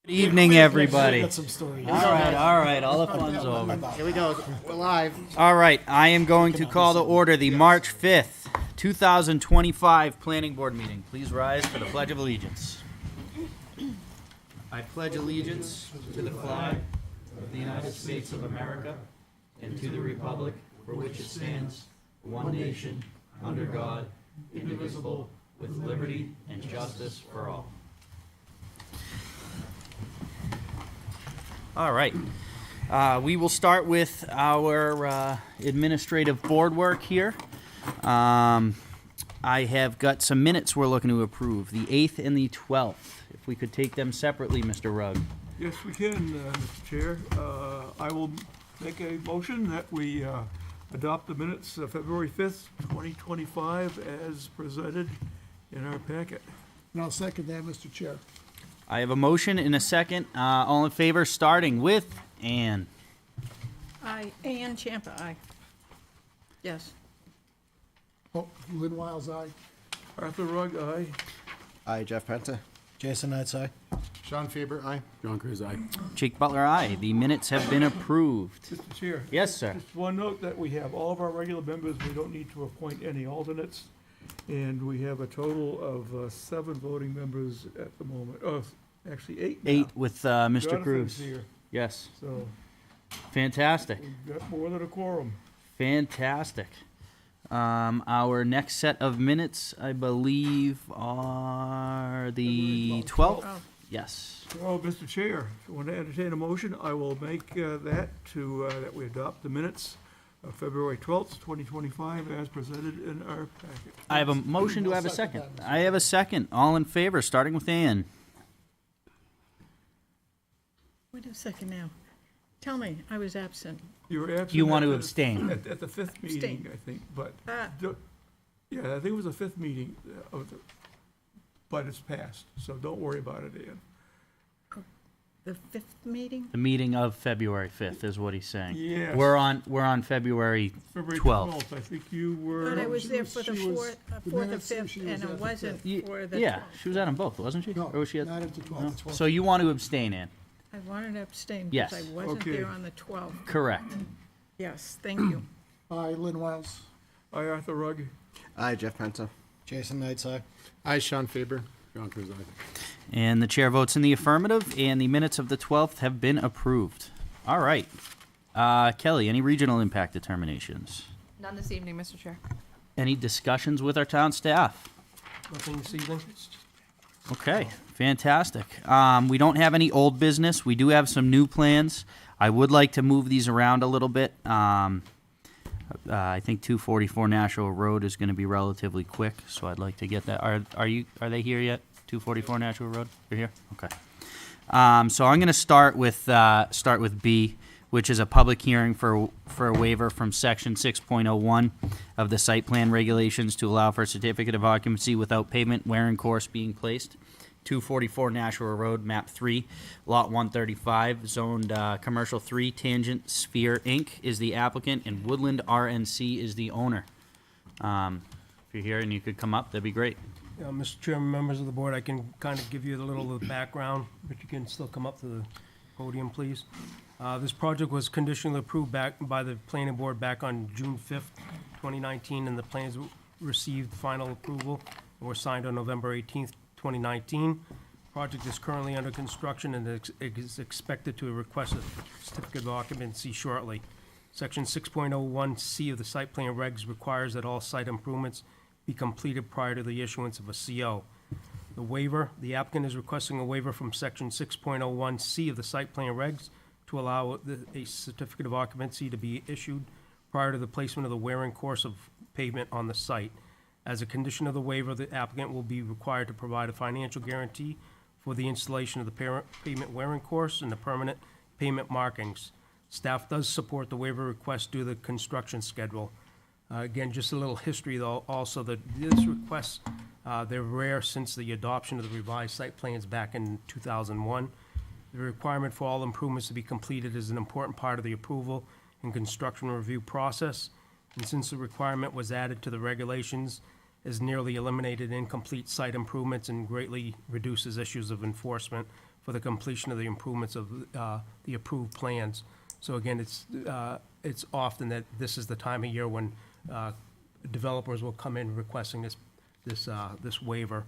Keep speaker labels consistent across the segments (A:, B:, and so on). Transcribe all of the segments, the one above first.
A: Good evening, everybody.
B: Got some stories.
A: All right, all the fun's over.
C: Here we go. We're live.
A: All right, I am going to call to order the March 5th, 2025 Planning Board meeting. Please rise for the Pledge of Allegiance. I pledge allegiance to the flag of the United States of America and to the republic for which it stands, one nation, under God, indivisible, with liberty and justice for all. All right. We will start with our administrative board work here. I have got some minutes we're looking to approve, the 8th and the 12th. If we could take them separately, Mr. Rugg.
D: Yes, we can, Mr. Chair. I will make a motion that we adopt the minutes of February 5th, 2025 as presented in our packet.
B: And I'll second that, Mr. Chair.
A: I have a motion and a second. All in favor, starting with Ann.
E: Aye. Ann Champa, aye. Yes.
B: Oh, Lynn Wiles, aye.
D: Arthur Rugg, aye.
C: Aye, Jeff Penta.
B: Jason Knights, aye.
C: Sean Faber, aye.
F: John Cruz, aye.
A: Jake Butler, aye. The minutes have been approved.
D: Mr. Chair.
A: Yes, sir.
D: Just one note that we have all of our regular members, we don't need to appoint any alternates. And we have a total of 7 voting members at the moment. Oh, actually 8 now.
A: 8 with Mr.
D: Jonathan's
A: Cruz.
D: here,
A: Yes.
D: so
A: Fantastic.
D: we've got more than a quorum.
A: Fantastic. Our next set of minutes, I believe, are the 12th?
E: Oh.
A: Yes.
D: Well, Mr. Chair, if you want to entertain a motion, I will make that we adopt the minutes of February 12th, 2025, as presented in our packet.
A: I have a motion. Do I have a second? I have a second. All in favor, starting with Ann.
E: Wait a second now. Tell me, I was absent.
D: You were absent.
A: You want
D: at
A: to
D: the-
A: abstain?
D: At the 5th meeting,
E: Abstain.
D: I think, but,
E: Ah,
D: yeah, I think it was the 5th meeting, but it's passed, so don't worry about it, Ian.
E: the 5th meeting?
A: The meeting of February 5th is what he's saying.
D: Yes.
A: We're on February
D: February
A: 12th.
D: I think you were.
E: But I was there for the
B: she was-
E: 4th,
B: the
E: 4th or
B: minutes say
E: 5th,
B: she was
E: and
B: at
E: it
B: the
E: wasn't for the
A: Yeah,
E: 12th.
A: she was at them both, wasn't she?
B: No,
A: Or was she at?
B: not at the 12th.
A: No? So you want to abstain, Ann?
E: I wanted to abstain
A: Yes.
E: because I wasn't
D: Okay.
E: there on the 12th.
A: Correct.
E: Yes, thank you.
B: Aye, Lynn Wiles.
D: Aye, Arthur Rugg.
C: Aye, Jeff Penta.
B: Jason Knights, aye.
C: Aye, Sean Faber.
F: John Cruz, aye.
A: And the chair votes in the affirmative, and the minutes of the 12th have been approved. All right. Kelly, any regional impact determinations?
G: None this evening, Mr. Chair.
A: Any discussions with our town staff?
D: Nothing this evening?
A: Okay, fantastic. We don't have any old business. We do have some new plans. I would like to move these around a little bit. I think 244 Nashua Road is going to be relatively quick, so I'd like to get that. Are they here yet? 244 Nashua Road? You're here? Okay. So I'm going to start with B, which is a public hearing for a waiver from section 6.01 of the site plan regulations to allow for a certificate of occupancy without pavement wearing course being placed. 244 Nashua Road, map 3, lot 135, zoned commercial 3, Tangent Sphere Inc. is the applicant, and Woodland RNC is the owner. If you're here and you could come up, that'd be great.
H: Yeah, Mr. Chairman, members of the board, I can kind of give you a little of the background, but you can still come up to the podium, please. This project was conditionally approved back by the planning board back on June 5th, 2019, and the plans received final approval and were signed on November 18th, 2019. Project is currently under construction and is expected to request a certificate of occupancy shortly. Section 6.01C of the site plan regs requires that all site improvements be completed prior to the issuance of a CO. The waiver, the applicant is requesting a waiver from section 6.01C of the site plan regs to allow a certificate of occupancy to be issued prior to the placement of the wearing course of pavement on the site. As a condition of the waiver, the applicant will be required to provide a financial guarantee for the installation of the pavement wearing course and the permanent pavement markings. Staff does support the waiver request due to the construction schedule. Again, just a little history though, also that this request, they're rare since the adoption of the revised site plans back in 2001. The requirement for all improvements to be completed is an important part of the approval and construction review process. And since the requirement was added to the regulations, has nearly eliminated incomplete site improvements and greatly reduces issues of enforcement for the completion of the improvements of the approved plans. So again, it's often that this is the time of year when developers will come in requesting this waiver.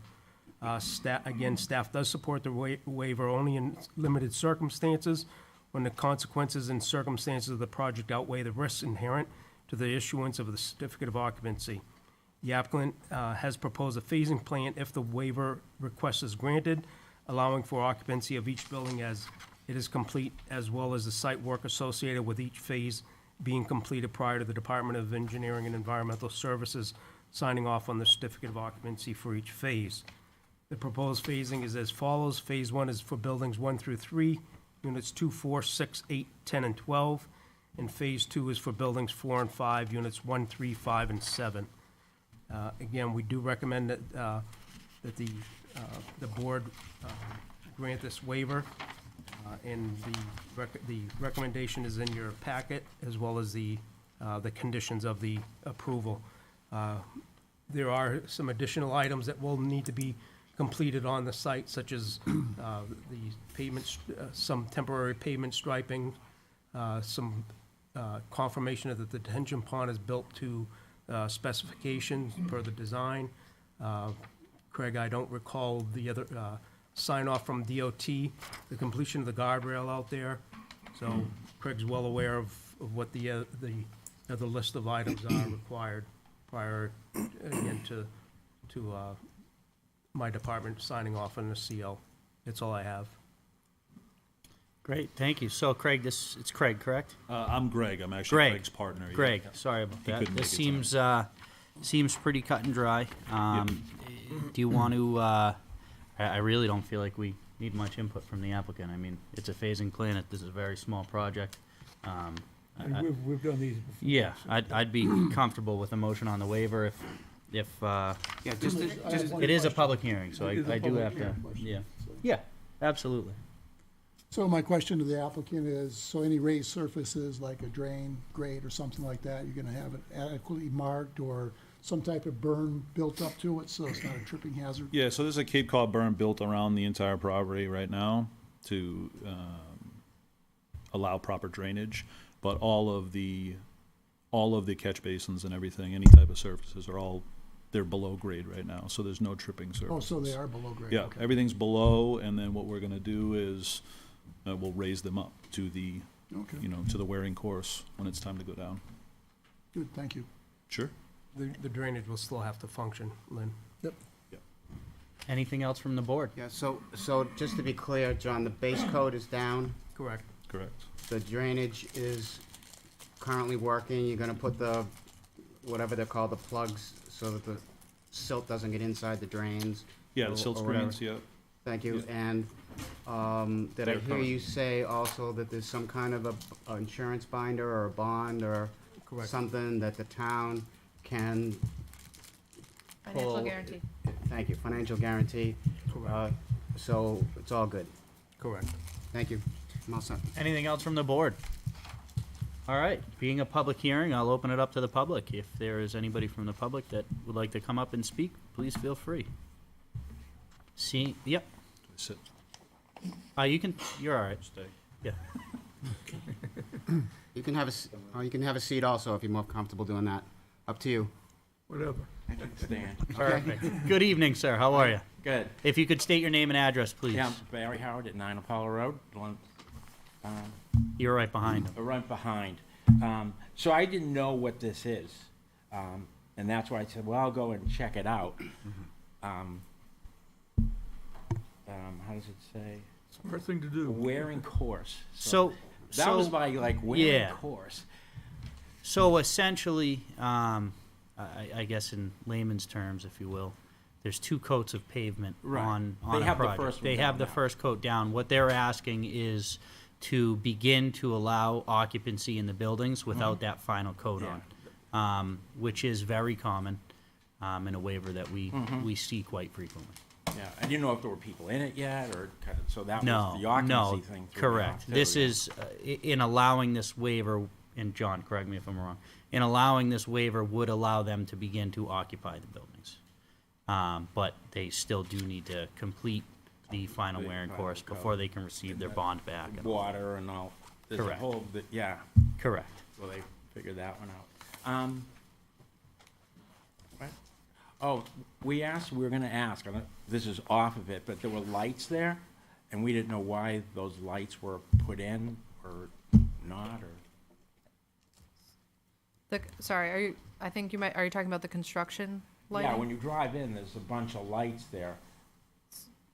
H: Staff does support the waiver only in limited circumstances, when the consequences and circumstances of the project outweigh the risks inherent to the issuance of the certificate of occupancy. The applicant has proposed a phasing plan if the waiver request is granted, allowing for occupancy of each building as it is complete, as well as the site work associated with each phase being completed prior to the Department of Engineering and Environmental Services signing off on the certificate of occupancy for each phase. The proposed phasing is as follows. Phase 1 is for buildings 1 through 3, units 2, 4, 6, 8, 10, and 12. And Phase 2 is for buildings 4 and 5, units 1, 3, 5, and 7. Again, we do recommend that the board grant this waiver, and the recommendation is in your packet, as well as the conditions of the approval. There are some additional items that will need to be completed on the site, such as the pavement, some temporary pavement striping, some confirmation that the detention pond is built to specifications per the design. Craig, I don't recall the other sign off from DOT, the completion of the guardrail out there. So Craig's well aware of what the list of items are required prior, again, to my department signing off on the CO. That's all I have.
A: Great, thank you. So Craig, it's Craig, correct?
F: I'm Greg. I'm actually
A: Greg.
F: Greg's partner. yeah.
A: Greg, sorry about
F: He
A: that.
F: couldn't
A: This
F: make it
A: seems pretty cut and dry. Do you want to, I really don't feel like we need much input from the applicant. I mean, it's a phasing plan. This is a very small project.
D: And we've done these before.
A: Yeah, I'd be comfortable with a motion on the waiver if
C: Yeah, just,
A: it is a public hearing, so
D: It is a
A: I do
D: public
A: have to,
D: hearing.
A: yeah. Yeah, absolutely.
B: So my question to the applicant is, so any raised surfaces like a drain, grate, or something like that, you're gonna have it adequately marked, or some type of berm built up to it, so it's not a tripping hazard?
F: Yeah, so there's a Cape Cod berm built around the entire property right now to allow proper drainage, but all of the catch basins and everything, any type of surfaces they're below grade right now, so there's no tripping surfaces.
B: Oh, so they are below grade?
F: Yeah,
B: Okay.
F: everything's below, and then what we're gonna do is we'll raise them up to the,
B: Okay,
F: to the wearing course when it's time to go down.
B: good, thank you.
F: Sure.
H: The drainage will still have to function, Lynn.
A: Anything else from the board?
C: yeah, so just to be clear, John, the base coat is down,
H: Correct.
F: Correct.
C: the drainage is currently working, you're gonna put the, whatever they're called, the plugs, so that the silt doesn't get inside the drains.
F: Yeah,
C: or-
F: the silt
C: or whatever.
F: screens, yeah.
C: Thank you, and, did I hear you say also that there's some kind of a insurance binder or a bond or
H: Correct.
C: something that the town can,
E: Financial
C: Full-
E: guarantee.
C: thank you, financial guarantee,
H: Correct.
C: so it's all good.
H: Correct.
C: Thank you. I'm all set.
A: Anything else from the board? All right, being a public hearing, I'll open it up to the public. If there is anybody from the public that would like to come up and speak, please feel free. Yep,
F: Sit,
A: you're all right.
F: stay.
A: Yeah.
C: You can have a seat also if you're more comfortable doing that. Up to you.
D: Whatever.
G: I can stand.
A: Perfect. Good evening, sir. How are you?
G: Good.
A: If you could state your name and address, please.
G: Yeah, I'm Barry Howard at 9 Apollo Road,
A: You're right behind him.
G: right behind. So I didn't know what this is, and that's why I said, well, I'll go and check it out. How does it say?
D: Smart thing to do.
G: Wearing course.
A: So,
G: That was
A: so,
G: my, like, wearing
A: yeah.
G: course.
A: so essentially, I guess in layman's terms, if you will, there's 2 coats of pavement
G: Right.
A: on
G: They
A: a
G: have the
A: project.
G: first one
A: They have
G: down
A: the
G: now.
A: first coat down. What they're asking is to begin to allow occupancy in the buildings without that final coat
G: Yeah.
A: on, which is very common in a waiver that we see quite frequently.
G: Yeah, I didn't know if there were people in it yet, or, so that
A: No,
G: was the occupancy
A: no,
G: thing. threw me
A: correct.
G: off, too,
A: This
G: yeah.
A: is, in allowing this waiver, and John, correct me if I'm wrong, in allowing this waiver would allow them to begin to occupy the buildings. But they still do need to complete the final
G: The
A: wearing
G: final
A: course
G: coat.
A: before they can receive their bond back. and all.
G: Water and all. There's a
A: Correct.
G: whole, yeah,
A: Correct.
G: so they figured that one out. What? Oh, we were gonna ask, I don't- this is off of it, but there were lights there, and we didn't know why those lights were put in or not, or,
I: Sorry, I think you are you talking about the construction
G: yeah,
I: lighting?
G: when you drive in, there's a bunch of lights there.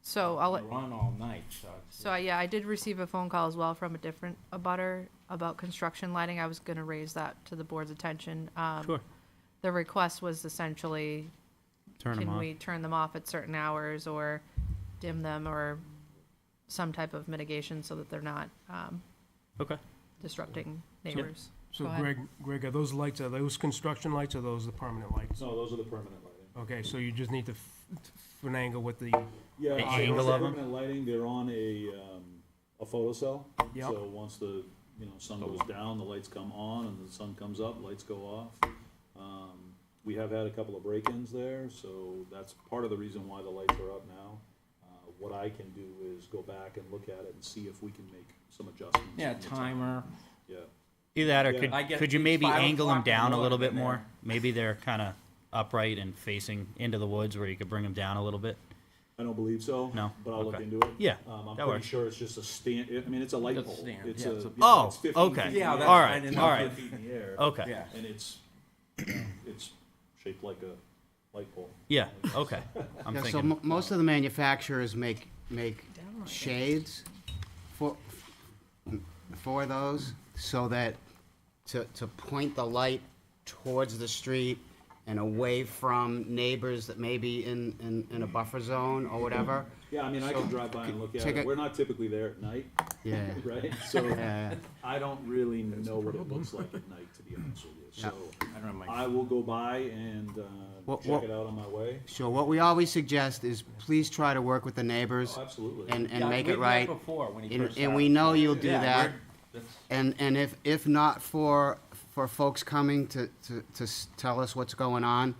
I: So
G: They run all night, so it's.
I: yeah, I did receive a phone call as well from a different abutter about construction lighting. I was gonna raise that to the board's attention.
A: Sure.
I: The request was essentially,
A: Turn them
I: can
A: off.
I: we turn them off at certain hours or dim them or some type of mitigation so that they're not,
A: Okay.
I: disrupting neighbors?
H: So
I: Go ahead.
H: Greg, are those lights, are those construction lights or those the permanent lights?
F: No, those are the permanent lighting.
H: Okay, so you just need to finagle with the,
F: Yeah,
A: The
F: so
A: angle
F: the
A: of 'em?
F: permanent lighting, they're on a photocell.
H: Yep.
F: So once the, sun goes down, the lights come on, and the sun comes up, lights go off. We have had a couple of break-ins there, so that's part of the reason why the lights are up now. What I can do is go back and look at it and see if we can make some adjustments.
G: Yeah,
F: on the
G: timer,
F: Yeah.
A: Either that, or
F: Yeah.
A: could,
G: I get-
A: could you
G: it's
A: maybe
G: 5
A: angle them
G: o'clock in the
A: down a little
G: morning
A: bit
G: and
A: more?
G: they're-
A: Maybe they're kind of upright and facing into the woods where you could bring them down a little bit?
F: I don't believe so.
A: No?
F: But I'll look
A: Okay.
F: into it.
A: Yeah,
F: I'm
A: that
F: pretty
A: works.
F: sure it's just a stand, it's a light
G: It's a
F: pole.
G: stand,
F: It's
G: yeah,
F: a,
G: it's a-
A: Oh,
F: it's 15
A: okay.
F: feet in
G: Yeah,
F: the
G: that's-
A: All
F: air.
G: I
A: right,
G: didn't
A: all
G: know.
A: right.
F: 15 feet in the air.
A: Okay.
G: yeah.
F: And it's shaped like a light pole.
A: Yeah, okay. I'm
C: Yeah, so
A: thinking,
C: most of the manufacturers make shades for those, so that, to point the light towards the street and away from neighbors that may be in a buffer zone or whatever.
F: Yeah, I mean, I can drive by and look at
C: Take
F: it.
C: a-
F: We're not typically there at night,
C: Yeah.
F: right? So
C: Yeah.
F: I don't really know what it looks like at night, to be honest with you. So
G: I don't know, my.
F: I will go by and
C: What-
F: check
C: what-
F: it out on my way.
C: So what we always suggest is please try to work with the neighbors
F: Oh, absolutely.
C: and
G: Yeah,
C: make
G: we've
C: it
G: met
C: right.
G: Before, when he
C: And,
G: first
C: and we
G: started.
C: know you'll do
G: Yeah,
C: that.
G: we're- that's-
C: And if not for folks coming to tell us what's going on,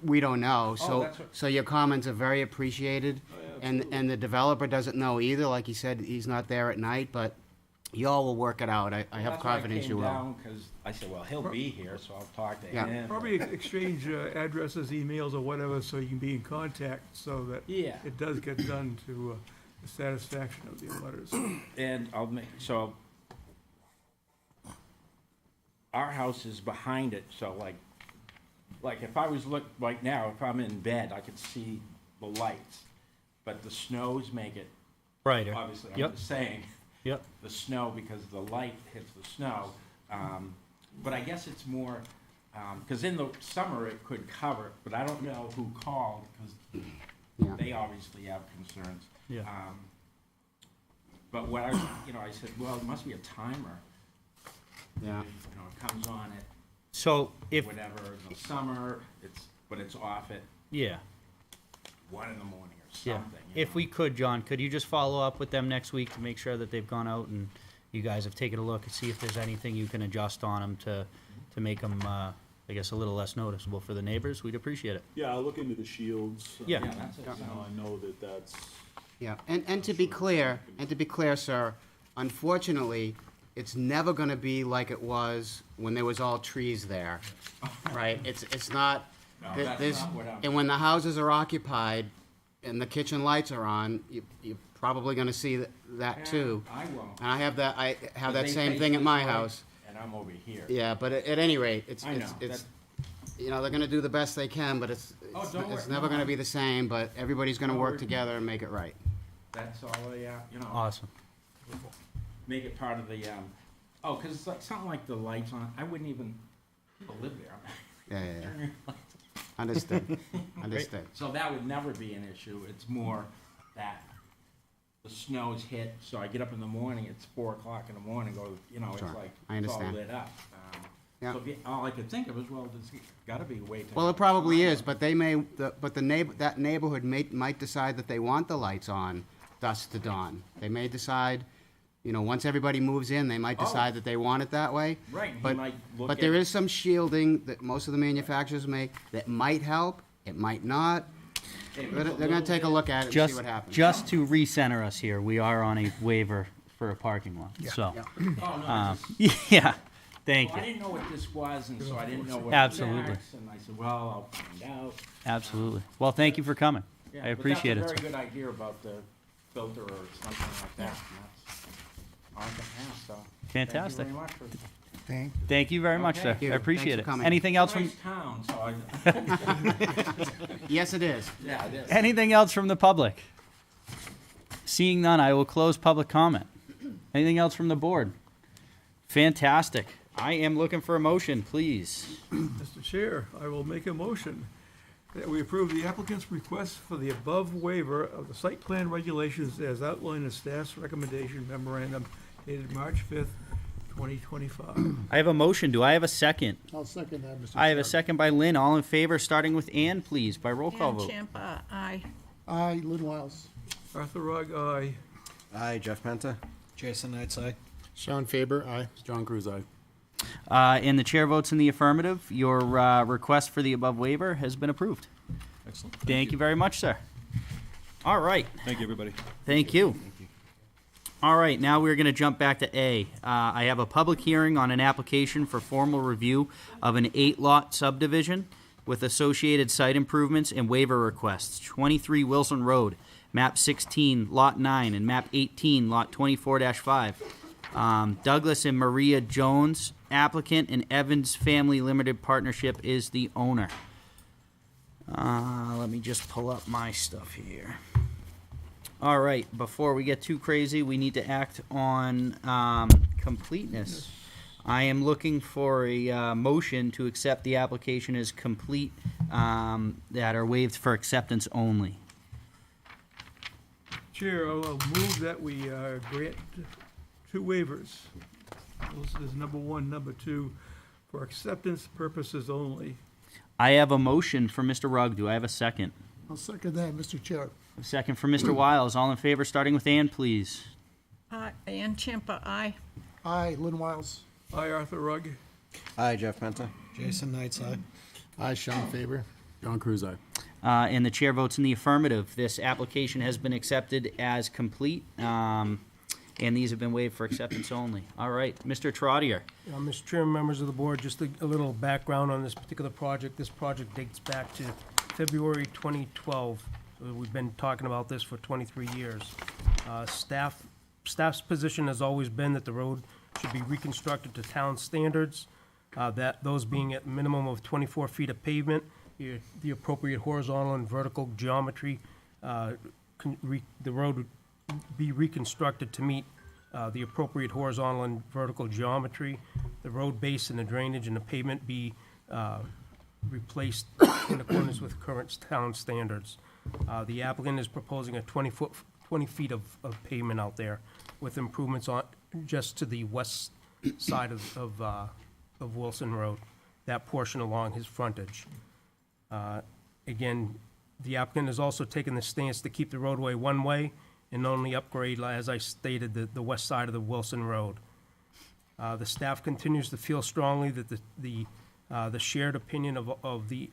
C: we don't know. So,
G: that's what-
C: so your comments are very appreciated.
F: Oh, yeah,
C: And
F: absolutely.
C: the developer doesn't know either, like he said, he's not there at night, but y'all will work it out. I have
G: That's why I
C: confidence
G: came
C: you will.
G: down, 'cause I said, well, he'll be here, so I'll talk to
C: Yeah.
G: him.
D: Probably exchange addresses, emails, or whatever, so you can be in contact, so that
G: Yeah,
D: it does get done to the satisfaction of the abutters.
G: and I'll make, so our house is behind it, so like if I was right now, if I'm in bed, I could see the lights. But the snows make it,
A: brighter.
G: obviously, I'm
A: Yep.
G: just saying,
A: Yep.
G: the snow, because the light hits the snow. But I guess it's more, because in the summer it could cover, but I don't know who called, because
C: Yeah.
G: they obviously have concerns.
A: Yeah.
G: But what I, I said, well, it must be a timer.
C: Yeah.
G: It comes on at
A: So if,
G: whatever, in the summer, but it's off at
A: yeah,
G: 1 in the morning or
A: yeah.
G: something.
A: If we could, John, could you just follow up with them next week to make sure that they've gone out and you guys have taken a look and see if there's anything you can adjust on them to make them, I guess, a little less noticeable for the neighbors? We'd appreciate it.
F: Yeah, I'll look into the shields.
A: Yeah.
G: Yeah, that's it.
F: I know that's,
C: Yeah, and to be clear, sir, unfortunately, it's never gonna be like it was when there was all trees there, right? It's not,
G: No,
C: th-
G: that's
C: there's,
G: not what I'm-
C: and when the houses are occupied and the kitchen lights are on, you're probably gonna see that too.
G: I won't.
C: And I have that
G: They
C: same
G: face
C: thing at
G: this
C: my
G: way,
C: house.
G: And I'm over here.
C: Yeah, but at any rate, it's,
G: I know,
C: they're gonna do the best they can, but it's
G: Oh, don't
C: it's
G: worry,
C: never
G: no.
C: gonna be the same, but everybody's gonna
G: Don't
C: work
G: worry.
C: together and make it right.
G: That's all,
A: Awesome.
G: make it part of the, because it's like, something like the lights on, I wouldn't even, people live there.
C: Yeah.
G: Turn your lights
C: Understood, understood.
G: So that would never be an issue, it's more that the snow's hit, so I get up in the morning, it's 4 o'clock in the morning, it's
C: Sure,
G: like,
C: I
G: it's all
C: understand.
G: lit up.
C: Yeah.
G: So all I could think of is, well, there's gotta be a way to.
C: Well, it probably is, but they may, but that neighborhood might decide that they want the lights on dusk to dawn. They may decide, once everybody moves in, they might decide that they want it that way.
G: Right, he
C: But,
G: might look
C: but
G: at.
C: there is some shielding that most of the manufacturers make that might help, it might not. They're gonna take a look at it and see
A: Just,
C: what happens.
A: just to recenter us here, we are on a waiver for a parking lot, so.
G: Oh, no,
A: Yeah, thank
G: well, I
A: you,
G: didn't know what this was, and so I didn't know what.
A: Absolutely.
G: it was, And I said, well, I'll find out.
A: absolutely. Well, thank you for coming.
G: Yeah,
A: I appreciate it.
G: But that's a
A: sir.
G: very good idea about the filter or something like that. And that's all I can ask, so.
A: Fantastic.
G: Thank you very much for.
A: Thank you very much,
G: Okay.
A: sir.
C: Thank you.
A: I appreciate
C: Thanks
A: it.
C: for coming.
A: Anything else from,
G: Nice town, so I,
C: Yes, it is.
G: yeah, it is.
A: anything else from the public? Seeing none, I will close public comment. Anything else from the board? Fantastic. I am looking for a motion, please.
D: Mr. Chair, I will make a motion that we approve the applicant's request for the above waiver of the site plan regulations as outlined in staff's recommendation memorandum dated March 5th, 2025.
A: I have a motion. Do I have a second?
B: I'll second that, Mr.
A: I have a
B: Chair.
A: second by Lynn. All in favor, starting with Ann, please, by roll call
E: Ann
A: vote.
E: Champa, aye.
B: Aye, Lynn Wiles.
D: Arthur Rugg, aye.
J: Aye, Jeff Penta.
K: Jason Knights, aye.
J: Sean Faber, aye. John Cruz, aye.
A: And the chair votes in the affirmative. Your request for the above waiver has been approved.
F: Excellent.
A: Thank you very much, sir. All right.
F: Thank you, everybody.
A: Thank you. All right, now we're going to jump back to A. I have a public hearing on an application for formal review of an 8-lot subdivision with associated site improvements and waiver requests. 23 Wilson Road, map 16, lot 9, and map 18, lot 24-5. Douglas and Maria Jones, applicant, and Evans Family Limited Partnership is the owner. Let me just pull up my stuff here. All right, before we get too crazy, we need to act on completeness. I am looking for a motion to accept the application as complete, that are waived for acceptance only.
D: Chair, I'll move that we grant two waivers. Listed as number one, number two, for acceptance purposes only.
A: I have a motion for Mr. Rugg. Do I have a second?
B: I'll second that, Mr. Chair.
A: A second for Mr. Wiles. All in favor, starting with Ann, please.
E: Ann Champa, aye.
B: Aye, Lynn Wiles.
D: Aye, Arthur Rugg.
J: Aye, Jeff Penta.
K: Jason Knights, aye.
J: Aye, Sean Faber. John Cruz, aye.
A: And the chair votes in the affirmative. This application has been accepted as complete, and these have been waived for acceptance only. All right, Mr. Trottier.
H: Mr. Chairman, members of the board, just a little background on this particular project. This project dates back to February 2012. We've been talking about this for 23 years. Staff's position has always been that the road should be reconstructed to town standards, that those being at minimum of 24 feet of pavement, the appropriate horizontal and vertical geometry, the road would be reconstructed to meet the appropriate horizontal and vertical geometry, the road base and the drainage and the pavement be replaced in accordance with current town standards. The applicant is proposing a 20 feet of pavement out there with improvements on, just to the west side of Wilson Road, that portion along his frontage. Again, the applicant has also taken the stance to keep the roadway one-way and only upgrade, as I stated, the west side of the Wilson Road. The staff continues to feel strongly that the shared opinion of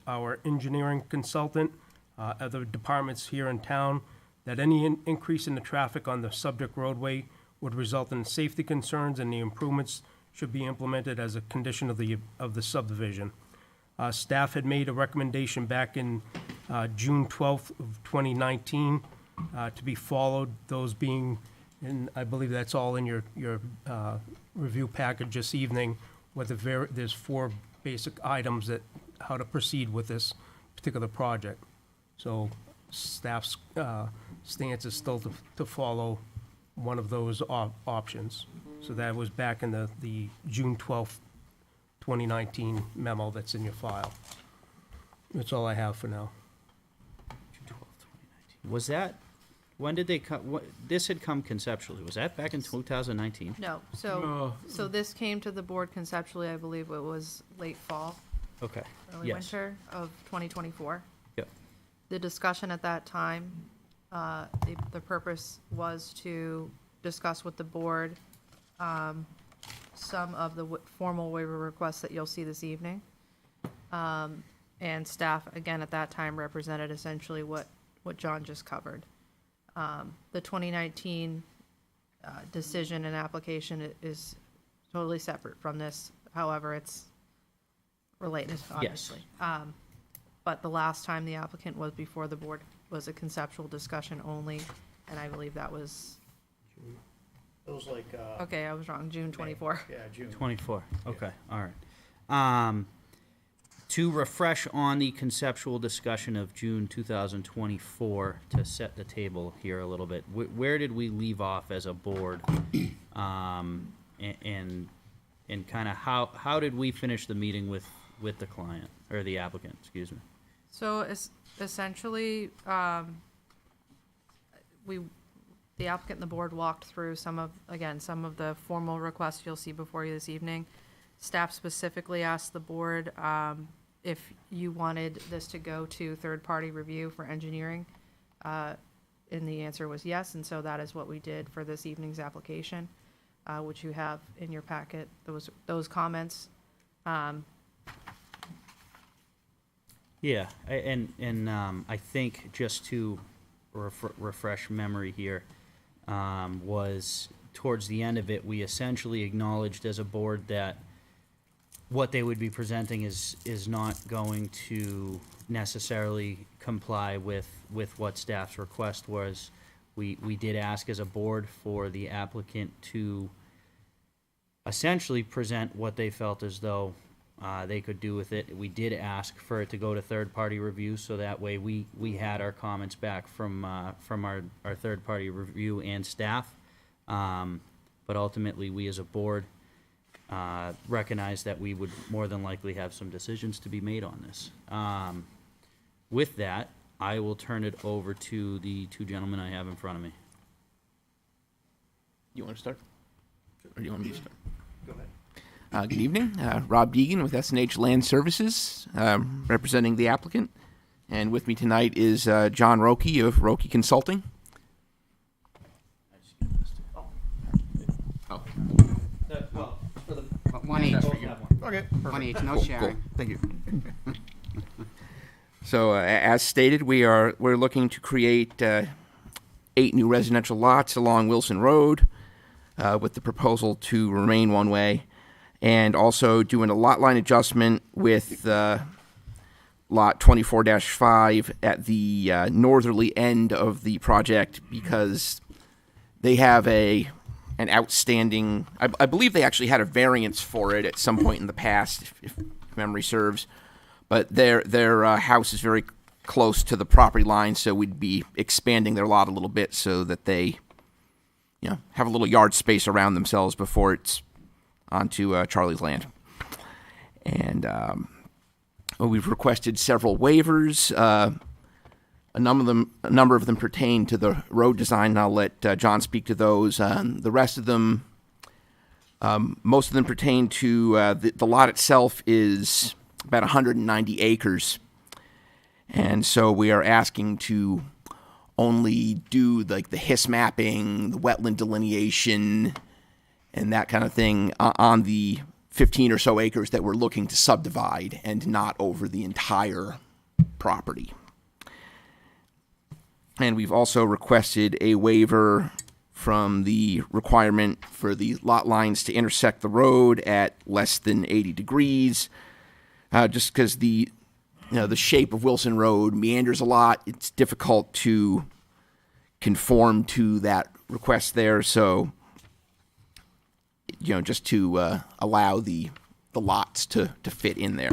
H: our engineering consultant, other departments here in town, that any increase in the traffic on the subject roadway would result in safety concerns, and the improvements should be implemented as a condition of the subdivision. Staff had made a recommendation back in June 12th of 2019 to be followed, those being, and I believe that's all in your review package this evening, with there's 4 basic items that, how to proceed with this particular project. So staff's stance is still to follow one of those options. So that was back in the June 12th, 2019 memo that's in your file. That's all I have for now.
A: Was that, when did they come, this had come conceptually, was that back in 2019?
I: No, so this came to the board conceptually, I believe it was late fall,
A: Okay,
I: early
A: yes.
I: winter of 2024.
A: Yep.
I: The discussion at that time, the purpose was to discuss with the board some of the formal waiver requests that you'll see this evening. And staff, again, at that time represented essentially what what John just covered. The 2019 decision and application is totally separate from this. However, it's related, obviously. But the last time the applicant was before the board was a conceptual discussion only, and I believe that was,
A: It was like,
I: okay, I was wrong, June 24.
A: yeah, June. 24, okay, all right. To refresh on the conceptual discussion of June 2024, to set the table here a little bit, where did we leave off as a board? And kind of how did we finish the meeting with the client, or the applicant, excuse me?
I: So essentially, the applicant and the board walked through some of the formal requests you'll see before you this evening. Staff specifically asked the board if you wanted this to go to third-party review for engineering. And the answer was yes, and so that is what we did for this evening's application, which you have in your packet, those comments.
A: Yeah, and I think just to refresh memory here, was towards the end of it, we essentially acknowledged as a board that what they would be presenting is not going to necessarily comply with what staff's request was. We did ask as a board for the applicant to essentially present what they felt as though they could do with it. We did ask for it to go to third-party review, so that way we had our comments back from our third-party review and staff. But ultimately, we as a board recognized that we would more than likely have some decisions to be made on this. With that, I will turn it over to the two gentlemen I have in front of me.
L: You want to start? Or do you want me to start? Go ahead. Good evening. Rob Deegan with S&H Land Services, representing the applicant. And with me tonight is John Roque of Roque Consulting.
C: One each.
D: Okay.
C: One each, no
L: Cool,
C: sharing.
L: cool. Thank you. So, as stated, we're looking to create 8 new residential lots along Wilson Road, with the proposal to remain one way, and also doing a lot line adjustment with lot 24-5 at the northerly end of the project, because they have an outstanding, I believe they actually had a variance for it at some point in the past, if memory serves, but their house is very close to the property line, so we'd be expanding their lot a little bit so that they, have a little yard space around themselves before it's onto Charlie's land. And we've requested several waivers. A number of them pertain to the road design, and I'll let John speak to those. The rest of them, most of them pertain to the lot itself is about 190 acres. And so we are asking to only do like the HIS mapping, the wetland delineation, and that kind of thing on the 15 or so acres that we're looking to subdivide, and not over the entire property. And we've also requested a waiver from the requirement for the lot lines to intersect the road at less than 80 degrees, just because the shape of Wilson Road meanders a lot. It's difficult to conform to that request there, so just to allow the lots to fit in there.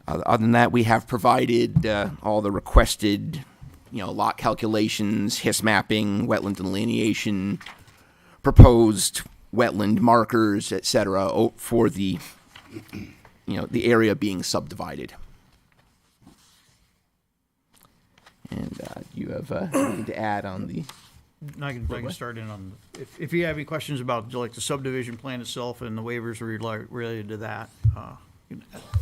L: Other than that, we have provided all the requested, lot calculations, HIS mapping, wetland delineation, proposed wetland markers, etc., for the, the area being subdivided. And you have anything to add on the?
K: I can start in on, if you have any questions about like the subdivision plan itself and the waivers related to that,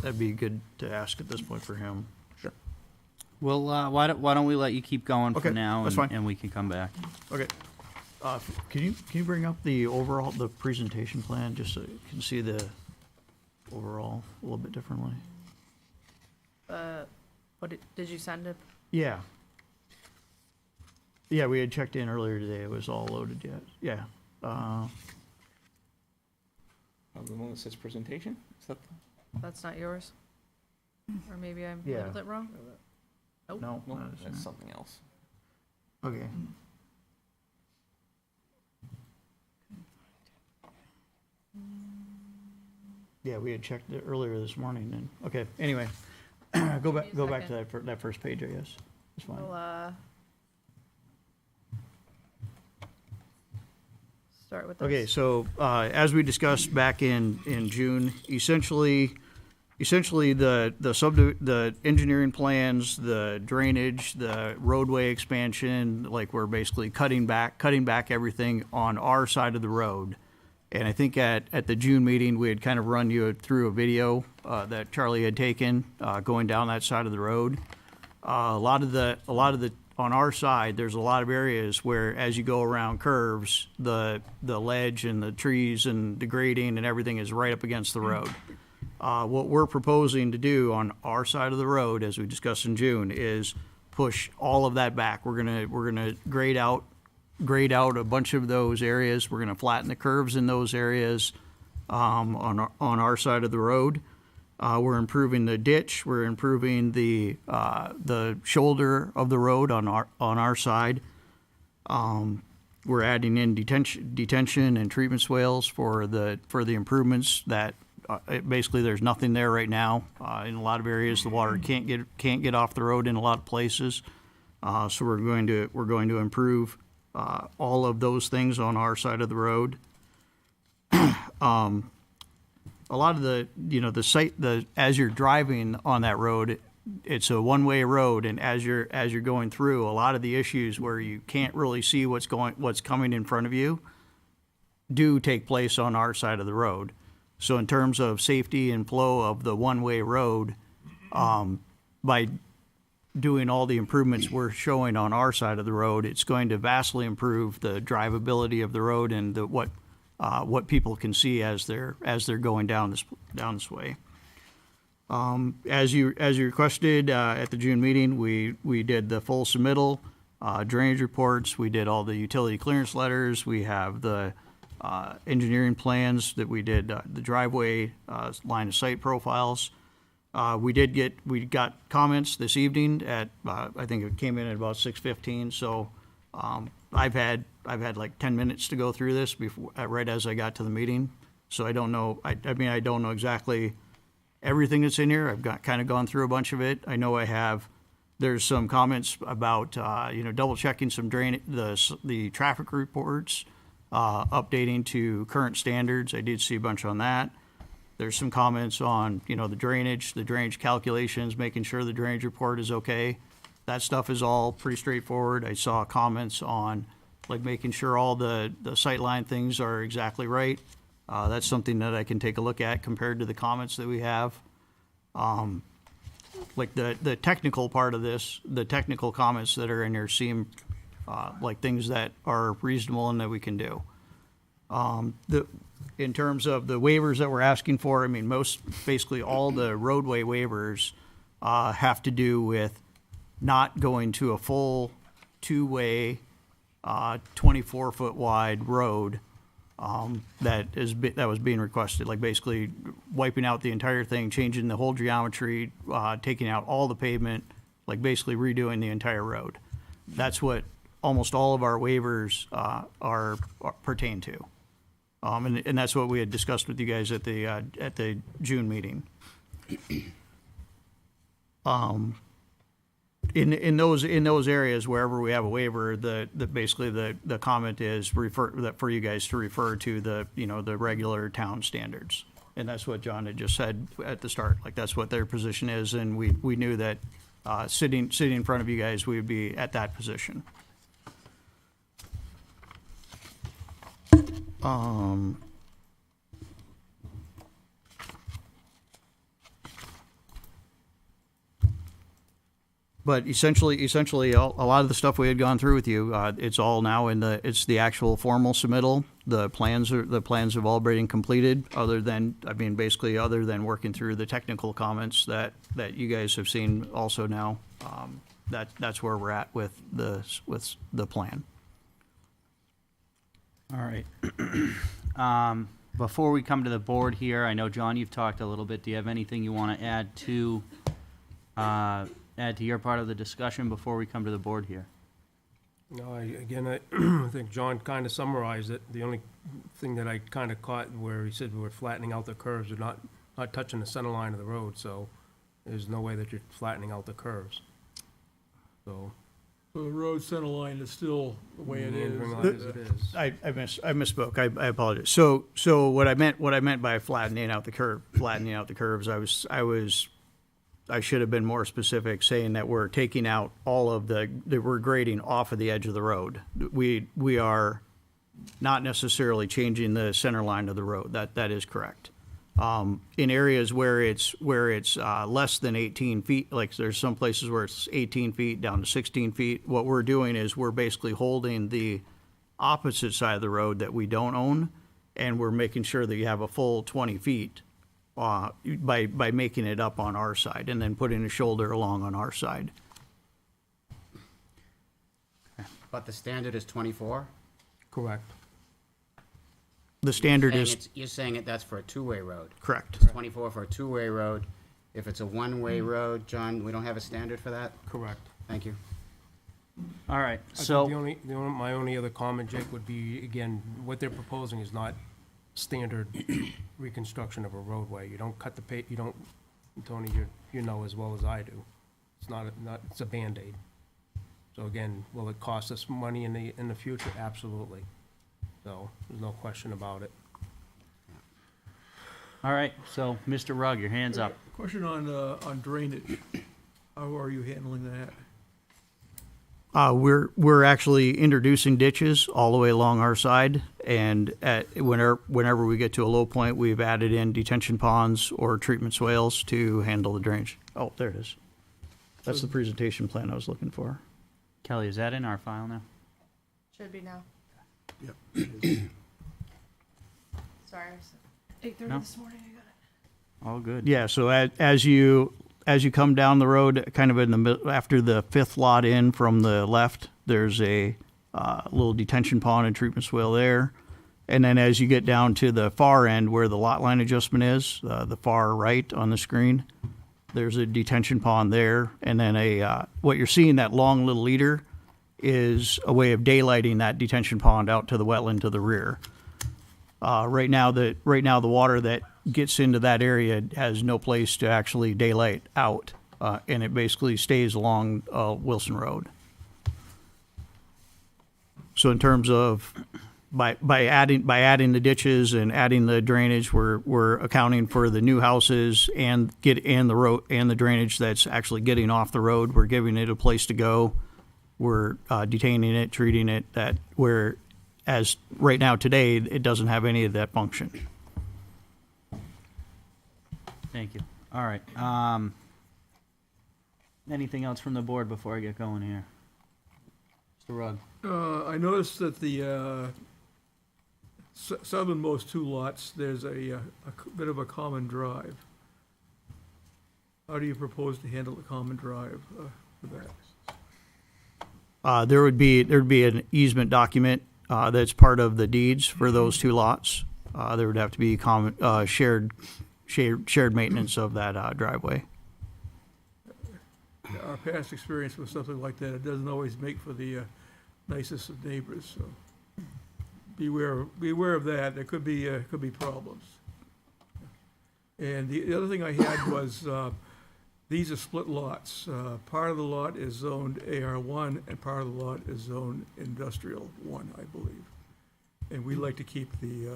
K: that'd be good to ask at this point for him.
L: Sure.
A: Well, why don't we let you keep going for
K: Okay,
A: now,
K: that's fine.
A: and we can come back.
K: Okay. Can you bring up the presentation plan, just so you can see the overall, a little bit differently.
I: Did you send it?
K: Yeah. Yeah, we had checked in earlier today. It was all loaded yet. Yeah.
L: The one that says presentation? Is that
I: That's not yours? Or maybe I
K: Yeah.
I: labeled it wrong?
K: No,
L: no,
K: not as
L: that's
K: that.
L: something else.
K: Okay. Yeah, we had checked it earlier this morning and, okay, anyway. Go back to that first page, I guess. It's fine.
I: We'll, start with this.
K: Okay, so, as we discussed back in June, essentially the engineering plans, the drainage, the roadway expansion, like we're basically cutting back everything on our side of the road. And I think at the June meeting, we had kind of run you through a video, that Charlie had taken, going down that side of the road. A lot of the, on our side, there's a lot of areas where as you go around curves, the ledge and the trees and the grading and everything is right up against the road. What we're proposing to do on our side of the road, as we discussed in June, is push all of that back. We're gonna grade out a bunch of those areas. We're gonna flatten the curves in those areas, on our side of the road. We're improving the ditch. We're improving the shoulder of the road on our side. We're adding in detention and treatment swales for the improvements that, basically there's nothing there right now. In a lot of areas, the water can't get off the road in a lot of places. So we're going to improve, all of those things on our side of the road. A lot of as you're driving on that road, it's a one-way road, and as you're going through, a lot of the issues where you can't really see what's coming in front of you do take place on our side of the road. So in terms of safety and flow of the one-way road, by doing all the improvements we're showing on our side of the road, it's going to vastly improve the drivability of the road and what people can see as they're going down this way. As you requested at the June meeting, we did the full submittal, drainage reports. We did all the utility clearance letters. We have the engineering plans that we did, the driveway line of sight profiles. We got comments this evening at, I think it came in at about 6:15. So I've had like 10 minutes to go through this before, right as I got to the meeting. So I don't know, I don't know exactly everything that's in here. I've kind of gone through a bunch of it. I know there's some comments about, double checking some the traffic reports, updating to current standards. I did see a bunch on that. There's some comments on, the drainage calculations, making sure the drainage report is okay. That stuff is all pretty straightforward. I saw comments on, like, making sure all the sightline things are exactly right. That's something that I can take a look at compared to the comments that we have. Like the technical part of this, the technical comments that are in there seem like things that are reasonable and that we can do. In terms of the waivers that we're asking for, basically all the roadway waivers have to do with not going to a full two-way, 24-foot wide road that was being requested, like basically wiping out the entire thing, changing the whole geometry, taking out all the pavement, like basically redoing the entire road. That's what almost all of our waivers are pertain to. And that's what we had discussed with you guys at the June meeting. In those areas wherever we have a waiver, basically the comment is for you guys to refer to the regular town standards. And that's what John had just said at the start, like that's what their position is, and we knew that sitting in front of you guys, we would be at that position. But essentially, a lot of the stuff we had gone through with you, it's all now it's the actual formal submittal. The plans have all been completed, other than working through the technical comments that you guys have seen also now. That's where we're at with the plan.
A: All right. Before we come to the board here, I know, John, you've talked a little bit. Do you have anything you want to add to your part of the discussion before we come to the board here?
H: No, I think John kind of summarized it. The only thing that I kind of caught where he said we were flattening out the curves, we're not touching the center line of the road, so there's no way that you're flattening out the curves. So.
D: So the road center line is still the way it
H: meandering
D: is.
H: line as it is.
K: I misspoke. I apologize. So what I meant by flattening out the curves, I should have been more specific, saying that we're taking out all of that we're grading off of the edge of the road. We are not necessarily changing the center line of the road. That is correct. In areas where it's less than 18 feet, like there's some places where it's 18 feet down to 16 feet, what we're doing is we're basically holding the opposite side of the road that we don't own, and we're making sure that you have a full 20 feet by making it up on our side and then putting a shoulder along on our side.
C: But the standard is 24?
H: Correct.
K: The standard
C: And
K: is
C: you're saying that's for a two-way road?
K: correct.
C: It's 24 for a two-way road. If it's a one-way road, John, we don't have a standard for that?
H: Correct.
C: Thank you.
A: All right,
H: I think
A: so,
H: my only other comment, Jake, would be, again, what they're proposing is not standard reconstruction of a roadway. You don't cut you don't, Tony, you know as well as I do. It's not, it's a Band-Aid. So again, will it cost us money in the future? Absolutely. So, there's no question about it.
A: all right, so, Mr. Rugg, your hand's up.
D: Question on drainage. How are you handling that?
K: We're actually introducing ditches all the way along our side, and whenever we get to a low point, we've added in detention ponds or treatment swales to handle the drainage. Oh, there it is. That's the presentation plan I was looking for.
A: Kelly, is that in our file now?
I: Should be now.
B: Yep.
I: Sorry, 8:30
A: No.
I: this morning, I got it.
A: All good.
K: Yeah, so as you come down the road, kind of in the after the fifth lot in from the left, there's a little detention pond and treatment swale there. And then as you get down to the far end where the lot line adjustment is, the far right on the screen, there's a detention pond there. And then what you're seeing, that long little leader, is a way of daylighting that detention pond out to the wetland to the rear. Right now, the water that gets into that area has no place to actually daylight out, and it basically stays along Wilson Road. So in terms of by adding the ditches and adding the drainage, we're accounting for the new houses and the road and the drainage that's actually getting off the road. We're giving it a place to go. We're detaining it, treating it, as right now today, it doesn't have any of that function.
A: Thank you. All right. Anything else from the board before I get going here? Mr. Rugg?
D: I noticed that the southernmost two lots, there's a bit of a common drive. How do you propose to handle the common drive for that?
K: There'd be an easement document that's part of the deeds for those two lots. There would have to be shared maintenance of that driveway.
D: Our past experience with something like that, it doesn't always make for the nicest of neighbors, so beware of that. There could be problems. And the other thing I had was, these are split lots. Part of the lot is zoned AR1 and part of the lot is zoned Industrial 1, I believe. And we like to keep the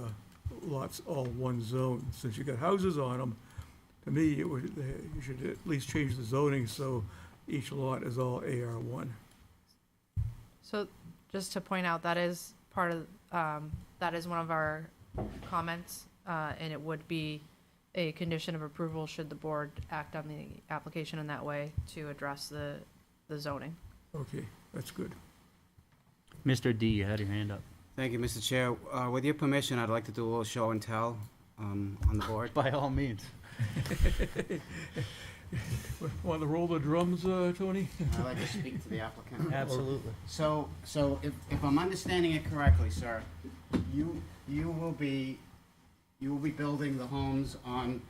D: lots all one zone. Since you got houses on them, to me, you should at least change the zoning so each lot is all AR1.
I: So just to point out, that is part of, that is one of our comments, and it would be a condition of approval should the board act on the application in that way to address the the zoning.
D: Okay, that's good.
A: Mr. D, you had your hand up.
C: Thank you, Mr. Chair. With your permission, I'd like to do a little show and tell on the board.
A: By all means.
D: Want to roll the drums, Tony?
C: I'd like to speak to the applicant.
A: Absolutely.
C: So if I'm understanding it correctly, sir, you will be building the homes on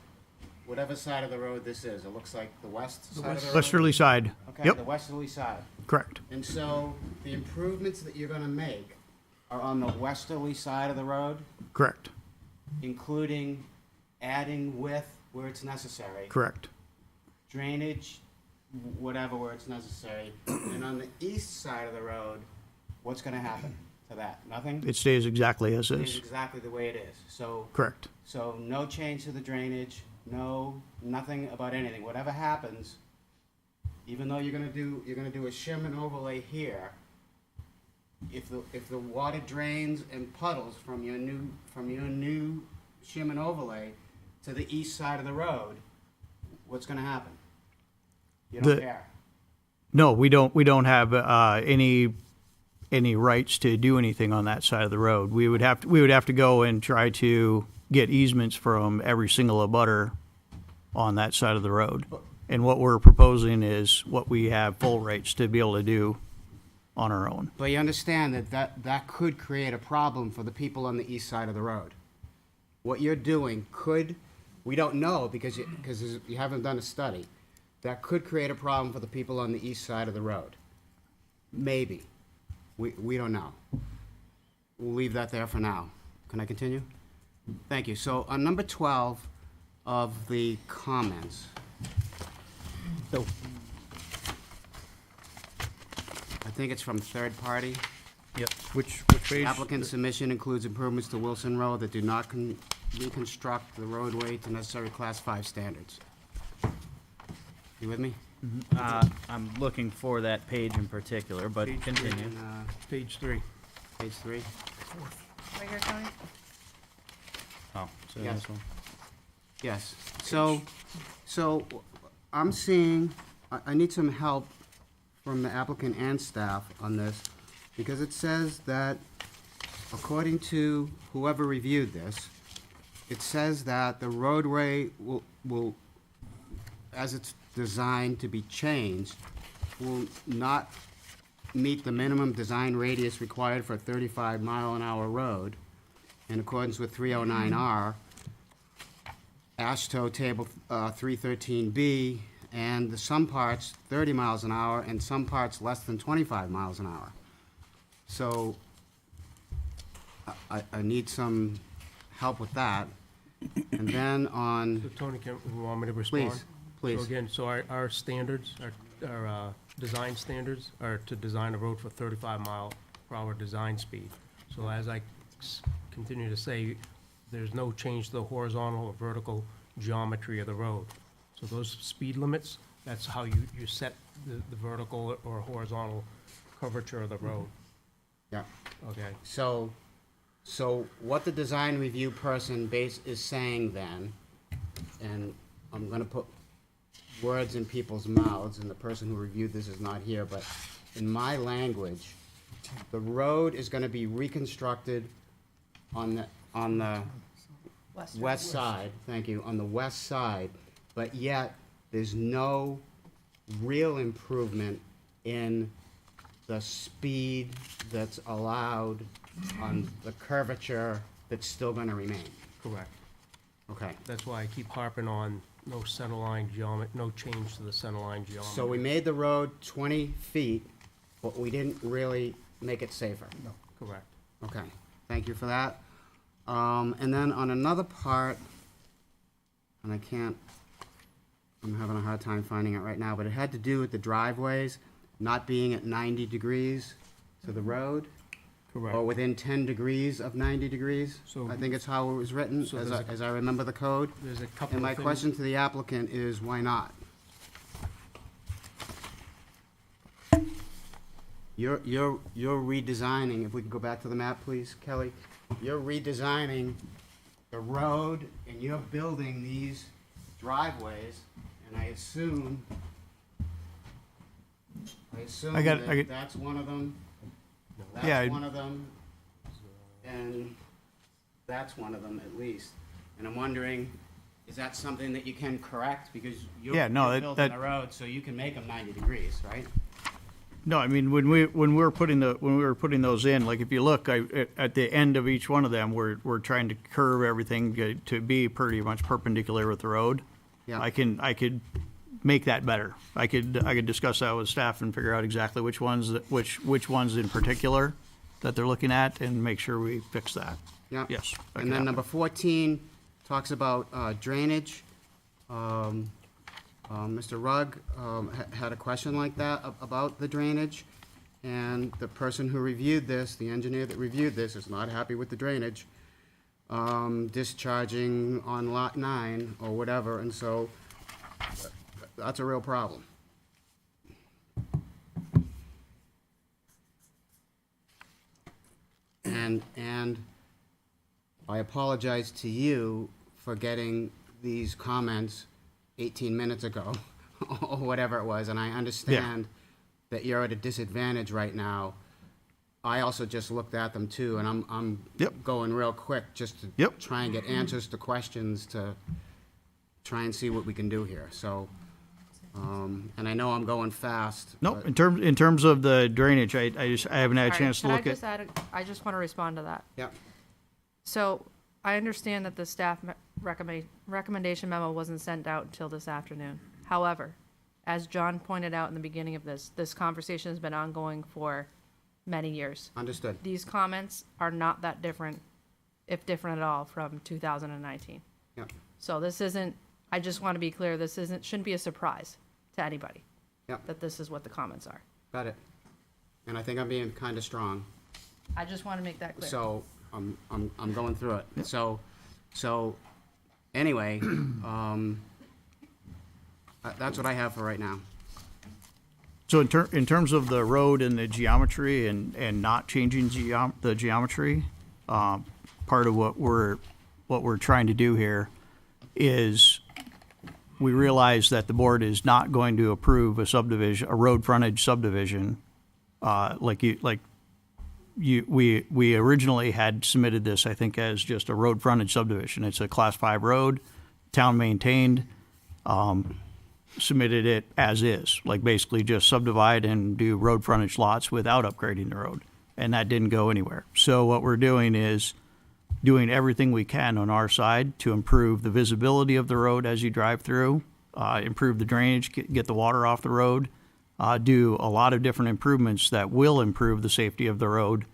C: whatever side of the road this is. It looks like the west side of the road?
K: Westerly side.
C: Okay,
K: Yep,
C: the westerly side.
K: correct.
C: And so the improvements that you're gonna make are on the westerly side of the road,
K: Correct.
C: including adding width where it's necessary,
K: Correct.
C: drainage, whatever where it's necessary. And on the east side of the road, what's gonna happen to that? Nothing?
K: It stays exactly as
C: It's
K: is.
C: exactly the way it is.
K: Correct.
C: So no change to the drainage, nothing about anything. Whatever happens, even though you're gonna do a shim and overlay here, if the water drains and puddles from your new shim and overlay to the east side of the road, what's gonna happen? You don't
K: The-
C: care.
K: No, we don't have any rights to do anything on that side of the road. We would have to go and try to get easements from every single abutter on that side of the road. And what we're proposing is what we have full rights to be able to do on our own.
C: But you understand that could create a problem for the people on the east side of the road. What you're doing we don't know because you haven't done a study, that could create a problem for the people on the east side of the road. Maybe. We don't know. We'll leave that there for now. Can I continue? Thank you. So on number 12 of the comments.
K: So-
C: I think it's from third party.
K: Yep. Which page?
C: Applicant submission includes improvements to Wilson Road that do not reconstruct the roadway to necessary Class 5 standards. You with me?
A: I'm looking for that page in particular, but continue.
C: And,
H: Page 3.
C: page 3.
I: Right here, Tony?
A: Oh, so
C: Yes.
A: this one.
C: Yes. So I'm seeing, I need some help from the applicant and staff on this, because it says that, according to whoever reviewed this, it says that the roadway will, as it's designed to be changed, will not meet the minimum design radius required for a 35-mile-an-hour road in accordance with 309R, ASHTO Table 313B, and some parts 30 miles an hour and some parts less than 25 miles an hour. So I need some help with that. And then
H: So
C: on,
H: Tony, you want me to respond?
C: please.
H: So again, our standards, our design standards are to design a road for 35-mile-per-hour design speed. So as I continue to say, there's no change to the horizontal or vertical geometry of the road. So those speed limits, that's how you set the vertical or horizontal curvature of the road,
C: Yeah.
H: okay?
C: So what the design review person is saying then, and I'm gonna put words in people's mouths, and the person who reviewed this is not here, but in my language, the road is gonna be reconstructed on the west side, thank you, on the west side, but yet there's no real improvement in the speed that's allowed on the curvature that's still gonna remain.
H: Correct.
C: Okay.
H: That's why I keep harping on no centerline geometry, no change to the centerline geometry.
C: So we made the road 20 feet, but we didn't really make it safer. No.
H: Correct.
C: Okay, thank you for that. And then on another part, and I'm having a hard time finding it right now, but it had to do with the driveways not being at 90 degrees to the road,
H: Correct.
C: or within 10 degrees of 90 degrees.
H: So-
C: I think it's how it was written,
H: So
C: as
H: there's a-
C: I remember the code.
H: There's a couple
C: And
H: of
C: my
H: things.
C: question to the applicant is, why not? You're redesigning, if we could go back to the map, please, Kelly. You're redesigning the road, and you're building these driveways, and I assume assume
K: I got-
C: that that's one of them,
K: Yeah,
C: that's one of them, and that's one of them at least. And I'm wondering, is that something that you can correct? Because you're
K: Yeah, no,
C: you're
K: that-
C: building
K: that-
C: the road, so you can make them 90 degrees, right?
K: No, I mean, when we were putting those in, like if you look, at the end of each one of them, we're trying to curve everything to be pretty much perpendicular with the road.
C: Yeah.
K: I could make that better. I could discuss that with staff and figure out exactly which ones in particular that they're looking at and make sure we fix that.
C: Yeah.
K: Yes. that
C: And
K: can
C: then
K: happen.
C: number 14 talks about drainage. Mr. Rugg had a question like that about the drainage, and the person who reviewed this, the engineer that reviewed this, is not happy with the drainage discharging on Lot 9 or whatever, and so that's a real problem. And I apologize to you for getting these comments 18 minutes ago, or whatever it was, and I understand that you're at a disadvantage right now. I also just looked at them too, and I'm
K: Yep.
C: going real quick just to
K: Yep.
C: try and get answers to questions to try and see what we can do here, so, and I know I'm going fast.
K: Nope,
C: but-
K: in terms of the drainage, I haven't had a
I: All right,
K: chance to
I: can I
K: look at.
I: just add, I just want to respond to that.
C: Yeah,
I: So I understand that the staff recommendation memo wasn't sent out until this afternoon. However, as John pointed out in the beginning of this conversation has been ongoing for many years.
C: understood.
I: These comments are not that different, if different at all, from 2019.
C: Yeah,
I: So this isn't, I just want to be clear, shouldn't be a surprise to anybody
C: yeah,
I: that this is what the comments are.
C: got it. And I think I'm being kind of strong.
I: I just want to make that clear.
C: So I'm going through it. So anyway, that's what I have for right now.
K: So in terms of the road and the geometry and not changing the geometry, part of what we're trying to do here is we realize that the board is not going to approve a road frontage subdivision, we originally had submitted this, I think, as just a road frontage subdivision. It's a class 5 road, town maintained, submitted it as is, like basically just subdivide and do road frontage lots without upgrading the road. And that didn't go anywhere. So what we're doing is doing everything we can on our side to improve the visibility of the road as you drive through, improve the drainage, get the water off the road, do a lot of different improvements that will improve the safety of the road,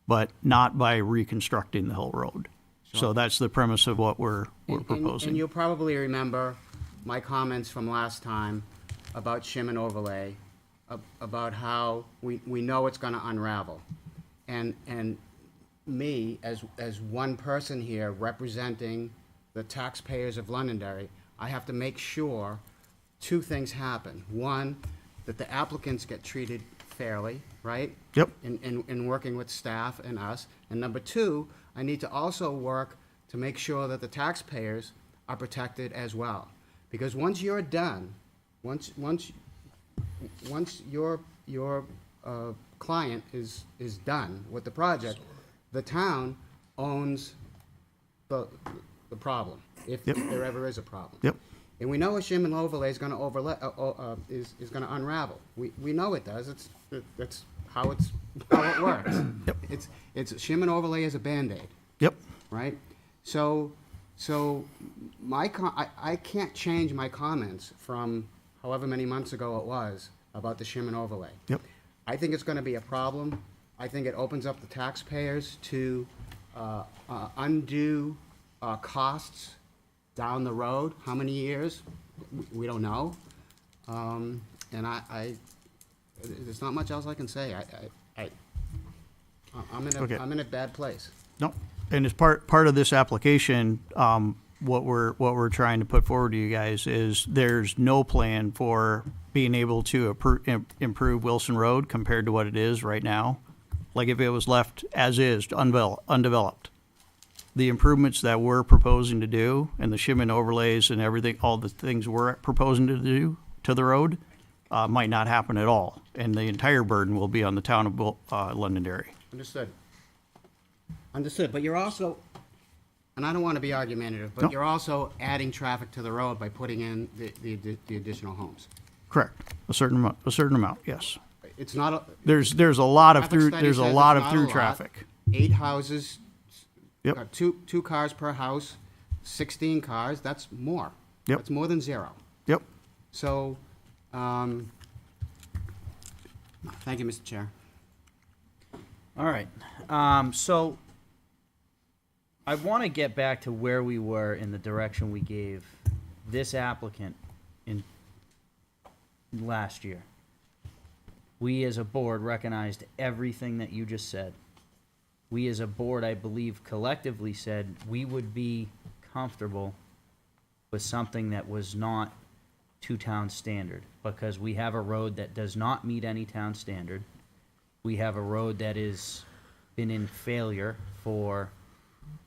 K: but not by reconstructing the whole road. So that's the premise of what we're
C: And
K: proposing.
C: you'll probably remember my comments from last time about shim and overlay, about how we know it's gonna unravel. And me, as one person here representing the taxpayers of Londonderry, I have to make sure two things happen. One, that the applicants get treated fairly, right?
K: Yep.
C: In working with staff and us. And number two, I need to also work to make sure that the taxpayers are protected as well. Because once you're done, once your client is done with the project, the town owns the problem, if there ever is a problem.
K: Yep.
C: And we know a shim and overlay is gonna is gonna unravel. We know it does. That's how it works.
K: Yep.
C: It's shim and overlay is a Band-Aid,
K: Yep.
C: right? So I can't change my comments from however many months ago it was about the shim and overlay.
K: Yep.
C: I think it's gonna be a problem. I think it opens up the taxpayers to undue costs down the road. How many years? We don't know. And there's not much else I can say.
K: Okay.
C: I'm in a bad place.
K: No, and as part of this application, what we're trying to put forward to you guys is there's no plan for being able to improve Wilson Road compared to what it is right now. Like if it was left as is, undeveloped. The improvements that we're proposing to do and the shim and overlays and everything, all the things we're proposing to do to the road might not happen at all, and the entire burden will be on the town of Londonderry.
C: Understood. Understood, but you're also, and I don't want to be argumentative, but
K: No.
C: you're also adding traffic to the road by putting in the additional homes.
K: Correct. A certain amount, yes.
C: It's not a.
K: There's a lot of
C: traffic
K: through,
C: study
K: there's a
C: says
K: lot
C: it's
K: of
C: not
K: through
C: lot.
K: traffic.
C: 8 houses.
K: Yep.
C: Two cars per house, 16 cars, that's more.
K: Yep.
C: That's more than 0.
K: Yep.
C: So, thank you, Mr. Chair.
A: All right. So I want to get back to where we were in the direction we gave this applicant in last year. We as a board recognized everything that you just said. We as a board, I believe, collectively said we would be comfortable with something that was not to town standard, because we have a road that does not meet any town standard. We have a road that is been in failure for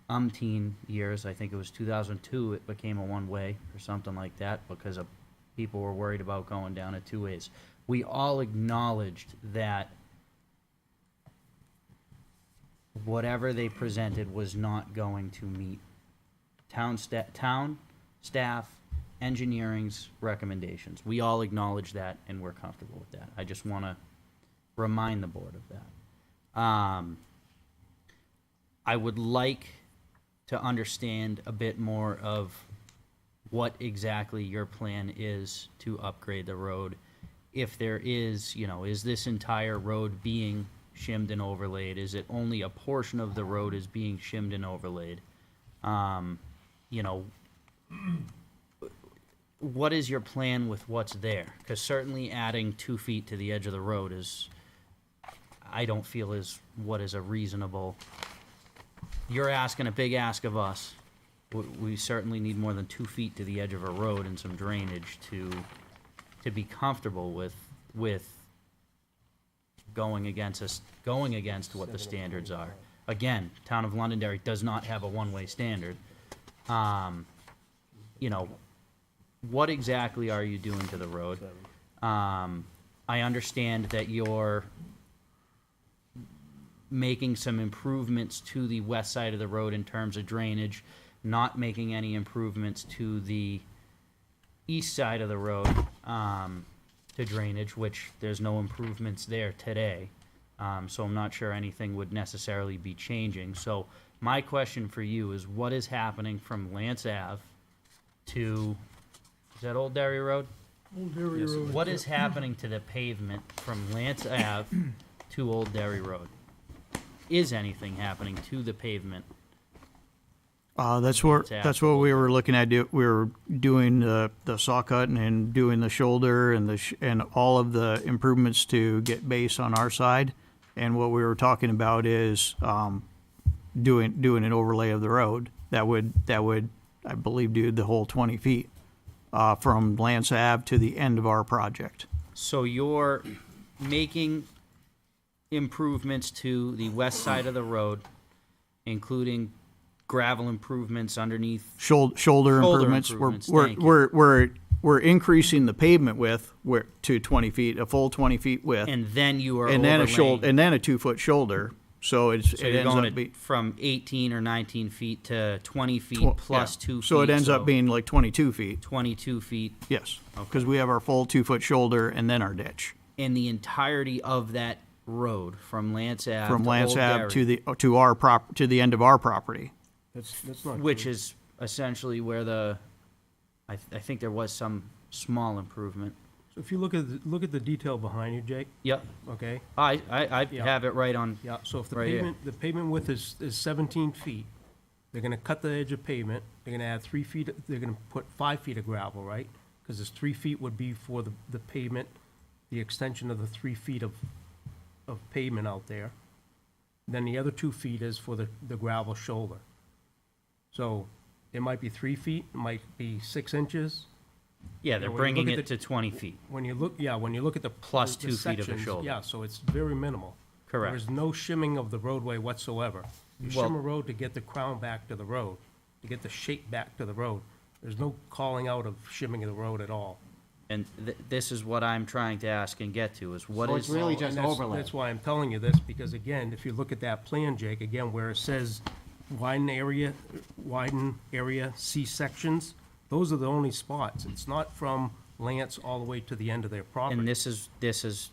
A: umpteen years. I think it was 2002, it became a one-way or something like that because of people were worried about going down at 2 ways. We all acknowledged that whatever they presented was not going to meet town staff, engineering's recommendations. We all acknowledge that, and we're comfortable with that. I just want to remind the board of that. I would like to understand a bit more of what exactly your plan is to upgrade the road. If there is, is this entire road being shimmed and overlaid? Is it only a portion of the road is being shimmed and overlaid? What is your plan with what's there? Because certainly adding 2 feet to the edge of the road is, I don't feel is what is a reasonable. You're asking a big ask of us. We certainly need more than 2 feet to the edge of a road and some drainage to be comfortable with going against what the standards are. Again, town of Londonderry does not have a one-way standard. What exactly are you doing to the road? I understand that you're making some improvements to the west side of the road in terms of drainage, not making any improvements to the east side of the road to drainage, which there's no improvements there today. So I'm not sure anything would necessarily be changing. So my question for you is, what is happening from Lance Ave to, is that Old Derry Road?
D: Old Dairy Road.
A: What is happening to the pavement from Lance Ave to Old Derry Road? Is anything happening to the pavement?
K: That's what we were looking at. We were doing the saw cut and doing the shoulder and and all of the improvements to get base on our side. And what we were talking about is doing an overlay of the road that would I believe do the whole 20 feet from Lance Ave to the end of our project.
A: So you're making improvements to the west side of the road, including gravel improvements underneath.
K: Shoulder improvements.
A: improvements, thank you.
K: We're increasing the pavement width to 20 feet, a full 20 feet width,
A: And then you are
K: and then
A: overlaying.
K: and then a 2-foot shoulder. So it
A: So you're
K: ends
A: going
K: up being
A: from 18 or 19 feet to 20 feet plus 2 feet.
K: So it ends up being like 22 feet.
A: 22 feet.
K: Yes, because we have our full 2-foot shoulder and then our ditch
A: In the entirety of that road from Lance Ave
K: from
A: to
K: Lance
A: Old
K: Ave
A: Derry,
K: to the end of our property.
H: That's not
A: which
H: true.
A: is essentially where I think there was some small improvement.
H: So if you look at the detail behind you, Jake,
A: Yep.
H: okay?
A: I
H: Yeah.
A: have it right on.
H: Yeah, so if the
A: Right here.
H: pavement width is 17 feet, they're gonna cut the edge of pavement, they're gonna add 3 feet, they're gonna put 5 feet of gravel, right? Because this 3 feet would be for the pavement, the extension of the 3 feet of pavement out there. Then the other 2 feet is for the gravel shoulder. So it might be 3 feet, it might be 6 inches.
A: Yeah, they're
H: when you
A: bringing
H: look at
A: it to 20 feet.
H: When you look at the.
A: Plus
H: the
A: 2 feet of the
H: sections,
A: shoulder.
H: Yeah, so it's very minimal.
A: Correct.
H: There's no shimming of the roadway whatsoever. You
A: Well-
H: shim a road to get the crown back to the road, to get the shape back to the road. There's no calling out of shimming of the road at all.
A: And this is what I'm trying to ask and get to, is what
C: So
A: is.
C: it's really just
H: And that's-
C: overlay.
H: That's why I'm telling you this, because again, if you look at that plan, Jake, again, where it says widen area, C sections, those are the only spots. It's not from Lance all the way to the end of their property.
A: And this is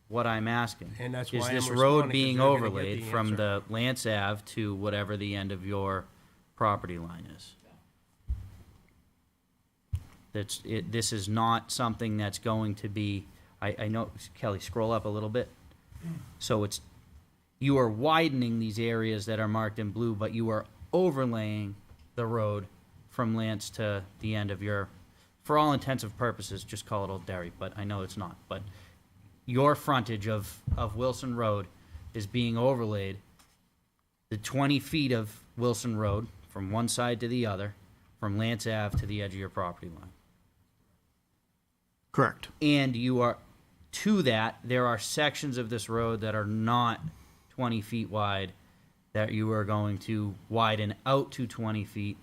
A: what I'm asking.
H: And that's
A: Is
H: why I'm
A: this
H: responding,
A: road
H: 'cause
A: being
H: you're gonna get
A: overlaid
H: the
A: from
H: answer.
A: the Lance Ave to whatever the end of your property line is? This is not something that's going to be, I know, Kelly, scroll up a little bit. So you are widening these areas that are marked in blue, but you are overlaying the road from Lance to the end of your, for all intents and purposes, just call it Old Derry, but I know it's not. But your frontage of Wilson Road is being overlaid. The 20 feet of Wilson Road from one side to the other, from Lance Ave to the edge of your property line.
K: Correct.
A: And you are, to that, there are sections of this road that are not 20 feet wide that you are going to widen out to 20 feet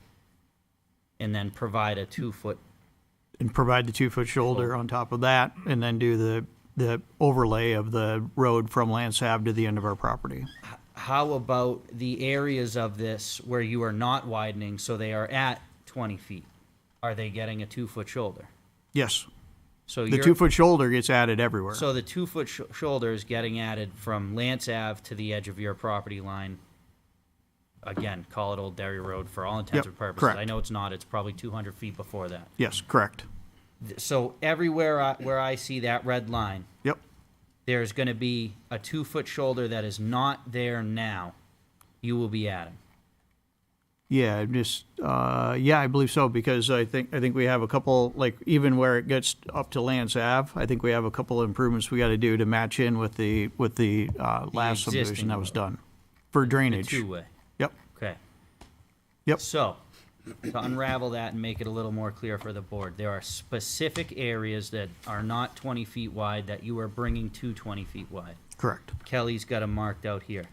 A: and then provide a 2-foot.
K: And provide the 2-foot shoulder on top of that, and then do the overlay of the road from Lance Ave to the end of our property.
A: How about the areas of this where you are not widening, so they are at 20 feet? Are they getting a 2-foot shoulder?
K: Yes.
A: So
K: The
A: you're,
K: 2-foot shoulder gets added everywhere.
A: so the 2-foot shoulder is getting added from Lance Ave to the edge of your property line. Again, call it Old Derry Road for all intents
K: Yep,
A: and purposes.
K: correct.
A: I know it's not, it's probably 200 feet before that.
K: Yes, correct.
A: So everywhere where I see that red line,
K: Yep.
A: there's gonna be a 2-foot shoulder that is not there now, you will be adding.
K: Yeah, I believe so, because I think we have a couple, like, even where it gets up to Lance Ave, I think we have a couple improvements we gotta do to match in with the last
A: existing
K: subdivision that was
A: road.
K: done. For
A: The
K: drainage.
A: two-way.
K: Yep,
A: Okay.
K: Yep.
A: So, to unravel that and make it a little more clear for the board, there are specific areas that are not 20 feet wide that you are bringing to 20 feet wide.
K: correct.
A: Kelly's got them marked out here.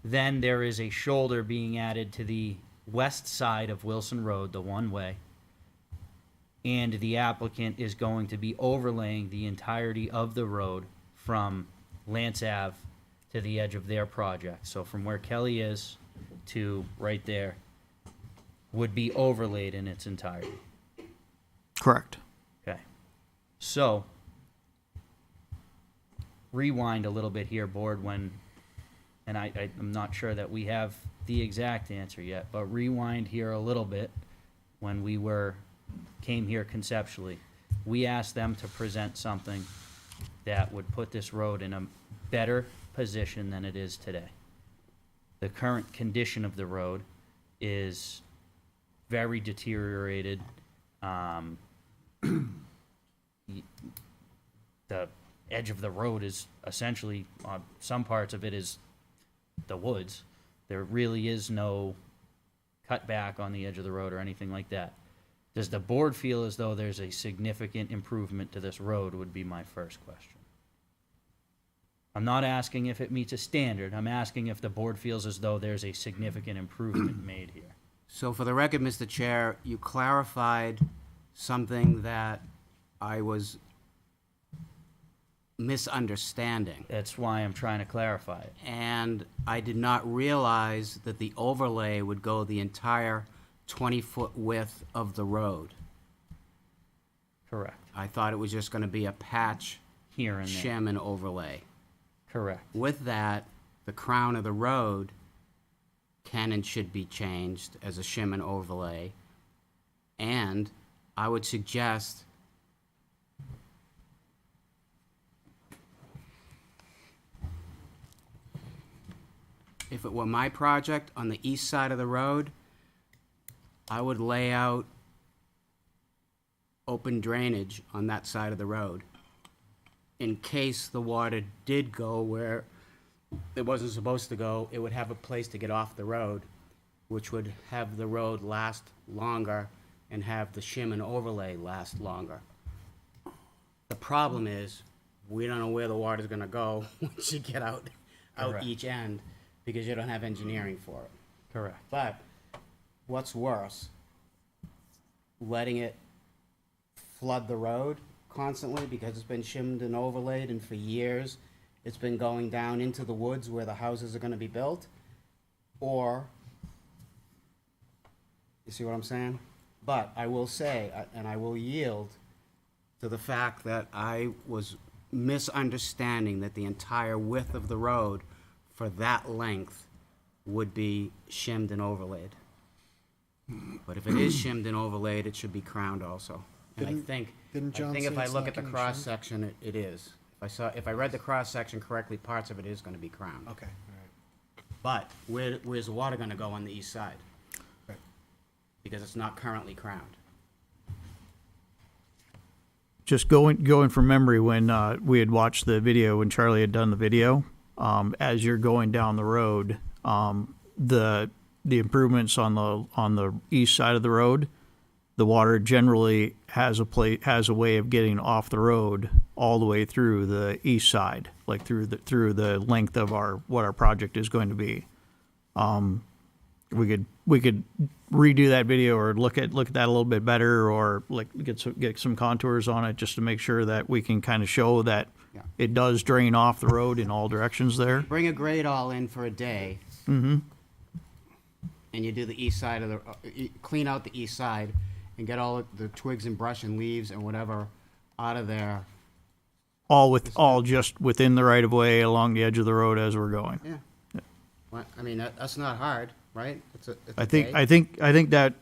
A: Then there is a shoulder being added to the west side of Wilson Road, the one-way. And the applicant is going to be overlaying the entirety of the road from Lance Ave to the edge of their project. So from where Kelly is to right there would be overlaid in its entirety.
K: Correct.
A: Okay. So, rewind a little bit here, board, when, and I'm not sure that we have the exact answer yet, but rewind here a little bit when we came here conceptually. We asked them to present something that would put this road in a better position than it is today. The current condition of the road is very deteriorated. The edge of the road is essentially, some parts of it is the woods. There really is no cut back on the edge of the road or anything like that. Does the board feel as though there's a significant improvement to this road would be my first question. I'm not asking if it meets a standard. I'm asking if the board feels as though there's a significant improvement made here.
C: So for the record, Mr. Chair, you clarified something that I was misunderstanding.
A: That's why I'm trying to clarify it.
C: And I did not realize that the overlay would go the entire 20-foot width of the road.
A: Correct.
C: I thought it was just gonna be a patch
A: Here and there.
C: shim and overlay.
A: Correct.
C: With that, the crown of the road can and should be changed as a shim and overlay. And I would suggest if it were my project on the east side of the road, I would lay out open drainage on that side of the road in case the water did go where it wasn't supposed to go. It would have a place to get off the road, which would have the road last longer and have the shim and overlay last longer. The problem is, we don't know where the water's gonna go once you get out
A: Correct.
C: each end, because you don't have engineering for it.
A: Correct.
C: But what's worse, letting it flood the road constantly because it's been shimmed and overlaid, and for years, it's been going down into the woods where the houses are gonna be built, or, you see what I'm saying? But I will say, and I will yield to the fact that I was misunderstanding that the entire width of the road for that length would be shimmed and overlaid. But if it is shimmed and overlaid, it should be crowned also. And I think if I look at the cross-section, it is. If I read the cross-section correctly, parts of it is gonna be crowned.
J: Okay.
C: But where's the water gonna go on the east side? Because it's not currently crowned.
K: Just going from memory, when we had watched the video, when Charlie had done the video, as you're going down the road, the improvements on the east side of the road, the water generally has a way of getting off the road all the way through the east side, like through the length of what our project is going to be. We could redo that video or look at that a little bit better, or like get some contours on it just to make sure that we can kind of show that
C: Yeah.
K: it does drain off the road in all directions there.
C: Bring a grade all in for a day. And you do the east side of clean out the east side and get all the twigs and brush and leaves and whatever out of there.
K: All just within the right of way along the edge of the road as we're going.
C: Yeah. Well, I mean, that's not hard, right? It's a
K: I think
C: day.
K: that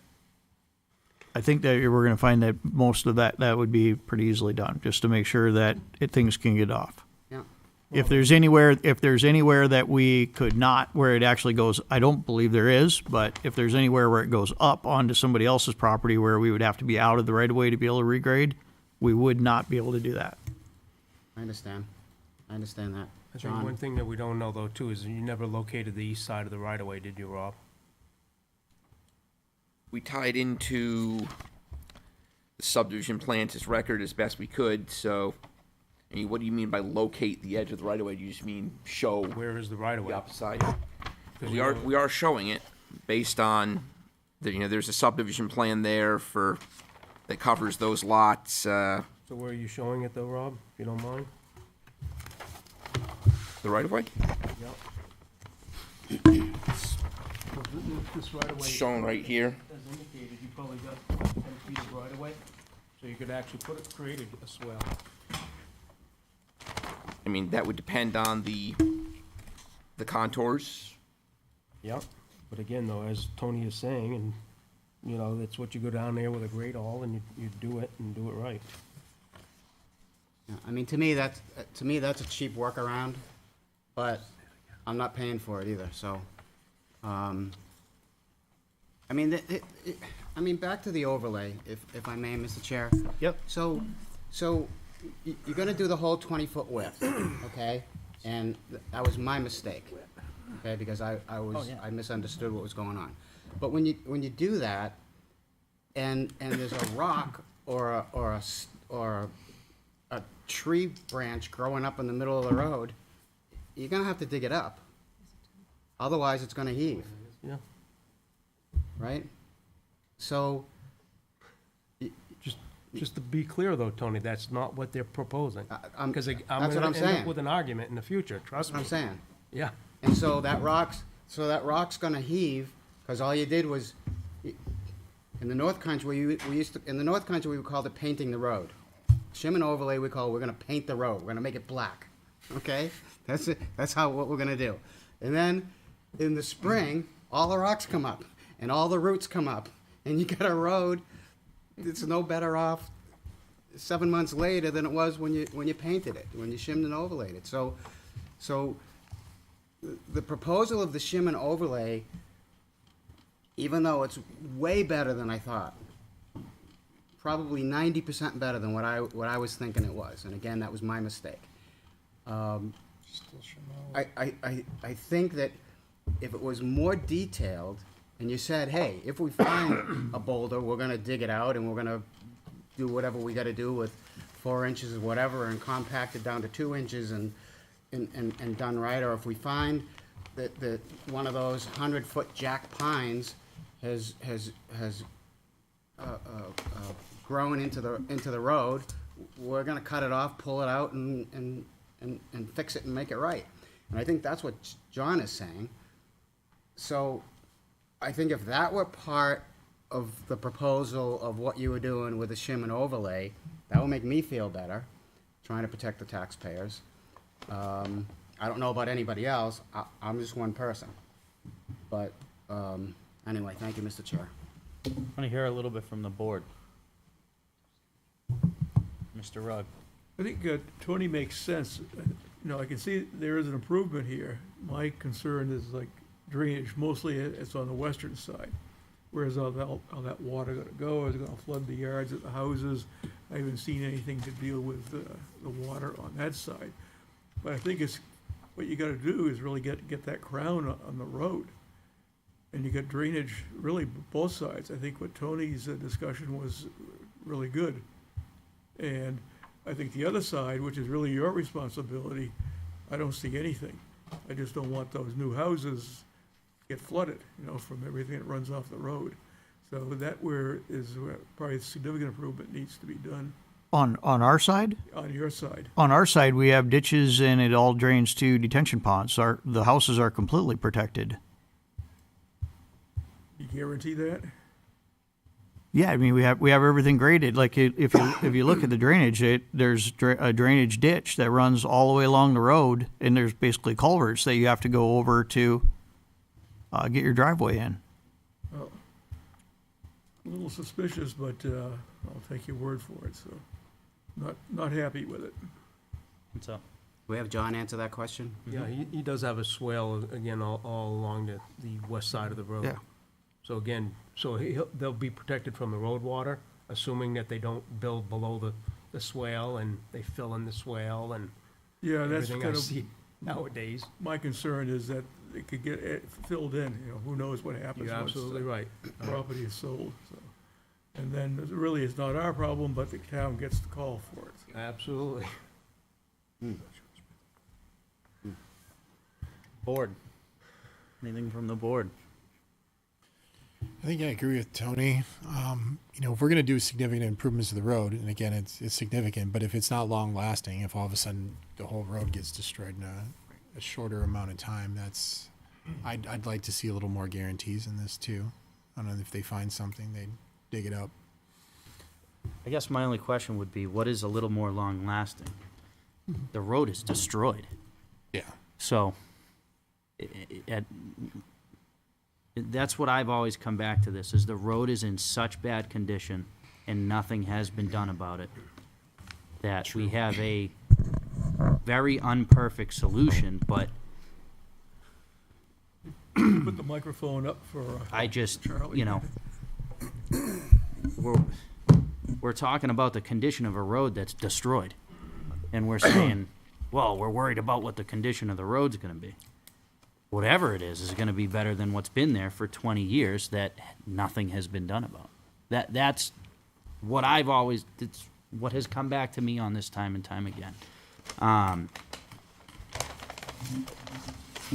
K: we're going to find that most of that would be pretty easily done, just to make sure that things can get off.
C: Yeah.
K: If there's anywhere that we could not, where it actually goes, I don't believe there is, but if there's anywhere where it goes up onto somebody else's property where we would have to be out of the right of way to be able to regrade, we would not be able to do that.
C: I understand that.
H: I think one thing that we don't know though too is you never located the east side of the right of way, did you, Rob?
L: We tied into the subdivision plan to his record as best we could, so, I mean, what do you mean by locate the edge of the right of way? Do you just mean show
H: Where is the right of
L: the
H: way?
L: opposite side? We are showing it based on, there's a subdivision plan there that covers those lots,
H: So where are you showing it though, Rob, if you don't mind?
L: the right of way?
H: This right of way.
L: It's shown right here.
H: As indicated, you probably got 10 feet of right of way, so you could actually create a swell.
L: I mean, that would depend on the contours.
H: Yep. But again though, as Tony is saying, and that's what you go down there with a grate awl and you do it and do it right.
C: Yeah, I mean, to me, that's a cheap workaround, but I'm not paying for it either, so. I mean, back to the overlay, if I may, Mr. Chair.
K: Yep.
C: So you're gonna do the whole 20-foot width, okay? And that was my mistake, okay, because I misunderstood what was going on. But when you do that, and there's a rock or a tree branch growing up in the middle of the road, you're gonna have to dig it up. Otherwise, it's gonna heave,
H: Yeah.
C: right? So,
H: Just to be clear though, Tony, that's not what they're proposing.
C: I'm-
H: Because I'm
C: that's what
H: gonna
C: I'm
H: end up
C: saying.
H: with an argument in the future, trust
C: that's what
H: me.
C: I'm saying.
H: Yeah.
C: And so that rock's gonna heave, because all you did was, in the North Country, we called it painting the road. Shim and overlay, we're gonna paint the road, we're gonna make it black, okay? That's it, that's what we're gonna do. And then, in the spring, all the rocks come up, and all the roots come up, and you got a road that's no better off 7 months later than it was when you painted it, when you shimmed and overlaid it. So the proposal of the shim and overlay, even though it's way better than I thought, probably 90% better than what I was thinking it was, and again, that was my mistake. I think that if it was more detailed, and you said, hey, if we find a boulder, we're gonna dig it out, and we're gonna do whatever we gotta do with 4 inches or whatever, and compact it down to 2 inches and done right, or if we find that one of those 100-foot jack pines has growing into the road, we're gonna cut it off, pull it out, and fix it and make it right. And I think that's what John is saying. So I think if that were part of the proposal of what you were doing with the shim and overlay, that would make me feel better, trying to protect the taxpayers. I don't know about anybody else. I'm just one person. But anyway, thank you, Mr. Chair.
A: I want to hear a little bit from the board. Mr. Rugg.
D: I think Tony makes sense. You know, I can see there is an improvement here. My concern is like drainage, mostly it's on the western side. Where's all that water gonna go? Is it gonna flood the yards at the houses? I haven't seen anything to deal with the water on that side. But I think what you gotta do is really get that crown on the road. And you got drainage, really both sides. I think what Tony's discussion was really good. And I think the other side, which is really your responsibility, I don't see anything. I just don't want those new houses get flooded, you know, from everything that runs off the road. So that where probably a significant improvement needs to be done
K: On our side?
D: on your side.
K: On our side, we have ditches and it all drains to detention ponds. The houses are completely protected.
D: You guarantee that?
K: Yeah, I mean, we have everything graded. Like if you look at the drainage, there's a drainage ditch that runs all the way along the road, and there's basically culverts that you have to go over to get your driveway in.
D: Oh. A little suspicious, but I'll take your word for it, so not happy with it.
A: What's up?
C: We have John answer that question?
H: Yeah, he does have a swale, again, all along the west side of the road.
K: Yeah.
H: So again, they'll be protected from the road water, assuming that they don't build below the swale and they fill in the swale and
D: Yeah, that's
H: everything I
D: kind of,
H: see nowadays.
D: my concern is that it could get filled in, you know, who knows what happens
H: You're
D: once
H: absolutely
D: the
H: right.
D: property is sold, so. And then really it's not our problem, but the town gets the call for it.
H: Absolutely.
A: Board. Anything from the board?
J: I think I agree with Tony. You know, if we're going to do significant improvements to the road, and again, it's significant, but if it's not long lasting, if all of a sudden the whole road gets destroyed in a shorter amount of time, I'd like to see a little more guarantees in this too. I don't know if they find something, they dig it up.
A: I guess my only question would be, what is a little more long-lasting? The road is destroyed.
J: Yeah.
A: So, that's what I've always come back to this, is the road is in such bad condition and nothing has been done about it, that we have a very unperfect solution, but
D: Put the microphone up for
A: I just,
D: Charlie.
A: you know, we're talking about the condition of a road that's destroyed. And we're saying, well, we're worried about what the condition of the road's gonna be. Whatever it is gonna be better than what's been there for 20 years that nothing has been done about. That's what it's what has come back to me on this time and time again.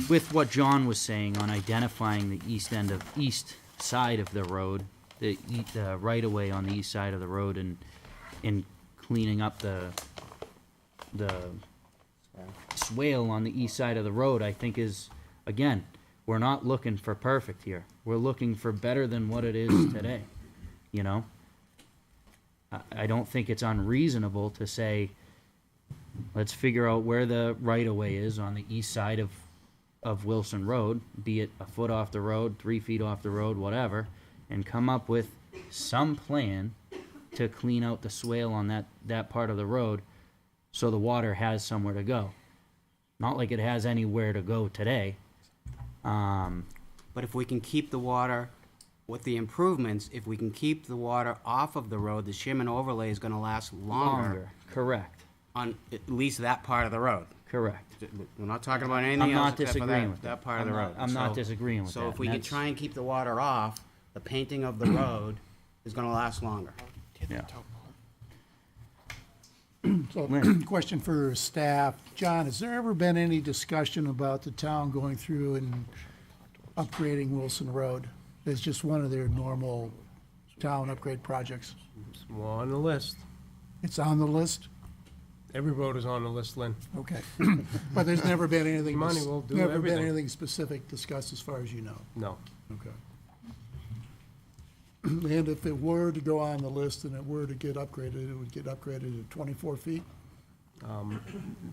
A: With what John was saying on identifying the east side of the road, the right-of-way on the east side of the road, and cleaning up the swale on the east side of the road, I think is, again, we're not looking for perfect here. We're looking for better than what it is today, you know? I don't think it's unreasonable to say, let's figure out where the right-of-way is on the east side of Wilson Road, be it a foot off the road, 3 feet off the road, whatever, and come up with some plan to clean out the swale on that part of the road so the water has somewhere to go. Not like it has anywhere to go today.
C: But if we can keep the water, with the improvements, if we can keep the water off of the road, the shim and overlay is gonna last longer
A: Correct.
C: on at least that part of the road.
A: Correct.
C: We're not talking about anything
A: I'm
C: else
A: not
C: except for
A: disagreeing with
C: that part of the
A: I'm
C: road.
A: not- I'm not
C: So-
A: disagreeing with
C: So
A: that,
C: if we
A: and
C: can
A: that's-
C: try and keep the water off, the painting of the road is gonna last longer.
A: Yeah.
B: So, question for staff. John, has there ever been any discussion about the town going through and upgrading Wilson Road as just one of their normal town upgrade projects?
H: It's more on the list.
B: It's on the list?
H: Every road is on the list, Lynn.
B: Okay. But there's never been anything,
H: Money will do
B: never been
H: everything.
B: anything specific discussed as far as you know?
H: No.
B: Okay. And if it were to go on the list and it were to get upgraded, it would get upgraded to 24 feet?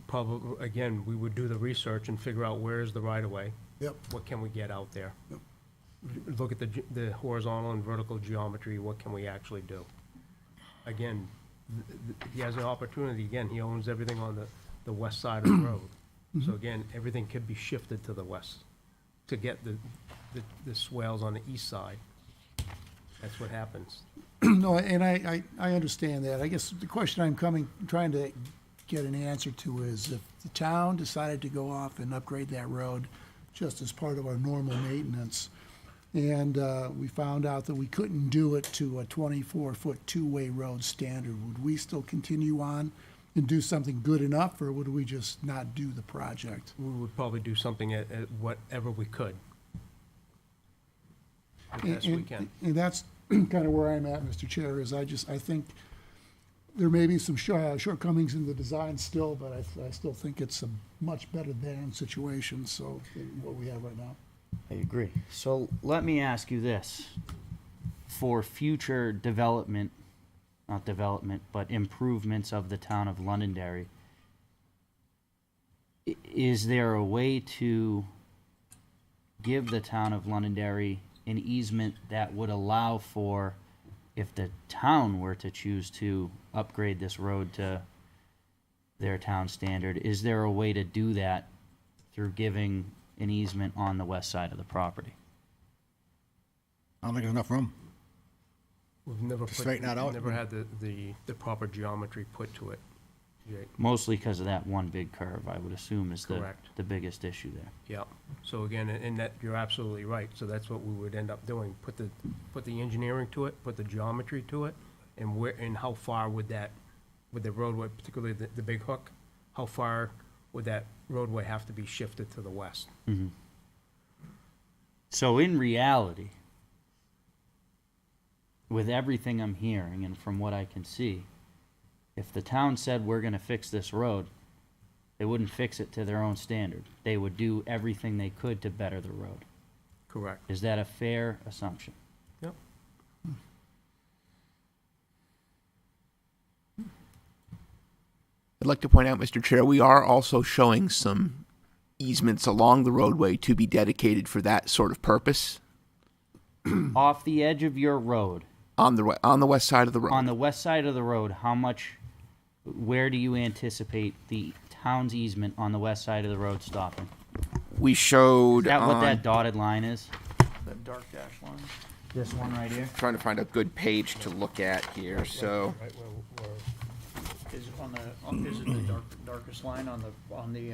H: Probably, again, we would do the research and figure out where is the right-of-way.
B: Yep.
H: What can we get out there?
B: Yep.
H: Look at the horizontal and vertical geometry, what can we actually do? Again, he has an opportunity, again, he owns everything on the west side of the road. So again, everything could be shifted to the west to get the swales on the east side. That's what happens.
B: No, and I understand that. I guess the question trying to get an answer to is if the town decided to go off and upgrade that road just as part of our normal maintenance, and we found out that we couldn't do it to a 24-foot two-way road standard, would we still continue on and do something good enough, or would we just not do the project?
H: We would probably do something at whatever we could. The best we can.
B: And that's kind of where I'm at, Mr. Chair, is I think there may be some shortcomings in the design still, but I still think it's a much better than situation, so, than what we have right now.
A: I agree. So let me ask you this. For future development, not development, but improvements of the town of Londonderry, is there a way to give the town of Londonderry an easement that would allow for, if the town were to choose to upgrade this road to their town standard, is there a way to do that through giving an easement on the west side of the property?
M: I don't think there's enough room.
H: We've never
M: To straighten that out.
H: never had the proper geometry put to it, Jake.
A: Mostly because of that one big curve, I would assume, is
H: Correct.
A: the biggest issue there.
H: Yeah, so again, and that, you're absolutely right, so that's what we would end up doing, put the engineering to it, put the geometry to it, and where, and how far would the roadway, particularly the big hook, how far would that roadway have to be shifted to the west?
A: So in reality, with everything I'm hearing and from what I can see, if the town said we're gonna fix this road, they wouldn't fix it to their own standard. They would do everything they could to better the road.
H: Correct.
A: Is that a fair assumption?
H: Yep.
L: I'd like to point out, Mr. Chair, we are also showing some easements along the roadway to be dedicated for that sort of purpose
A: Off the edge of your road,
L: on the west side of the road.
A: on the west side of the road, where do you anticipate the town's easement on the west side of the road stopping?
L: We showed
A: Is that what
L: on-
A: that dotted line is?
K: That dark dash line.
A: This one right here?
L: trying to find a good page to look at here, so.
H: Right, where
K: Is is it the darkest line on the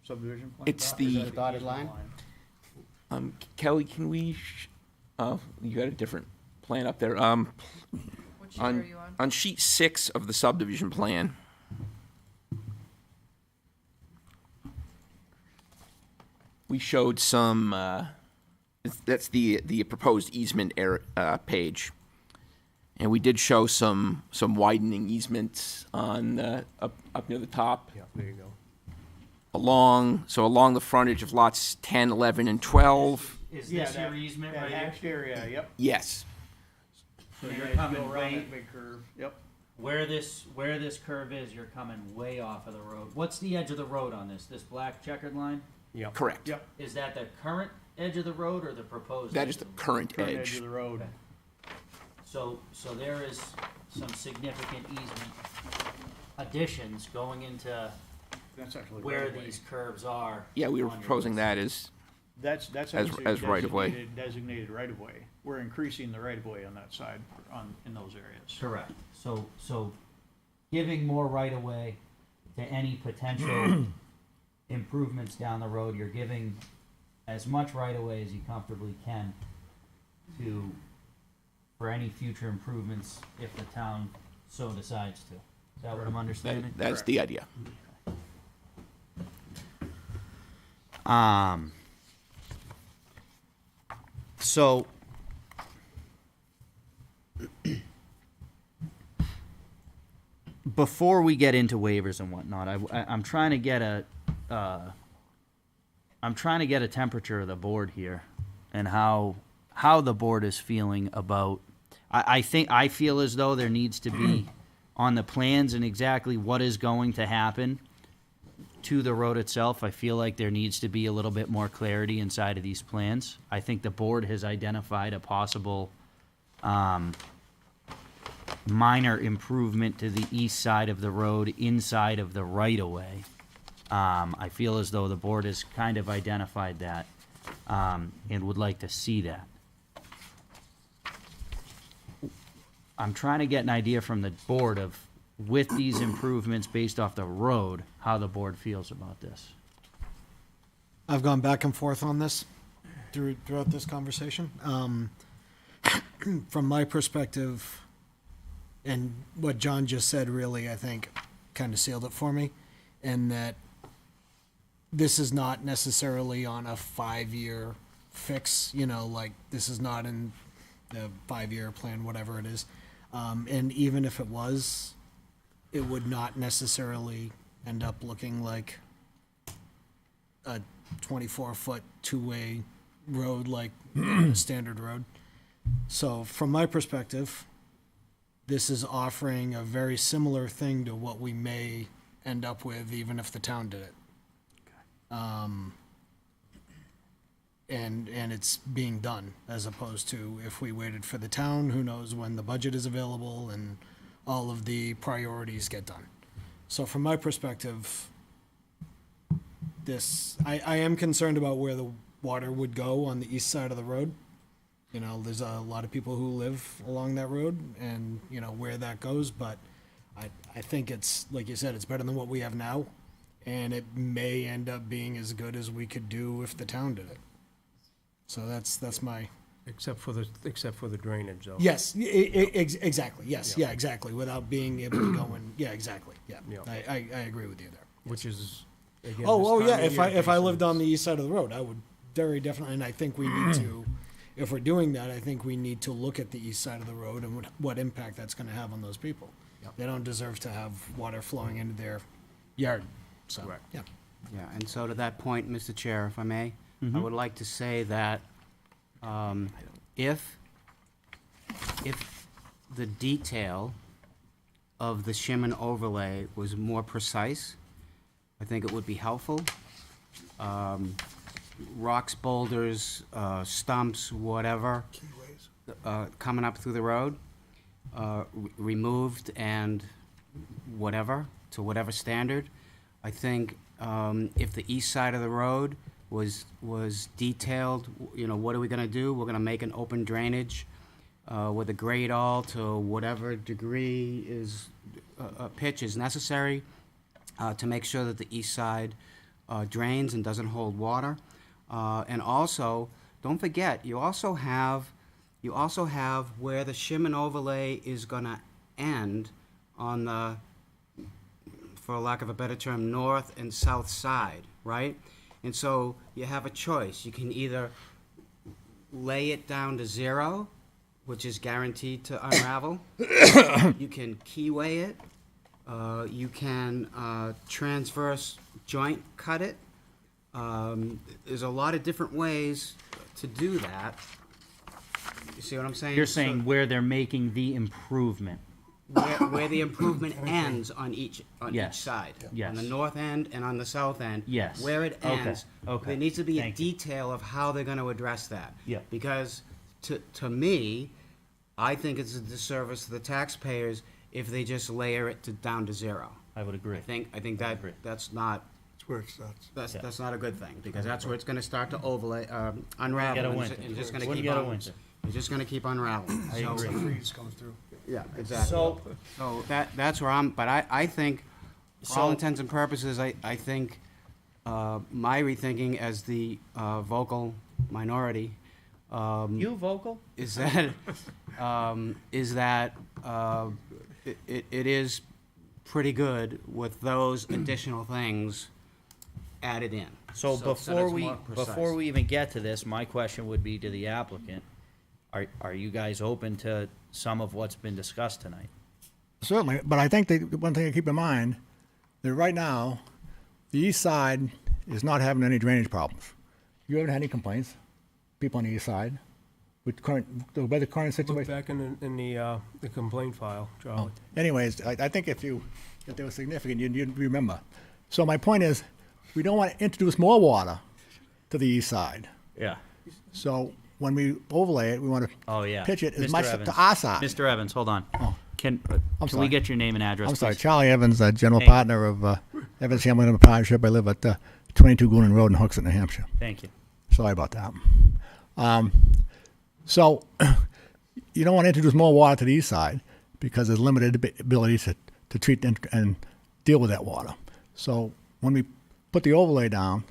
K: subdivision plan?
L: It's
K: Is
L: the-
K: that a
C: Dotted line?
L: Kelly, can we, oh, you got a different plan up there.
I: Which sheet are you on?
L: On sheet 6 of the subdivision plan. We showed some, that's the proposed easement page. And we did show some widening easements on, up near the top.
H: yeah, there you go.
L: Along the frontage of lots 10, 11, and 12.
A: Is
K: Yeah,
A: this
K: that-
A: your easement
K: that
A: right here?
K: hatched area, yep.
L: Yes.
K: So
A: you're
K: you guys
A: coming
K: go around
A: way-
K: that big curve, yep.
A: Where this curve is, you're coming way off of the road. What's the edge of the road on this? This black checkered line?
H: Yeah.
L: Correct.
K: Yep.
A: Is that the current edge of the road or the proposed?
L: That
A: edge
L: is
A: of
L: the
A: road?
L: current
K: Current edge
L: edge.
K: of the road.
A: So there is some significant easement additions going into
K: That's actually
A: where
K: right-of-way.
A: these curves are.
L: Yeah, we were
A: on your
L: proposing
A: list.
L: that as,
K: That's
L: as
K: actually
L: right-of-way.
K: designated right-of-way. We're increasing the right-of-way on that side, in those areas.
A: Correct. So giving more right of way to any potential improvements down the road, you're giving as much right of way as you comfortably can for any future improvements if the town so decides to. Is that what I'm understanding?
L: That's the idea.
A: So before we get into waivers and whatnot, I'm trying to get a temperature of the board here and how the board is feeling about, I feel as though there needs to be on the plans and exactly what is going to happen to the road itself. I feel like there needs to be a little bit more clarity inside of these plans. I think the board has identified a possible, minor improvement to the east side of the road inside of the right-of-way. I feel as though the board has kind of identified that, and would like to see that. I'm trying to get an idea from the board of, with these improvements based off the road, how the board feels about this.
J: I've gone back and forth on this throughout this conversation. From my perspective, and what John just said really, I think, kind of sealed it for me, and that this is not necessarily on a 5-year fix, like this is not in the 5-year plan, whatever it is. And even if it was, it would not necessarily end up looking like a 24-foot two-way road like a standard road. So from my perspective, this is offering a very similar thing to what we may end up with even if the town did it. And it's being done, as opposed to if we waited for the town, who knows when the budget is available and all of the priorities get done. So from my perspective, I am concerned about where the water would go on the east side of the road. There's a lot of people who live along that road and, where that goes, but I think it's, like you said, it's better than what we have now, and it may end up being as good as we could do if the town did it. So that's my.
H: Except for the drainage, though.
J: Yes, exactly, yes, yeah, exactly, without being able to go in, yeah, exactly, yeah.
H: Yeah.
J: I agree with you there.
H: Which is, again.
J: Oh,
H: this
J: yeah,
H: time of year,
J: if I lived
H: Jason,
J: on the east side of the road, I would very definitely, and I think we need to, if we're doing that, I think we need to look at the east side of the road and what impact that's gonna have on those people. They don't deserve to have water flowing into their yard, so,
C: Correct.
J: yeah.
C: Yeah, and so to that point, Mr. Chair, if I may, I would like to say that if the detail of the shim and overlay was more precise, I think it would be helpful. Rocks, boulders, stumps, whatever, coming up through the road, removed and whatever, to whatever standard. I think if the east side of the road was detailed, what are we gonna do? We're gonna make an open drainage with a grade all to whatever degree is, pitch is necessary to make sure that the east side drains and doesn't hold water. And also, don't forget, you also have where the shim and overlay is gonna end on the, for lack of a better term, north and south side, right? And so you have a choice. You can either lay it down to 0, which is guaranteed to unravel. You can keyway it. You can transverse joint cut it. There's a lot of different ways to do that. You see what I'm saying?
A: You're saying where they're making the improvement.
C: Where the improvement ends on each
A: Yes.
C: side.
A: Yes.
C: On the north end and on the south end.
A: Yes.
C: Where it
A: Okay.
C: ends.
A: Okay.
C: There needs to be a
A: Thank you.
C: detail of how they're gonna address that.
A: Yeah.
C: Because to me, I think it's a disservice to the taxpayers if they just layer it down to 0.
A: I would agree.
C: I think that,
A: agree.
C: that's not,
M: That's where it starts.
C: that's not a good thing, because that's where it's gonna start to overlay, unravel.
A: Get a
C: and
A: winter.
C: It's just gonna
A: Wouldn't
C: keep
A: get a
C: on,
A: winter.
C: it's just gonna keep unraveling.
A: I
C: So-
A: agree.
M: Freeze comes through.
C: Yeah, exactly.
A: So,
C: So that's where I'm, but I think, for all
A: So-
C: intents and purposes, I think, my rethinking as the vocal minority,
A: you vocal?
C: is that, it is pretty good with those additional things added in.
A: So
C: that
A: before
C: it's
A: we,
C: more precise.
A: before we even get to this, my question would be to the applicant, are you guys open to some of what's been discussed tonight?
M: Certainly, but I think that one thing to keep in mind, that right now, the east side is not having any drainage problems. You haven't had any complaints, people on the east side, with the weather current
H: Look
M: situation?
H: back in the complaint file, Charlie.
M: Anyways, I think if they were significant, you'd remember. So my point is, we don't want to introduce more water to the east side.
A: Yeah.
M: So when we overlay it, we want to
A: Oh, yeah.
M: pitch it as
A: Mr.
M: much
A: Evans.
M: to our side.
A: Mr. Evans, hold on.
M: Oh.
A: Can we
M: sorry.
A: get your name and address,
M: I'm sorry,
A: please?
M: Charlie Evans, general
A: Thank you.
M: partner of Evans Hamilton Partnership. I live at 22 Goonan Road in Hooksett, New Hampshire.
A: Thank you.
M: Sorry about that. So you don't want to introduce more water to the east side because there's limited ability to treat and deal with that water. So when we put the overlay down,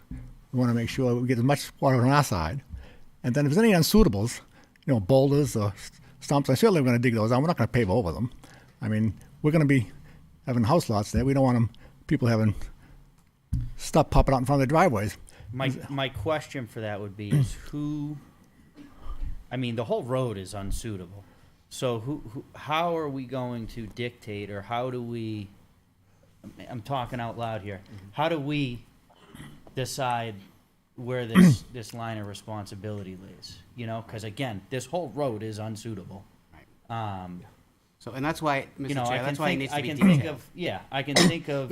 M: we want to make sure we get as much water on our side. And then if there's any unsuitables, boulders or stumps, I certainly going to dig those out. We're not going to pave over them. I mean, we're going to be having house lots there. We don't want people having stuff popping out in front of their driveways.
A: My question for that would be is I mean, the whole road is unsuitable. So how are we going to dictate, or how do we, I'm talking out loud here, how do we decide where this line of responsibility lays? Because again, this whole road is unsuitable.
C: So, and that's why, Mr. Chair, that's why it needs to be
A: I can think
C: detailed.
A: I can think of,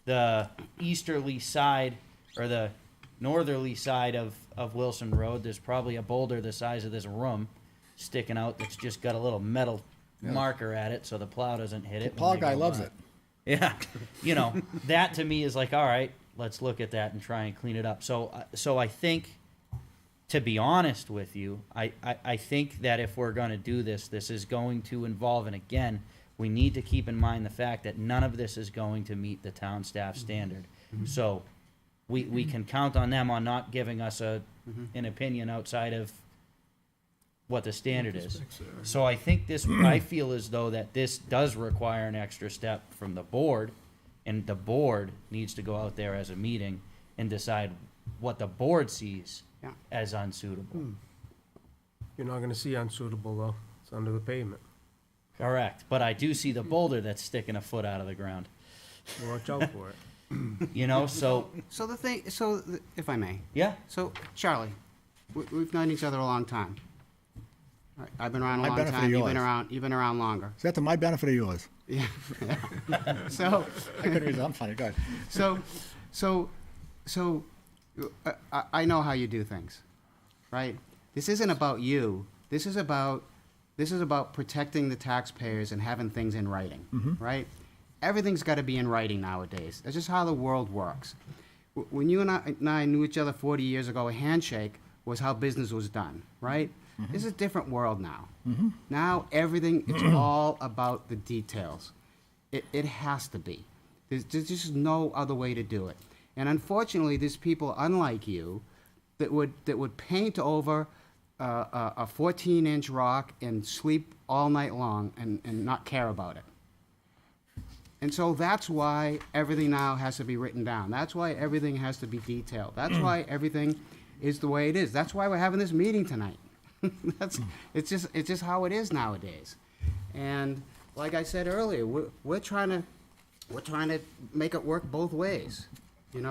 A: the easterly side or the northerly side of Wilson Road. There's probably a boulder the size of this room sticking out that's just got a little metal marker at it so the plow doesn't hit it.
M: The plow guy loves it.
A: Yeah. That to me is like, all right, let's look at that and try and clean it up. So I think, to be honest with you, I think that if we're going to do this, this is going to involve, and again, we need to keep in mind the fact that none of this is going to meet the town staff standard. So we can count on them on not giving us an opinion outside of what the standard is. So I think I feel as though that this does require an extra step from the board, and the board needs to go out there as a meeting and decide what the board sees as unsuitable.
H: You're not gonna see unsuitable, though. It's under the pavement.
A: Correct. But I do see the boulder that's sticking a foot out of the ground.
H: Watch out for it.
A: So
C: If I may.
A: yeah.
C: So, Charlie, we've known each other a long time. Right, I've been around a
M: My
C: long
M: benefit
C: time.
M: of
C: You've been around longer.
M: Is that to my benefit or yours?
C: Yeah. So,
M: I couldn't reason. I'm funny. Go ahead.
C: so, I know how you do things, right? This isn't about you. This is about protecting the taxpayers and having things in writing, right? Everything's got to be in writing nowadays. That's just how the world works. When you and I knew each other 40 years ago, a handshake was how business was done, right? This is a different world now. Now everything, it's all about the details. It has to be. There's just no other way to do it. And unfortunately, there's people unlike you that would paint over a 14-inch rock and sleep all night long and not care about it. And so that's why everything now has to be written down. That's why everything has to be detailed. That's why everything is the way it is. That's why we're having this meeting tonight. It's just how it is nowadays. And like I said earlier, we're trying to make it work both ways,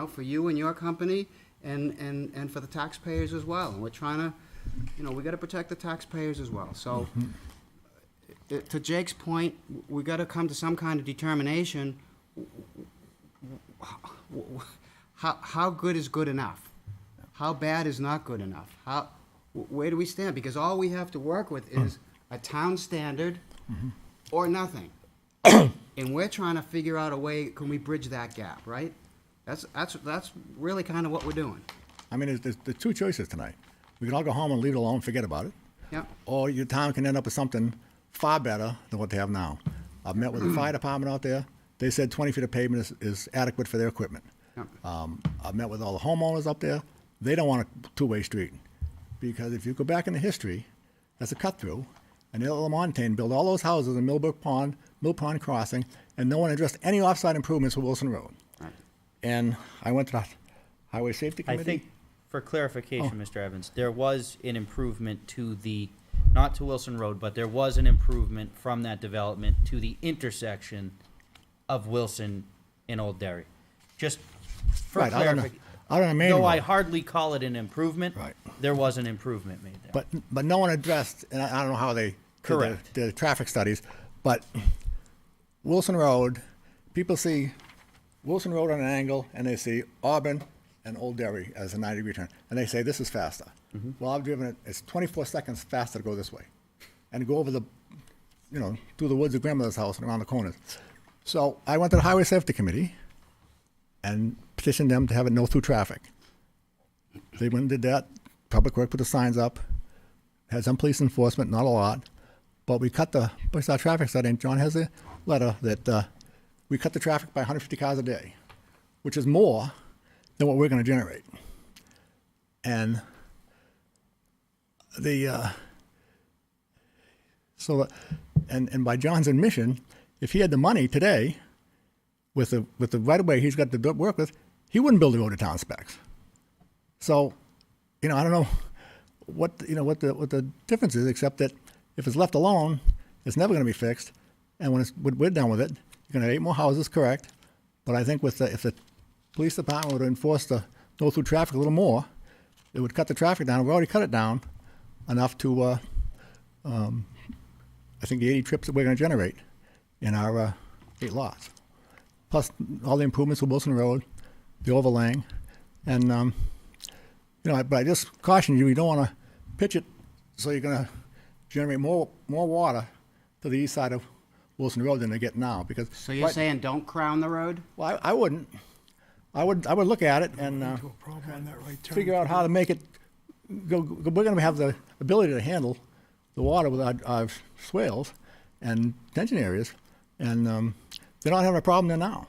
C: for you and your company and for the taxpayers as well. And we're trying to, we got to protect the taxpayers as well. So to Jake's point, we got to come to some kind of determination. How good is good enough? How bad is not good enough? Where do we stand? Because all we have to work with is a town standard or nothing. And we're trying to figure out a way, can we bridge that gap, right? That's really kind of what we're doing.
M: I mean, there's two choices tonight. We can all go home and leave it alone, forget about it.
C: Yep.
M: Or your town can end up with something far better than what they have now. I've met with the fire department out there. They said 20 feet of pavement is adequate for their equipment.
C: Yep.
M: I've met with all the homeowners up there. They don't want a two-way street. Because if you go back in the history, that's a cut-through, and the Lamontagne built all those houses in Millbrook Pond, Mill Pond Crossing, and no one addressed any off-site improvements for Wilson Road.
C: Right.
M: And I went to the Highway Safety
A: I
M: Committee.
A: think, for clarification, Mr. Evans, there was an improvement to the not to Wilson Road, but there was an improvement from that development to the intersection of Wilson and Old Derry. Just for
M: Right, out on the
A: clarification.
M: main
A: Though I
M: road.
A: hardly call it an improvement,
M: Right.
A: there was an improvement made there.
M: But no one addressed, and I don't know how they did
A: Correct.
M: the traffic studies, but Wilson Road, people see Wilson Road on an angle, and they see Auburn and Old Derry as a 90-degree turn, and they say, this is faster. Well, I've driven it, it's 24 seconds faster to go this way, and to go over the, through the woods of grandmother's house and around the corners. So I went to the Highway Safety Committee and petitioned them to have it no-through traffic. They went and did that. Public Works put the signs up, had some police enforcement, not a lot, but we cut based on our traffic study, and John has a letter that we cut the traffic by 150 cars a day, which is more than what we're going to generate. And and by John's admission, if he had the money today, with the right of way he's got to work with, he wouldn't build the road to town specs. So, I don't know what the difference is, except that if it's left alone, it's never going to be fixed. And when we're done with it, you're going to have 8 more houses, correct? But I think if the police department would enforce the no through traffic a little more, it would cut the traffic down. We already cut it down enough to, I think, the 80 trips that we're going to generate in our 8 lots. Plus all the improvements with Wilson Road, the overlaying, and but I just caution you don't want to pitch it so you're going to generate more water to the east side of Wilson Road than they get now. Because
C: So you're saying don't crown the road?
M: well, I wouldn't. I would look at it and figure out how to make it go. We're going to have the ability to handle the water with our swales and detention areas, and they're not having a problem there now.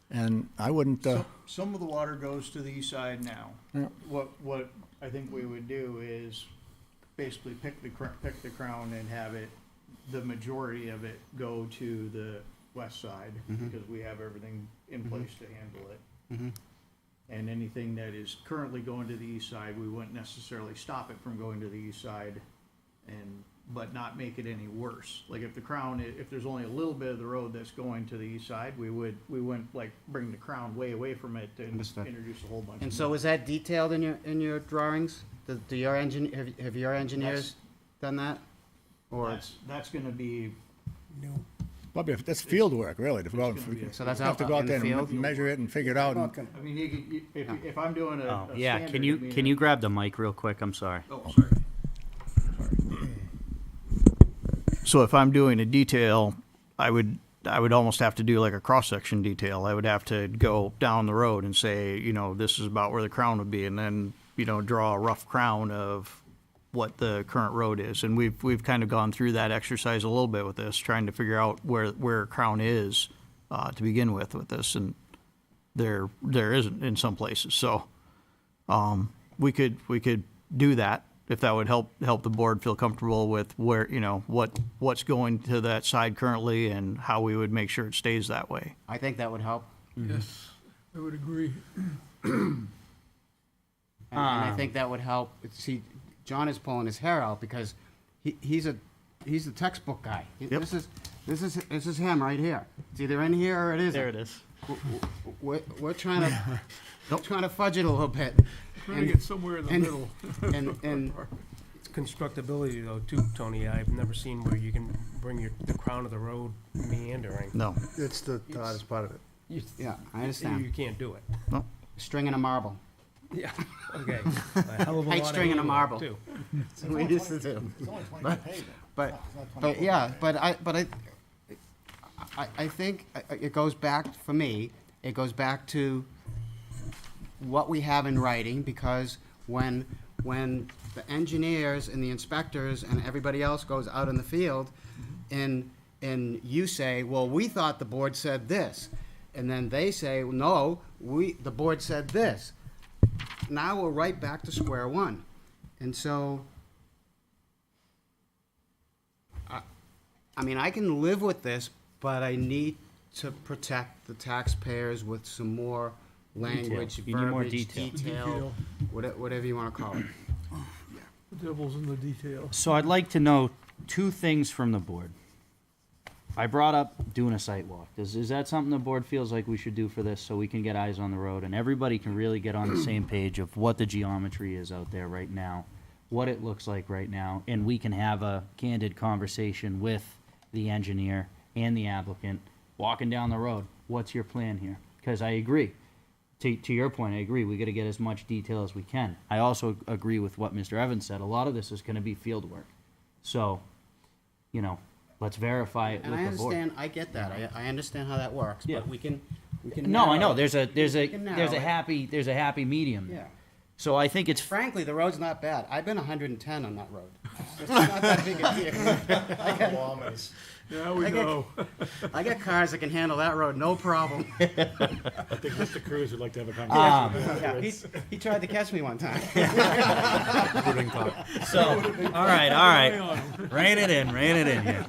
M: And I wouldn't.
K: Some of the water goes to the east side now.
M: Yeah.
K: What I think we would do is basically pick the crown and have it, the majority of it go to the west side, because we have everything in place to handle it. And anything that is currently going to the east side, we wouldn't necessarily stop it from going to the east side, but not make it any worse. Like if the crown, if there's only a little bit of the road that's going to the east side, we wouldn't like bring the crown way away from it and
C: Understood.
K: introduce a whole bunch.
C: And
K: of
C: so is that detailed in your drawings? Do your have your engineers done that? Or
K: that's going to be
M: Probably that's field work, really. To go out and,
C: So that's
M: have
C: out
M: to go out
C: in the
M: there
C: field?
M: and measure it and figure it out. And,
K: I mean, if I'm doing a
A: Oh, yeah,
K: standard,
A: can you
K: I mean,
A: can you grab the mic real quick? I'm sorry.
K: Oh, sorry. So if I'm doing a detail, I would almost have to do like a cross-section detail. I would have to go down the road and say, this is about where the crown would be, and then, draw a rough crown of what the current road is. And we've kind of gone through that exercise a little bit with this, trying to figure out where crown is to begin with this, and there isn't in some places. So we could do that if that would help the board feel comfortable with where, what's going to that side currently and how we would make sure it stays that way.
C: I think that would help.
D: Yes, I would agree.
C: And I think that would help. See, John is pulling his hair out because he's the textbook guy.
K: Yep.
C: This is him right here. It's either in here or it isn't.
A: There it is.
C: We're trying to fudge it a little bit.
D: Trying to get somewhere in the middle.
C: And
H: It's constructability though too, Tony. I've never seen where you can bring the crown of the road meandering.
K: No.
J: It's the hardest part of it.
C: yeah, I
H: You
C: understand.
H: can't do it.
C: Stringing a marble.
H: Yeah, okay. A hell of a
C: Height
H: lot of
C: string and a
H: handwork,
C: marble.
H: too.
C: That's what we used to do.
M: it's only 20 pages.
C: But I think it goes back, for me, it goes back to what we have in writing, because when the engineers and the inspectors and everybody else goes out in the field, and you say, well, we thought the board said this, and then they say, well, no, the board said this. Now we're right back to square one. And so, I mean, I can live with this, but I need to protect the taxpayers with some more language,
A: You need more
C: verbiage,
A: detail.
C: detail, whatever you want to call it.
D: The devil's in the detail.
A: So I'd like to know two things from the board. I brought up doing a site walk. Is that something the board feels like we should do for this, so we can get eyes on the road and everybody can really get on the same page of what the geometry is out there right now, what it looks like right now, and we can have a candid conversation with the engineer and the applicant walking down the road? What's your plan here? Because I agree. To your point, I agree. We got to get as much detail as we can. I also agree with what Mr. Evans said. A lot of this is going to be field work. So, you know, let's verify it
C: And
A: with
C: I
A: the board.
C: understand, I get that, I understand how that works,
A: Yeah.
C: but we can
A: No, I know.
C: narrow it.
A: There's
C: We can narrow it.
A: a happy medium.
C: Yeah.
A: So I think it's
C: Frankly, the road's not bad. I've been 110 on that road. It's not that big a deal.
D: Now we
C: I get-
D: know.
C: I got cars that can handle that road, no problem.
J: I think Mr. Cruz would like to have a conversation.
C: Yeah, he tried to catch me one time.
A: so. All right. Rein it in here.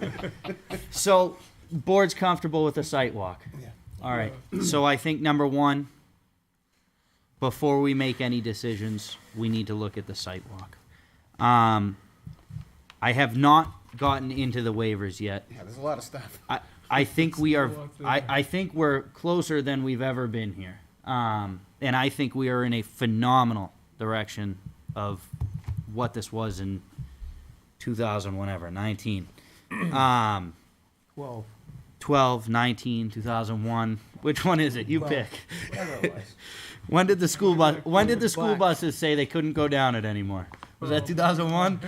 A: So, board's comfortable with the site walk.
B: Yeah.
A: All right. So I think number one, before we make any decisions, we need to look at the site walk. I have not gotten into the waivers yet.
C: Yeah, there's a lot of stuff.
A: I think we are. I think we're closer than we've ever been here, and I think we are in a phenomenal direction of what this was in 2000, whenever 19, 12, 19, 2001. Which one is it? You pick. When did the school bus? When did the school buses say they couldn't go down it anymore? Was that 2001?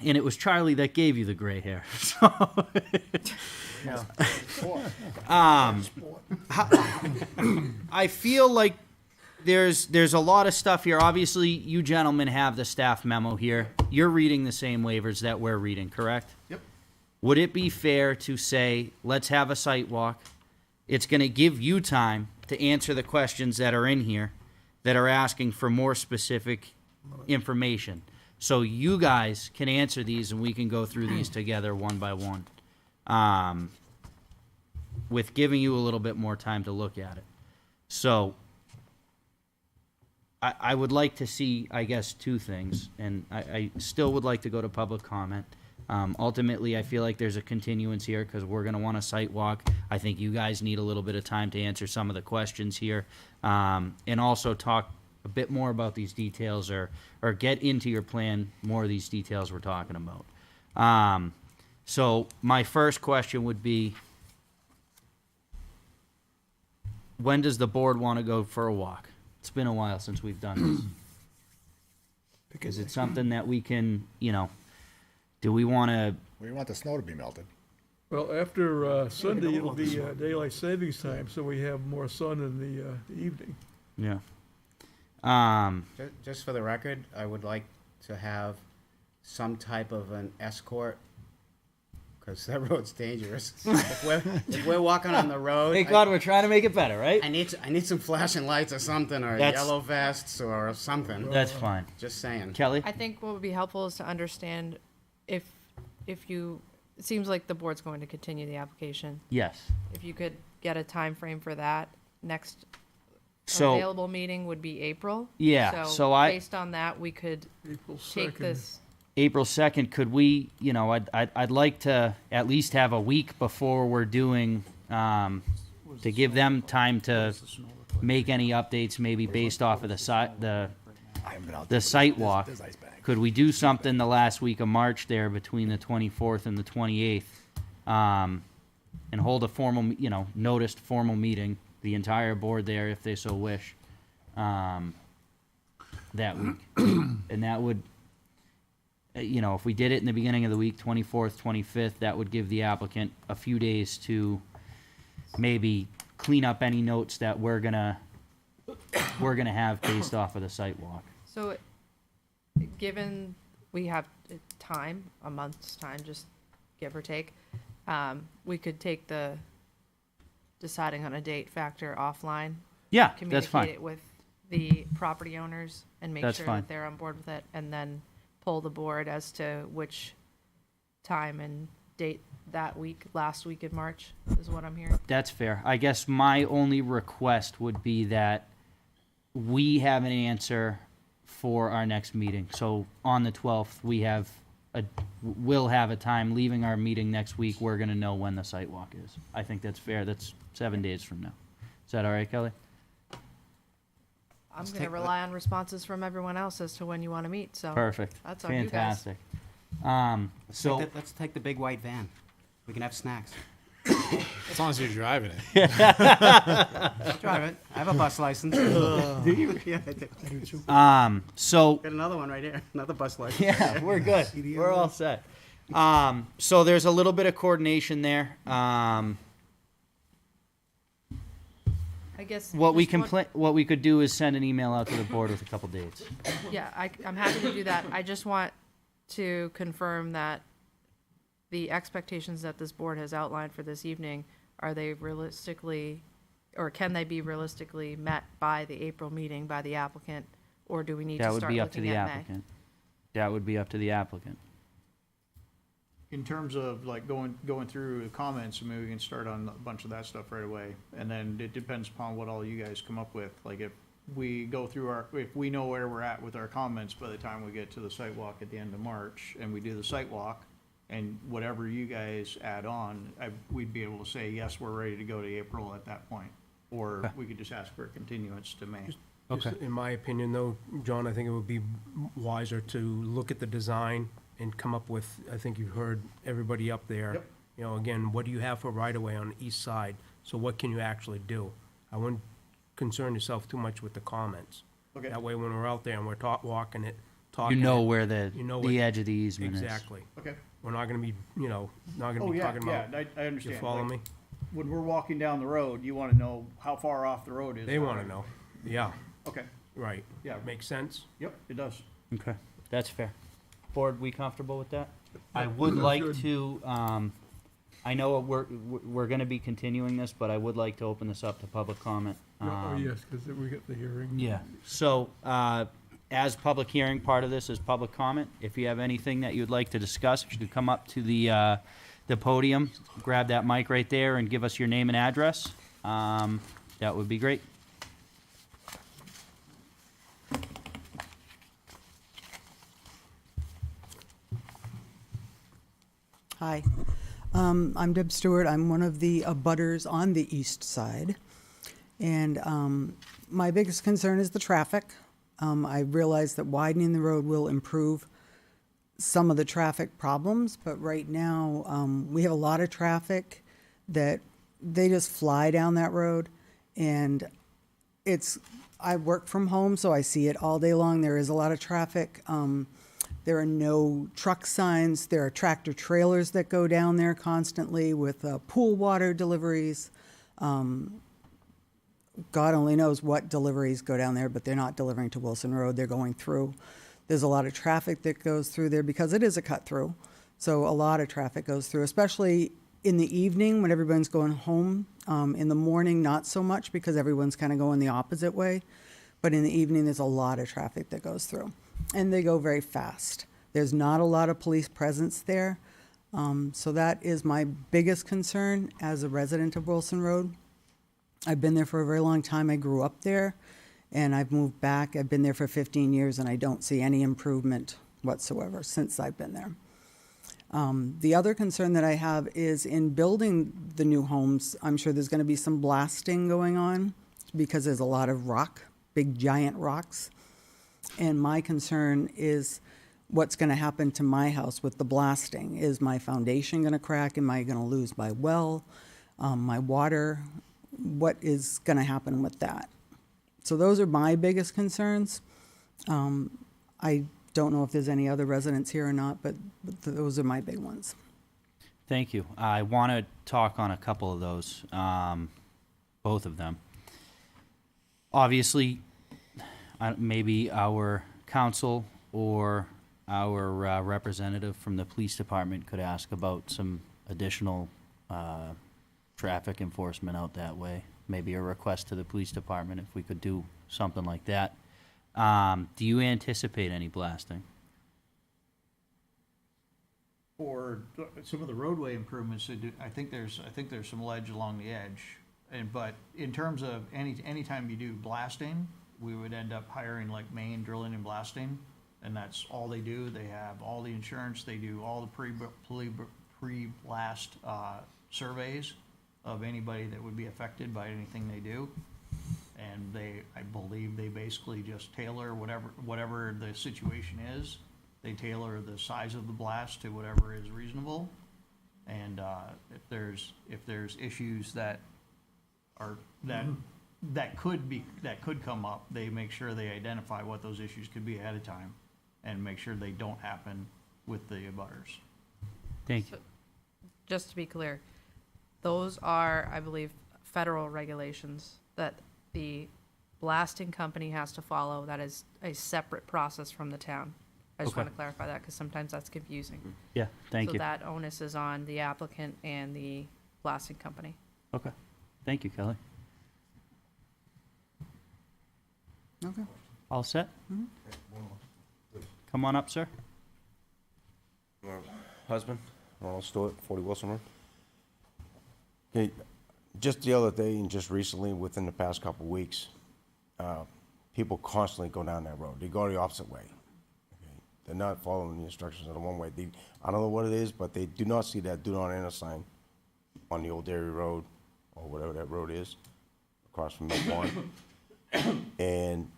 A: And it was Charlie that gave you the gray hair. So, I feel like there's a lot of stuff here. Obviously, you gentlemen have the staff memo here. You're reading the same waivers that we're reading, correct?
B: Yep.
A: Would it be fair to say, let's have a site walk? It's going to give you time to answer the questions that are in here that are asking for more specific information. So you guys can answer these and we can go through these together one by one. With giving you a little bit more time to look at it. So I would like to see, I guess, two things, and I still would like to go to public comment. Ultimately, I feel like there's a continuance here because we're going to want a site walk. I think you guys need a little bit of time to answer some of the questions here, and also talk a bit more about these details or get into your plan more of these details we're talking about. So my first question would be, when does the board want to go for a walk? It's been a while since we've done this. Is it something that we can, do we want to,
M: We want the snow to be melted.
D: Well, after Sunday, it'll be daylight savings time, so we have more sun in the evening.
A: yeah.
C: Just for the record, I would like to have some type of an escort, because that road's dangerous. If we're walking on the road,
A: Thank God we're trying to make it better, right?
C: I need some flashing lights or something, or
A: That's-
C: yellow vests or something.
A: That's fine.
C: Just saying.
A: Kelly?
I: I think what would be helpful is to understand if you, it seems like the board's going to continue the application.
A: Yes.
I: If you could get a time frame for that, next
A: So,
I: available meeting would be April.
A: Yeah, so I-
I: Based on that, we could
D: April
I: take
D: 2nd.
I: this,
A: April 2nd, could we, I'd like to at least have a week before we're doing, to give them time to make any updates, maybe based off of the site walk. Could we do something the last week of March there between the 24th and the 28th? And hold a formal, noticed formal meeting, the entire board there if they so wish, that week. And that would, if we did it in the beginning of the week, 24th, 25th, that would give the applicant a few days to maybe clean up any notes that we're gonna have based off of the site walk.
I: so given we have time, a month's time, just give or take, we could take the deciding on a date factor offline.
A: Yeah, that's
I: Communicate
A: fine.
I: it with the property owners and make
A: That's
I: sure
A: fine.
I: that they're on board with it, and then poll the board as to which time and date that week, last week in March, is what I'm hearing.
A: That's fair. I guess my only request would be that we have an answer for our next meeting. So on the 12th, we'll have a time, leaving our meeting next week, we're gonna know when the site walk is. I think that's fair. That's 7 days from now. Is that all right, Kelly?
I: I'm gonna rely on responses from everyone else as to when you wanna meet, so.
A: Perfect.
I: That's on you guys.
A: Fantastic. So,
C: Let's take the big white van. We can have snacks.
J: As long as you're driving it.
C: I'll drive it. I have a bus license. Do you? Yeah, I do.
A: so
C: Got another one right here, another bus license.
A: yeah, we're good. We're all set. So there's a little bit of coordination there.
I: I guess.
A: What we
I: just one-
A: what we could do is send an email out to the board with a couple dates.
I: Yeah, I'm happy to do that. I just want to confirm that the expectations that this board has outlined for this evening, are they realistically, or can they be realistically met by the April meeting by the applicant? Or do we need
A: That
I: to
A: would
I: start
A: be up to
I: looking
A: the
I: at May?
A: applicant. That would be up to the applicant.
K: In terms of like going through the comments, I mean, we can start on a bunch of that stuff right away. And then it depends upon what all you guys come up with. Like if we go through if we know where we're at with our comments by the time we get to the site walk at the end of March and we do the site walk, and whatever you guys add on, we'd be able to say, yes, we're ready to go to April at that point. Or we could just ask for a continuance to May.
H: Just in my opinion, though, John, I think it would be wiser to look at the design and come up with, I think you've heard everybody up there.
K: Yep.
H: You know, again, what do you have for right-of-way on the east side? So what can you actually do? I wouldn't concern yourself too much with the comments.
K: Okay.
H: That way, when we're out there and we're walking it, talking.
A: You know
H: it,
A: where the
H: you know
A: the
H: what-
A: edge of the easement is.
H: Exactly.
K: Okay.
H: We're not gonna be, not gonna
K: Oh,
H: be
K: yeah,
H: talking about.
K: yeah, I understand.
H: You follow
K: Like,
H: me?
K: When we're walking down the road, you wanna know how far off the road is.
H: They wanna know. Yeah,
K: Okay,
H: right.
K: yeah,
H: Makes sense?
K: yep, it does.
A: Okay, that's fair. Board, we comfortable with that? I would like to, I know we're gonna be continuing this, but I would like to open this up to public comment.
D: Oh, yes, because we got the hearing.
A: Yeah, so, as public hearing, part of this is public comment. If you have anything that you'd like to discuss, if you could come up to the podium, grab that mic right there and give us your name and address, that would be great.
N: Hi, I'm Deb Stewart. I'm one of the abutters on the east side. And my biggest concern is the traffic. I realize that widening the road will improve some of the traffic problems, but right now, we have a lot of traffic that they just fly down that road. And I work from home, so I see it all day long. There is a lot of traffic. There are no truck signs. There are tractor trailers that go down there constantly with pool water deliveries. God only knows what deliveries go down there, but they're not delivering to Wilson Road. They're going through. There's a lot of traffic that goes through there because it is a cut through. So a lot of traffic goes through, especially in the evening when everyone's going home. In the morning, not so much because everyone's kind of going the opposite way. But in the evening, there's a lot of traffic that goes through. And they go very fast. There's not a lot of police presence there. So that is my biggest concern as a resident of Wilson Road. I've been there for a very long time. I grew up there and I've moved back. I've been there for 15 years and I don't see any improvement whatsoever since I've been there. The other concern that I have is in building the new homes, I'm sure there's going to be some blasting going on because there's a lot of rock, big giant rocks. And my concern is what's going to happen to my house with the blasting. Is my foundation going to crack? Am I going to lose my well, my water? What is going to happen with that? So those are my biggest concerns. I don't know if there's any other residents here or not, but those are my big ones.
A: Thank you. I want to talk on a couple of those, both of them. Obviously, maybe our council or our representative from the police department could ask about some additional traffic enforcement out that way. Maybe a request to the police department if we could do something like that. Do you anticipate any blasting?
K: For some of the roadway improvements, I think there's some ledge along the edge. But in terms of anytime you do blasting, we would end up hiring like Maine Drilling and Blasting, and that's all they do. They have all the insurance, they do all the pre-blast surveys of anybody that would be affected by anything they do. And I believe they basically just tailor whatever the situation is. They tailor the size of the blast to whatever is reasonable. And if there's issues that could come up, they make sure they identify what those issues could be ahead of time and make sure they don't happen with the abutters.
A: Thank you.
I: Just to be clear, those are, I believe, federal regulations that the blasting company has to follow. That is a separate process from the town. I just
A: Okay.
I: want to clarify that because sometimes that's confusing.
A: Yeah, thank
I: So
A: you.
I: that onus is on the applicant and the blasting company.
A: Okay, thank you, Kelly.
N: Okay.
A: All set? Come on up, sir.
O: Husband, Ronald Stewart, 40 Wilson Road. Okay, just the other day and just recently, within the past couple of weeks, people constantly go down that road. They go the opposite way. Okay? They're not following the instructions of the one way. I don't know what it is, but they do not see that do not enter sign on the old Dairy Road or whatever that road is, across from Mill Pond. And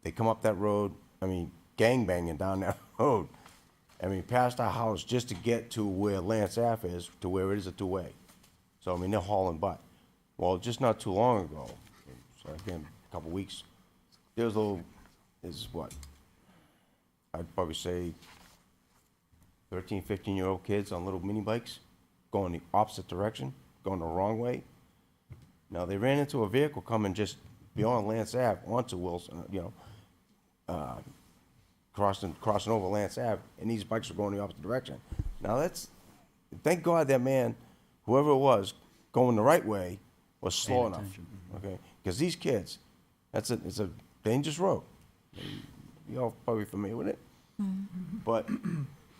O: they come up that road, I mean, gangbanging down that road. I mean, past our house just to get to where Lance Ave is, to where it is a two-way. So, I mean, they're hauling butt. Well, just not too long ago, so again, a couple weeks, there was a little, I'd probably say 13, 15-year-old kids on little mini bikes going the opposite direction, going the wrong way. Now, they ran into a vehicle coming just beyond Lance Ave onto Wilson, crossing over Lance Ave, and these bikes were going the opposite direction. Now thank God that man, whoever it was, going the right way, was slow enough, okay? Because these kids, it's a dangerous road. You all probably familiar with it. But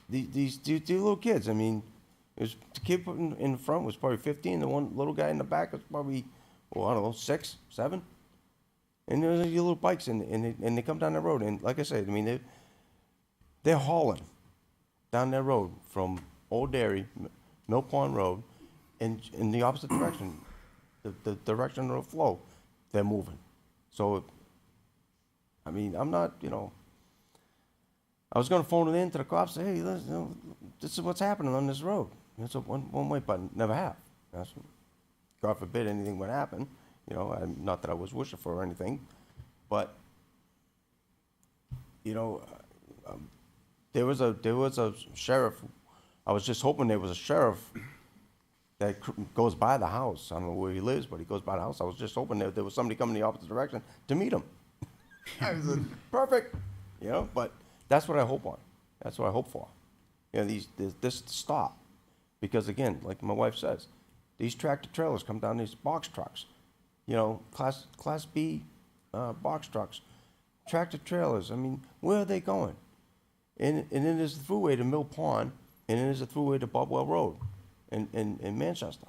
O: these little kids, I mean, the kid in front was probably 15, the one little guy in the back was probably, well, I don't know, 6, 7. And there's your little bikes, and they come down the road, and like I said, I mean, they're hauling down that road from Old Dairy, Mill Pond Road, and in the opposite direction, the direction of the flow, they're moving. So, I mean, I'm not, I was gonna phone it in to the cops, say, hey, this is what's happening on this road. It's a one-way, but never have. God forbid anything would happen. Not that I was wishing for or anything, but there was a sheriff. I was just hoping there was a sheriff that goes by the house. I don't know where he lives, but he goes by the house. I was just hoping that there was somebody coming the opposite direction to meet him. I was perfect, But that's what I hope on. That's what I hope for. This to stop, because again, like my wife says, these tractor trailers come down, these box trucks. Class B box trucks, tractor trailers. I mean, where are they going? And then there's the throughway to Mill Pond, and then there's the throughway to Bobwell Road in Manchester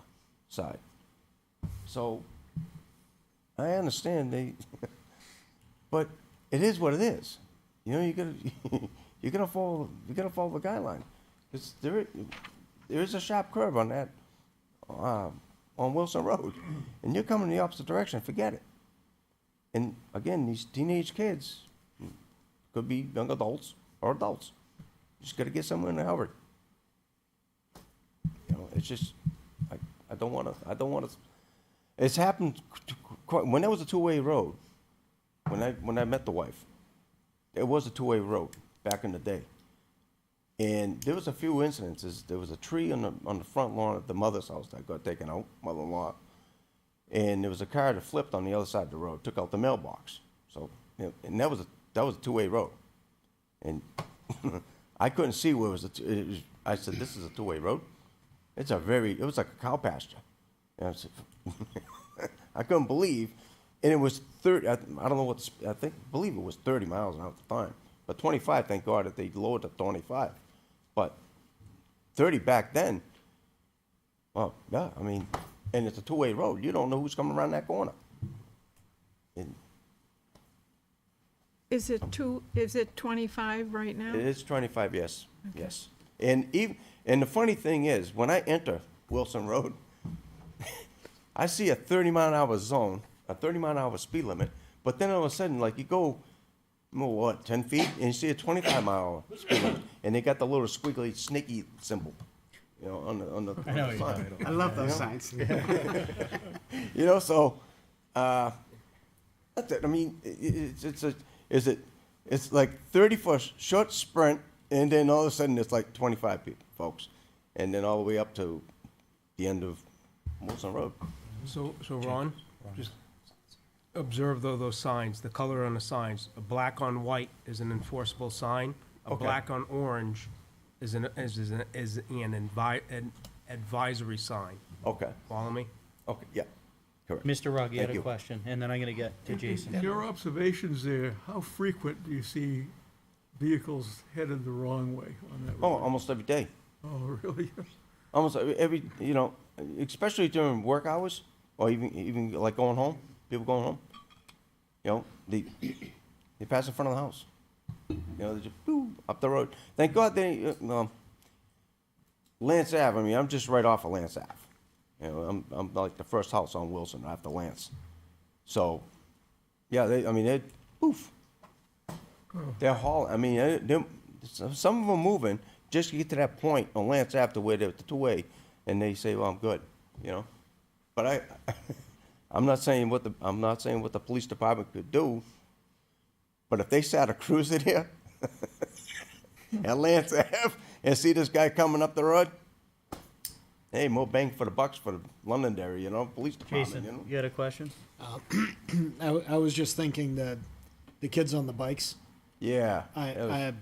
O: side. So I understand but it is what it is. You gotta follow the guideline. Because there is a sharp curve on that. On Wilson Road, and you're coming the opposite direction, forget it. And again, these teenage kids, could be young adults or adults, just got to get somewhere in a hurry. It's just, I don't want to. It's happened when there was a two-way road. When I met the wife, it was a two-way road back in the day. And there was a few incidences. There was a tree on the front lawn at the mother's house that got taken out, mother-in-law. And there was a car that flipped on the other side of the road, took out the mailbox. So, and that was a two-way road. And I couldn't see where it was. I said, "This is a two-way road." It was like a cow pasture. And I said, I couldn't believe, and it was 30. I don't know what. Believe it was 30 miles an hour at the time. But 25, thank God that they lowered to 25. But 30 back then, well, yeah, I mean, and it's a two-way road. You don't know who's coming around that corner. And
E: Is it 25 right now?
O: It is 25, yes, yes. And and the funny thing is, when I enter Wilson Road, I see a 30-mile-an-hour zone, a 30-mile-an-hour speed limit, but then all of a sudden, like, you go, 10 feet, and you see a 25-mile speed limit, and they got the little squiggly, snaky symbol, on the sign.
C: I love those signs.
O: So, that's it. I mean, it's like 30 for a short sprint, and then all of a sudden it's like 25 people, folks, and then all the way up to the end of Wilson Road.
H: So Ron, just observe those signs, the color on the signs. A black on white is an enforceable sign. A
O: Okay.
H: black on orange is an advisory sign.
O: Okay.
H: Follow me?
O: Okay. Yeah. Correct.
A: Mr. Rugg, you had
O: Thank
A: a
O: you.
A: question, and then I'm gonna get to Jason.
D: Your observations there, how frequent do you see vehicles headed the wrong way on that
O: Oh,
D: road?
O: almost every day.
D: Oh, really?
O: Almost every, especially during work hours, or even like going home, people going home, they pass in front of the house. They just boom, up the road. Thank God Lance Ave, I mean, I'm just right off of Lance Ave. I'm like the first house on Wilson after Lance. So, yeah, they're poof. They're hauling, I mean, some of them moving just to get to that point on Lance Ave to where they're the two-way, and they say, well, I'm good, But I'm not saying what the police department could do, but if they sat a cruiser there at Lance Ave and see this guy coming up the road, hey, more bang for the bucks for the Londonderry, police department,
A: Jason, you had a question?
J: I was just thinking that the kids on the bikes,
O: Yeah. that was-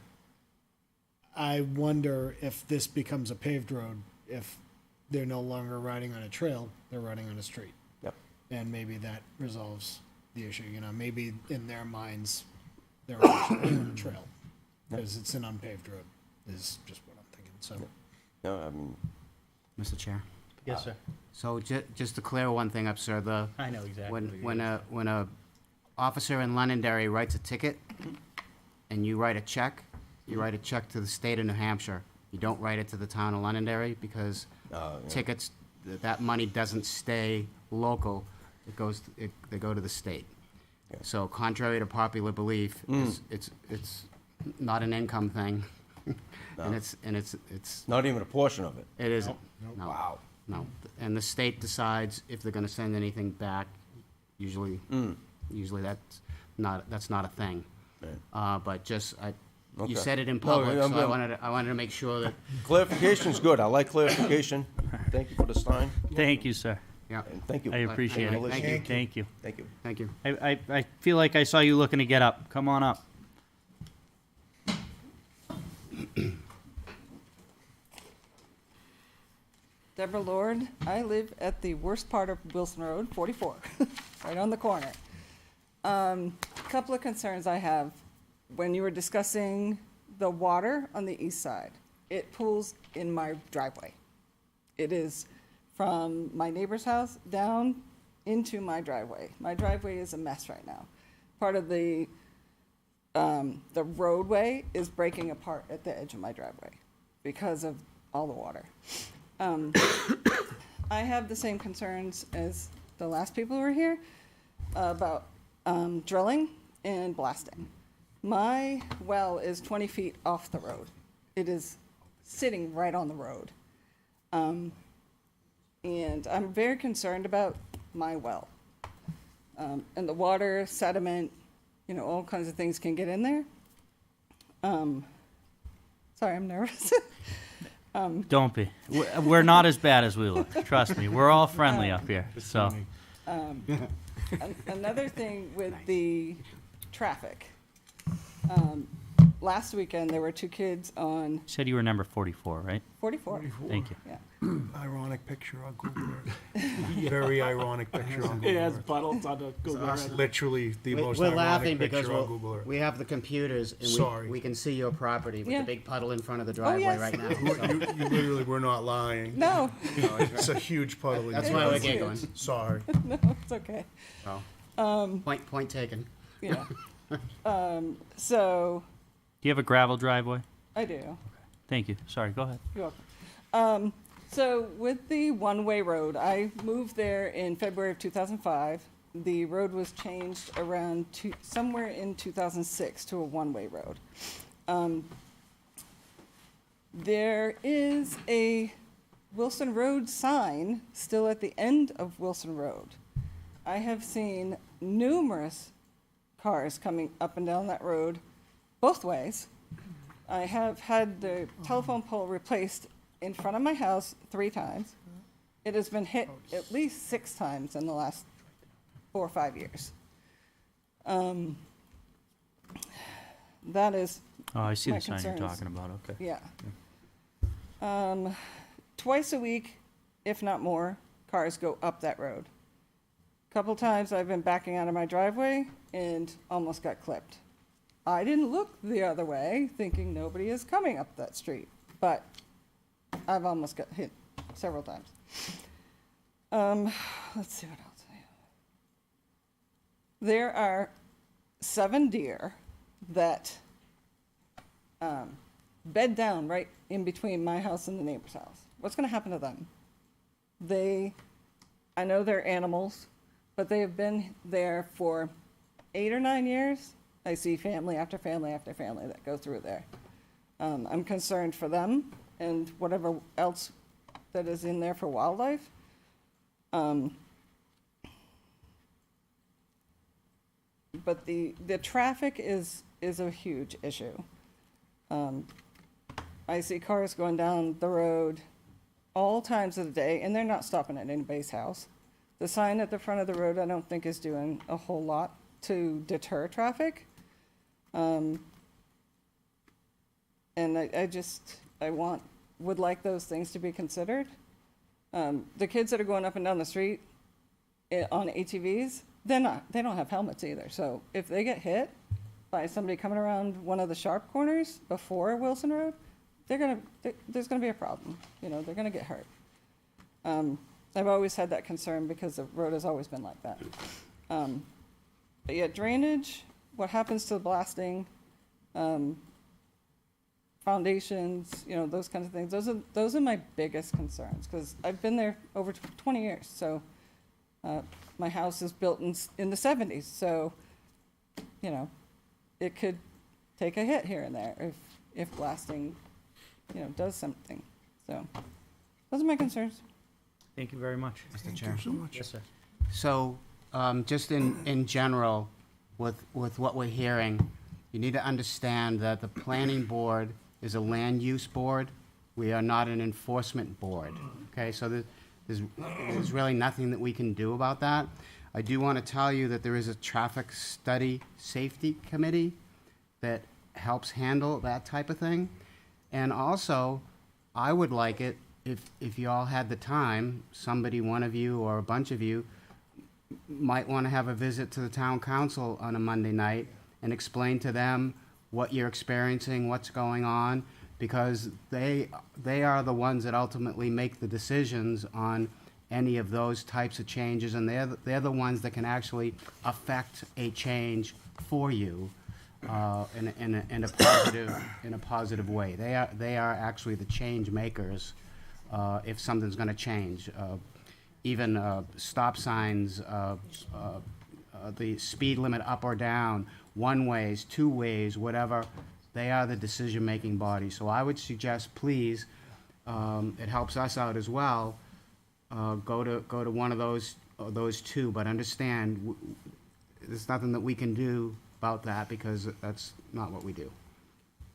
J: I wonder if this becomes a paved road, if they're no longer riding on a trail, they're riding on a street.
O: Yep.
J: And maybe that resolves the issue, maybe in their minds, they're on a trail, because it's an unpaved road, is just what I'm thinking, so.
O: No, I mean,
C: Mr. Chair.
A: Yes, sir.
C: So just to clear one thing up, sir,
A: I know exactly.
C: when a officer in Londonderry writes a ticket and you write a check, you write a check to the state of New Hampshire. You don't write it to the town of Londonderry because tickets, that money doesn't stay local. They go to the state. So contrary to popular belief, it's not an income thing. And it's
O: not even a portion of it.
C: it isn't. No.
O: Wow.
C: No, and the state decides if they're gonna send anything back, usually that's not a thing.
O: Right.
C: But
O: Okay.
C: you said it in
O: No,
C: public,
O: I'm
C: so
O: good.
C: I wanted to make sure that,
O: Clarification's good. I like clarification. Thank you for the sign,
A: Thank you, sir.
C: yeah,
O: and thank you.
A: I appreciate it.
C: Thank you.
A: Thank you.
O: Thank you.
C: thank you.
A: I feel like I saw you looking to get up. Come on up.
P: Deborah Lord. I live at the worst part of Wilson Road, 44, right on the corner. Couple of concerns I have. When you were discussing the water on the east side, it pools in my driveway. It is from my neighbor's house down into my driveway. My driveway is a mess right now. Part of the roadway is breaking apart at the edge of my driveway because of all the water. I have the same concerns as the last people who were here about drilling and blasting. My well is 20 feet off the road. It is sitting right on the road. And I'm very concerned about my well. And the water, sediment, all kinds of things can get in there. Sorry, I'm nervous.
A: Don't be. We're not as bad as we look. Trust me. We're all friendly up here. So,
P: Another thing with the traffic. Last weekend, there were two kids on
A: you said you were number 44, right?
P: 44.
A: Thank you.
P: Yeah.
H: Ironic picture on Google Earth. Very ironic picture on Google
G: It has
H: Earth.
G: puddles on the Google Earth.
H: Literally the most
C: We're laughing
H: ironic
C: because
H: picture on Google Earth.
C: we have the computers and
H: Sorry.
C: we can see your property with
P: Yeah.
C: the big puddle in front of the driveway
P: yes.
C: right now. So
H: You literally were not lying.
P: No,
H: It's a huge puddle. in
C: That's
H: your
C: why we're
H: driveway.
C: giggling.
H: Sorry.
P: no, it's okay.
C: Point taken.
P: Yeah. So,
A: Do you have a gravel driveway?
P: I do.
A: Thank you. Sorry, go ahead.
P: You're welcome. So with the one-way road, I moved there in February of 2005. The road was changed around somewhere in 2006 to a one-way road. There is a Wilson Road sign still at the end of Wilson Road. I have seen numerous cars coming up and down that road both ways. I have had the telephone pole replaced in front of my house 3 times. It has been hit at least 6 times in the last 4 or 5 years. That is
A: Oh, I see
P: my
A: the sign you're
P: concerns.
A: talking about, okay.
P: Yeah. Twice a week, if not more, cars go up that road. Couple times I've been backing out of my driveway and almost got clipped. I didn't look the other way, thinking nobody is coming up that street, but I've almost got hit several times. Let's see what else I have. There are 7 deer that bed down right in between my house and the neighbor's house. What's going to happen to them? I know they're animals, but they have been there for 8 or 9 years. I see family after family after family that go through there. I'm concerned for them and whatever else that is in there for wildlife. But the traffic is a huge issue. I see cars going down the road all times of the day, and they're not stopping at anybody's house. The sign at the front of the road, I don't think is doing a whole lot to deter traffic. And would like those things to be considered. The kids that are going up and down the street on ATVs, they don't have helmets either. So if they get hit by somebody coming around one of the sharp corners before Wilson Road, there's gonna be a problem. You know, they're gonna get hurt. I've always had that concern because the road has always been like that. But yeah, drainage, what happens to the blasting, foundations, you know, those kinds of things. Those are my biggest concerns, because I've been there over 20 years. So my house is built in the 70s, so, you know, it could take a hit here and there if blasting, you know, does something. So those are my concerns.
A: Thank you very much.
C: Mr. Chair.
A: Yes, sir.
C: So, just in general, with what we're hearing, you need to understand that the planning board is a land use board. We are not an enforcement board, okay? So there's really nothing that we can do about that. I do want to tell you that there is a traffic study safety committee that helps handle that type of thing. And also, I would like it if you all had the time, one of you or a bunch of you might want to have a visit to the town council on a Monday night and explain to them what you're experiencing, what's going on, because they are the ones that ultimately make the decisions on any of those types of changes, and they're the ones that can actually affect a change for you in a positive way. They are actually the change makers if something's going to change. Even stop signs, the speed limit up or down, one ways, 2 ways, whatever, they are the decision-making body. So I would suggest, please, it helps us out as well, go to one of those 2, but understand, there's nothing that we can do about that because that's not what we do.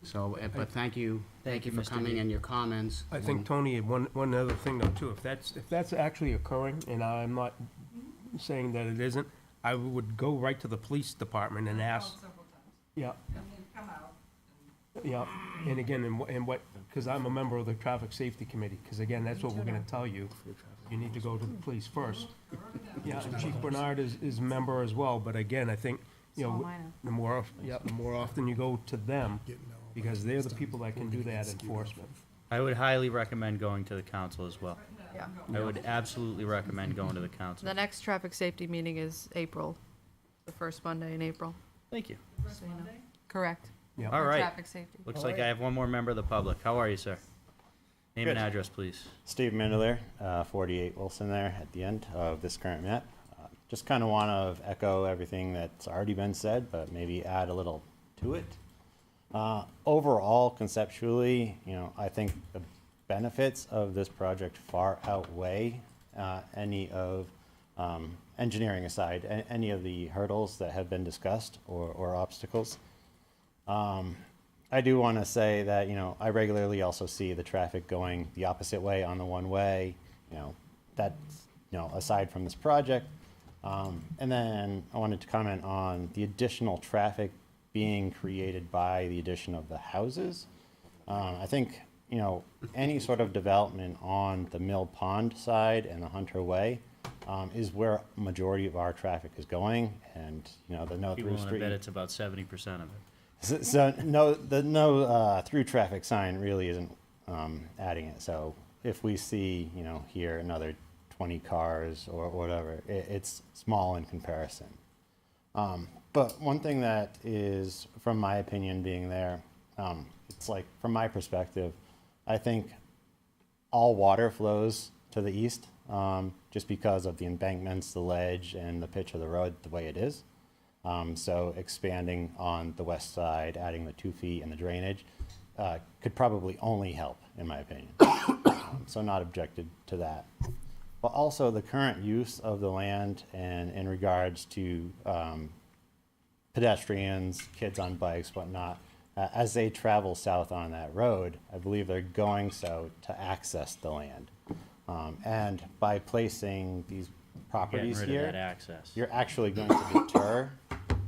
C: So, but thank you for
A: Mr.
C: coming
A: Lee.
C: and your comments.
H: I think, Tony, one other thing though too, if that's actually occurring, and I'm not saying that it isn't, I would go right to the police department and ask. Yeah. Yeah, and again, and what, because I'm a member of the traffic safety committee, because again, that's what we're gonna tell you. You need to go to the police first. Yeah, and Chief Bernard is a member as well, but again, I think, you
I: So
H: know,
I: am I now.
H: the more often you go to them, because they're the people that can do that enforcement.
A: I would highly recommend going to the council as well.
I: Yeah.
A: I would absolutely recommend going to the council.
I: The next traffic safety meeting is April, the first Monday in April.
A: Thank you.
I: So you know. Correct.
H: Yeah.
A: All right.
I: Traffic safety.
A: Looks like I have one more member of the public. How are you, sir? Name and
Q: Good.
A: address, please.
Q: Steve Mindler, 48 Wilson there at the end of this current map. Just kind of want to echo everything that's already been said, but maybe add a little to it. Overall, conceptually, I think the benefits of this project far outweigh any of, engineering aside, any of the hurdles that have been discussed or obstacles. I do want to say that, I regularly also see the traffic going the opposite way on the one-way, that's, aside from this project. And then I wanted to comment on the additional traffic being created by the addition of the houses. I think, any sort of development on the Mill Pond side and the Hunter Way is where majority of our traffic is going, and, the no
A: Be
Q: through
A: willing to bet
Q: street.
A: it's about 70% of it.
Q: So no through traffic sign really isn't adding it. So if we see, here another 20 cars or whatever, it's small in comparison. But one thing that is, from my opinion, being there, it's like, from my perspective, I think all water flows to the east, just because of the embankments, the ledge, and the pitch of the road the way it is. So expanding on the west side, adding the 2 feet and the drainage, could probably only help, in my opinion. So not objected to that. But also the current use of the land and in regards to pedestrians, kids on bikes, whatnot, as they travel south on that road, I believe they're going so to access the land. And by placing these properties
A: Getting rid
Q: here,
A: of that access.
Q: you're actually going to deter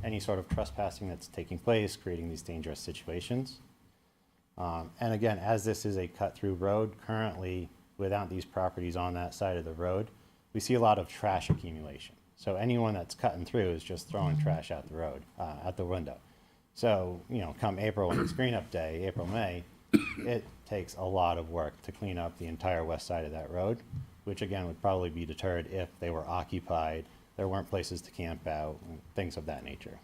Q: any sort of trespassing that's taking place, creating these dangerous situations. And again, as this is a cut-through road, currently, without these properties on that side of the road, we see a lot of trash accumulation. So anyone that's cutting through is just throwing trash out the road, out the window. So, come April, when it's green up day, April, May, it takes a lot of work to clean up the entire west side of that road, which again would probably be deterred if they were occupied, there weren't places to camp out, things of that nature.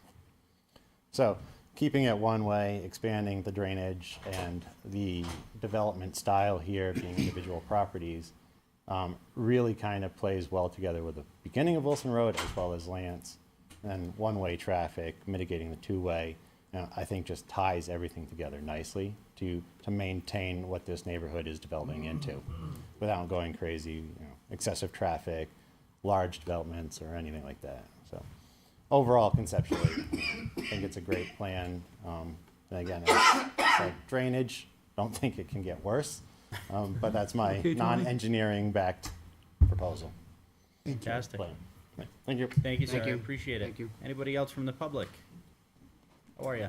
Q: So keeping it one way, expanding the drainage and the development style here being individual properties, really kind of plays well together with the beginning of Wilson Road as well as Lance. And one-way traffic, mitigating the two-way, I think just ties everything together nicely to maintain what this neighborhood is developing into without going crazy, excessive traffic, large developments, or anything like that. So overall, conceptually, I think it's a great plan. And again, it's like drainage, don't think it can get worse, but that's my
D: Okay, Tony.
Q: non-engineering backed proposal.
A: Fantastic.
Q: Plan. Thank you.
A: Thank you, sir.
C: Thank
A: I
C: you.
A: appreciate it.
C: Thank you.
A: Anybody else from the public? How are you?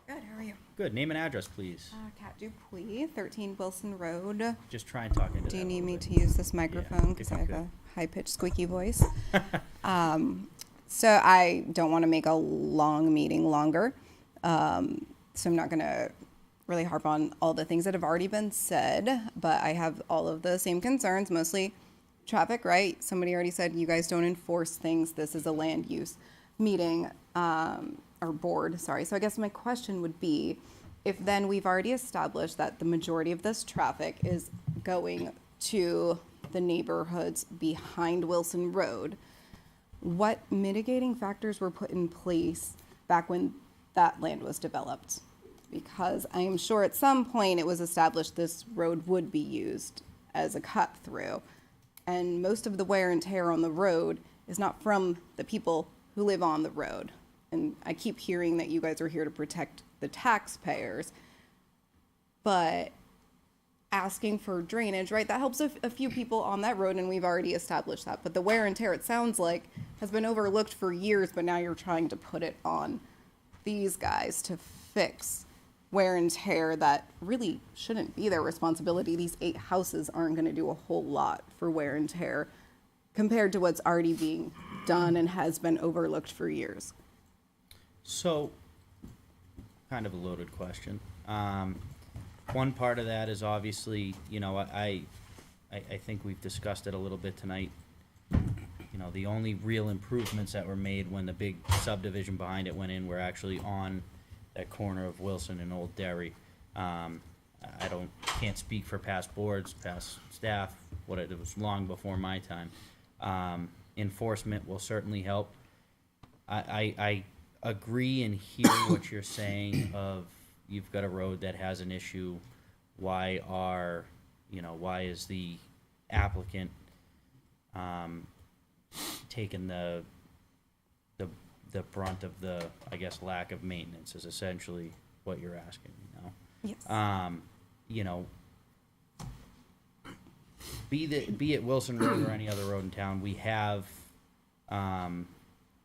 R: Good, how are you?
A: Good. Name and address, please.
R: Kat Dupuis, 13 Wilson Road.
A: Just try and talk into
R: Do
A: that
R: you
A: a
R: need
A: little
R: me
A: bit.
R: to use this microphone? Because
A: if
R: I
A: you
R: have
A: could.
R: a high-pitched squeaky voice. So I don't want to make a long meeting longer. So I'm not going to really harp on all the things that have already been said, but I have all of the same concerns, mostly traffic, right? Somebody already said you guys don't enforce things. This is a land use meeting, or board, sorry. So I guess my question would be, if then we've already established that the majority of this traffic is going to the neighborhoods behind Wilson Road, what mitigating factors were put in place back when that land was developed? Because I am sure at some point it was established this road would be used as a cut through. And most of the wear and tear on the road is not from the people who live on the road. And I keep hearing that you guys are here to protect the taxpayers, but asking for drainage, right? That helps a few people on that road, and we've already established that. But the wear and tear, it sounds like, has been overlooked for years, but now you're trying to put it on these guys to fix wear and tear that really shouldn't be their responsibility. These 8 houses aren't going to do a whole lot for wear and tear compared to what's already being done and has been overlooked for years.
A: So, kind of a loaded question. One part of that is obviously, I think we've discussed it a little bit tonight. the only real improvements that were made when the big subdivision behind it went in were actually on that corner of Wilson and Old Derry. Can't speak for past boards, past staff, it was long before my time. Enforcement will certainly help. I agree and hear what you're saying of you've got a road that has an issue. Why is the applicant taking the brunt of the, I guess, lack of maintenance is essentially what you're asking,
R: Yes.
A: Be it Wilson Road or any other road in town, we have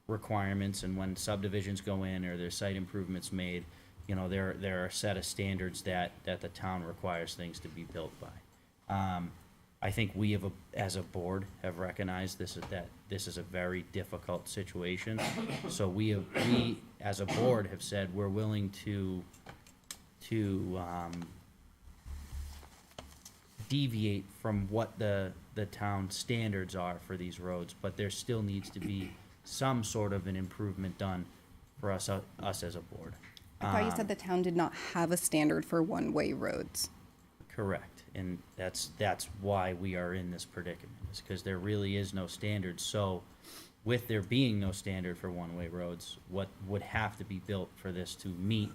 A: requirements, and when subdivisions go in or there's site improvements made, there are a set of standards that the town requires things to be built by. I think we as a board have recognized that this is a very difficult situation. So we as a board have said we're willing to deviate from what the town standards are for these roads, but there still needs to be some sort of an improvement done for us as a board.
R: I thought you said the town did not have a standard for one-way roads.
A: Correct, and that's why we are in this predicament, is because there really is no standard. So with there being no standard for one-way roads, what would have to be built for this to meet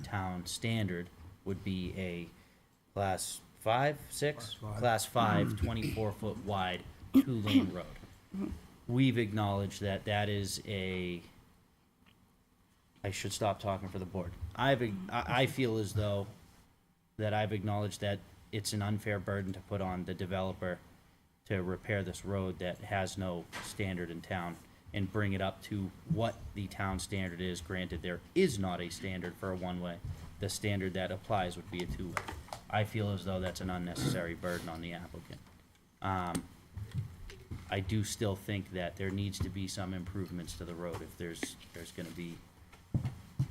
A: town standard would be a class 5, 6? Class 5, 24-foot wide, 2-lane road. We've acknowledged that is I should stop talking for the board. I feel as though that I've acknowledged that it's an unfair burden to put on the developer to repair this road that has no standard in town and bring it up to what the town standard is. Granted, there is not a standard for a one-way. The standard that applies would be a two-way. I feel as though that's an unnecessary burden on the applicant. I do still think that there needs to be some improvements to the road if there's gonna be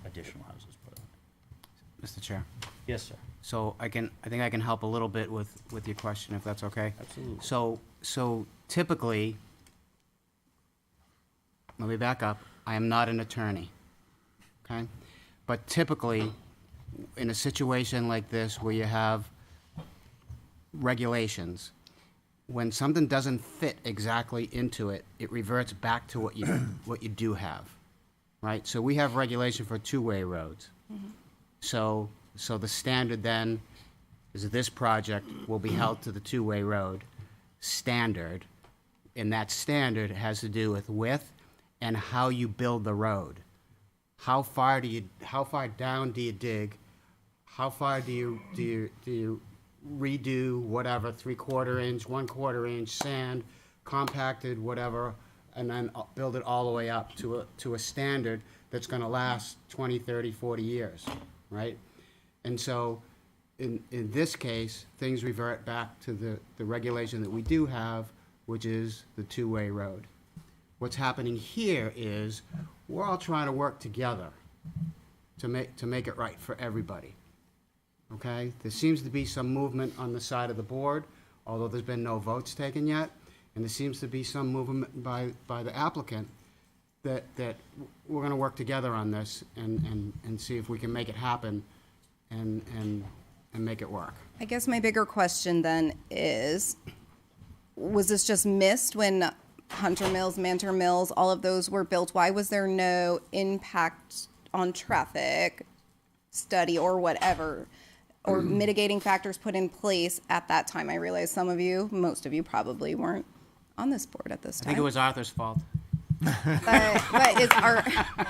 A: additional houses put on it.
C: Mr. Chair.
A: Yes, sir.
C: So I think I can help a little bit with your question, if that's okay?
A: Absolutely.
C: So typically, let me back up. I am not an attorney, okay? But typically, in a situation like this where you have regulations, when something doesn't fit exactly into it, it reverts back to what you do have, right? So we have regulation for two-way roads. So the standard then is this project will be held to the two-way road standard, and that standard has to do with width and how you build the road. How far down do you dig? How far do you redo whatever, 3/4 inch, 1/4 inch sand, compacted, whatever, and then build it all the way up to a standard that's gonna last 20, 30, 40 years, right? And so, in this case, things revert back to the regulation that we do have, which is the two-way road. What's happening here is, we're all trying to work together to make it right for everybody. Okay? There seems to be some movement on the side of the board, although there's been no votes taken yet, and there seems to be some movement by the applicant that we're gonna work together on this and see if we can make it happen and make it work.
R: I guess my bigger question then is, was this just missed when Hunter Mills, Mantor Mills, all of those were built? Why was there no impact on traffic study or whatever, or mitigating factors put in place at that time? I realize most of you probably weren't on this board at this time.
C: I think it was Arthur's fault.
R: But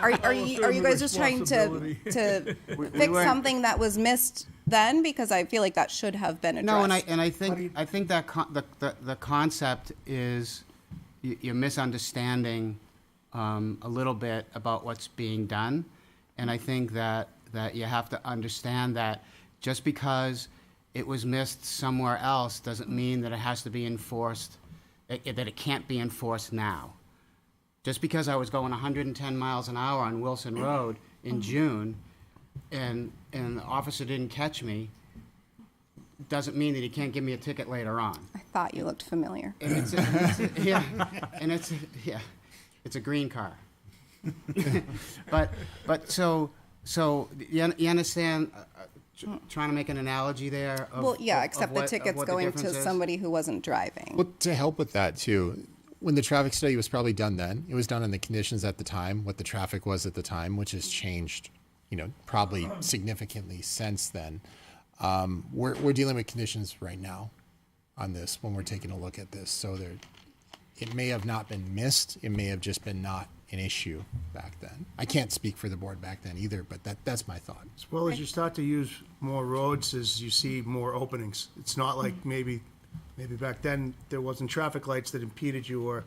R: are you guys just trying to fix something that was missed then? Because I feel like that should have been addressed.
C: No, and I think that the concept is you're misunderstanding a little bit about what's being done, and I think that you have to understand that just because it was missed somewhere else doesn't mean that it has to be enforced, that it can't be enforced now. Just because I was going 110 miles an hour on Wilson Road in June and the officer didn't catch me, doesn't mean that he can't give me a ticket later on.
R: I thought you looked familiar.
C: And it's it's a green car. but so you understand, trying to make an analogy there?
R: Well, yeah, except the ticket's going to somebody who wasn't driving.
J: Well, to help with that too, when the traffic study was probably done then, it was done on the conditions at the time, what the traffic was at the time, which has changed, probably significantly since then. We're dealing with conditions right now on this when we're taking a look at this. So it may have not been missed. It may have just been not an issue back then. I can't speak for the board back then either, but that's my thought.
H: As well as you start to use more roads, as you see more openings. It's not like maybe back then there wasn't traffic lights that impeded you, or,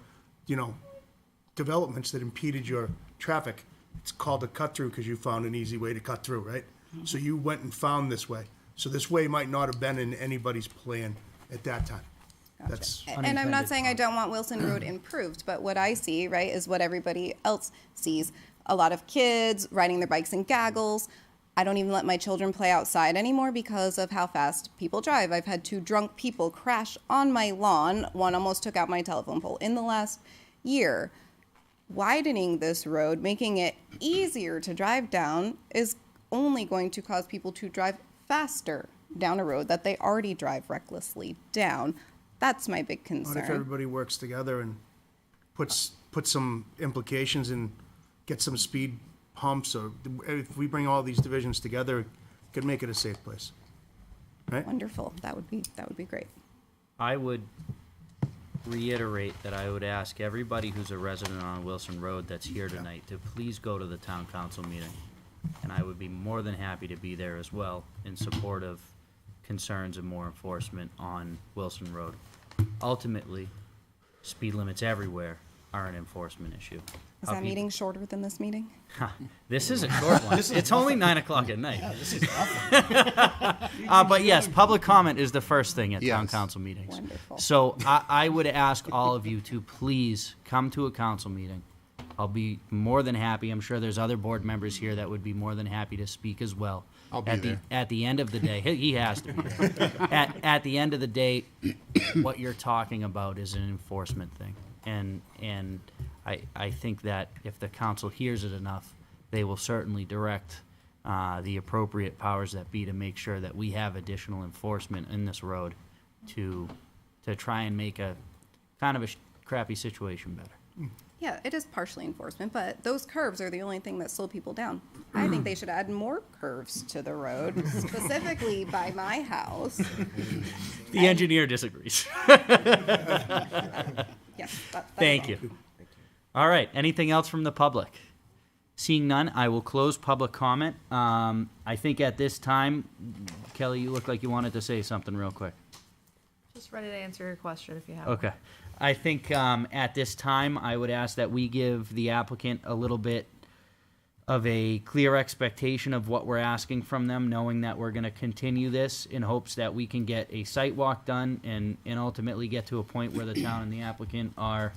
H: developments that impeded your traffic. It's called a cut through because you found an easy way to cut through, right? So you went and found this way. So this way might not have been in anybody's plan at that time. That's
R: And I'm not saying I don't want Wilson Road improved, but what I see, right, is what everybody else sees. A lot of kids riding their bikes in gaggles. I don't even let my children play outside anymore because of how fast people drive. I've had 2 drunk people crash on my lawn. One almost took out my telephone pole in the last year. Widening this road, making it easier to drive down, is only going to cause people to drive faster down a road that they already drive recklessly down. That's my big concern.
H: What if everybody works together and puts some implications and get some speed humps, or if we bring all these divisions together, it could make it a safe place. Right?
R: Wonderful. That would be great.
A: I would reiterate that I would ask everybody who's a resident on Wilson Road that's here tonight to please go to the town council meeting. And I would be more than happy to be there as well in support of concerns and more enforcement on Wilson Road. Ultimately, speed limits everywhere are an enforcement issue.
R: Is that meeting shorter than this meeting?
A: This is a short one. It's only 9 o'clock at night. This is awesome. But yes, public comment is the first thing at town council meetings.
R: Wonderful.
A: So I would ask all of you to please come to a council meeting. I'll be more than happy. I'm sure there's other board members here that would be more than happy to speak as well.
J: I'll be there.
A: At the end of the day, he has to be there. At the end of the day, what you're talking about is an enforcement thing. And I think that if the council hears it enough, they will certainly direct the appropriate powers that be to make sure that we have additional enforcement in this road to try and make a kind of a crappy situation better.
R: Yeah, it is partially enforcement, but those curves are the only thing that slow people down. I think they should add more curves to the road, specifically by my house.
A: The engineer disagrees.
R: Yes,
A: Thank you. All right, anything else from the public? Seeing none, I will close public comment. I think at this time, Kelly, you look like you wanted to say something real quick.
I: Just ready to answer your question if you have.
A: Okay. I think at this time, I would ask that we give the applicant a little bit of a clear expectation of what we're asking from them, knowing that we're going to continue this in hopes that we can get a site walk done and ultimately get to a point where the town and the applicant are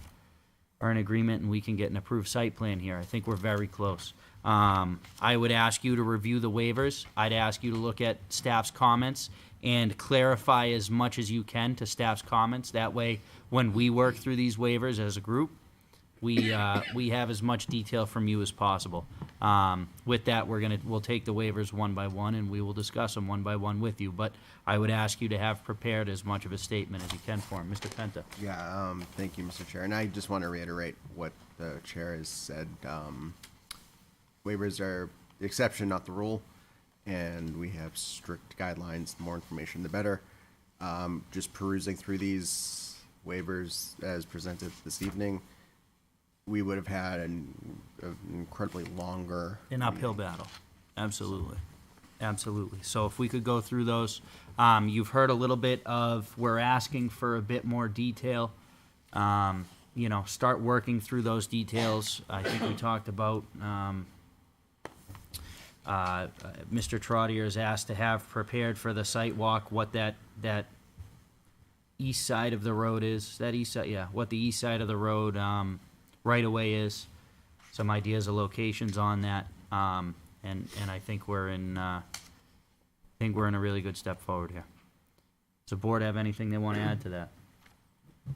A: in agreement and we can get an approved site plan here. I think we're very close. I would ask you to review the waivers. I'd ask you to look at staff's comments and clarify as much as you can to staff's comments. That way, when we work through these waivers as a group, we have as much detail from you as possible. With that, we'll take the waivers one by one and we will discuss them one by one with you. But I would ask you to have prepared as much of a statement as you can for him. Mr. Penta.
S: Yeah, thank you, Mr. Chair. And I just want to reiterate what the chair has said. Waivers are the exception, not the rule. And we have strict guidelines. The more information, the better. Just perusing through these waivers as presented this evening, we would have had an incredibly longer...
A: An uphill battle. Absolutely. Absolutely. So if we could go through those. You've heard a little bit of, we're asking for a bit more detail. Start working through those details. I think we talked about... Mr. Trottier is asked to have prepared for the site walk what that east side of the road is. That east side, yeah, what the east side of the road right away is. Some ideas of locations on that, and I think we're in a really good step forward here. Does the board have anything they want to add to that?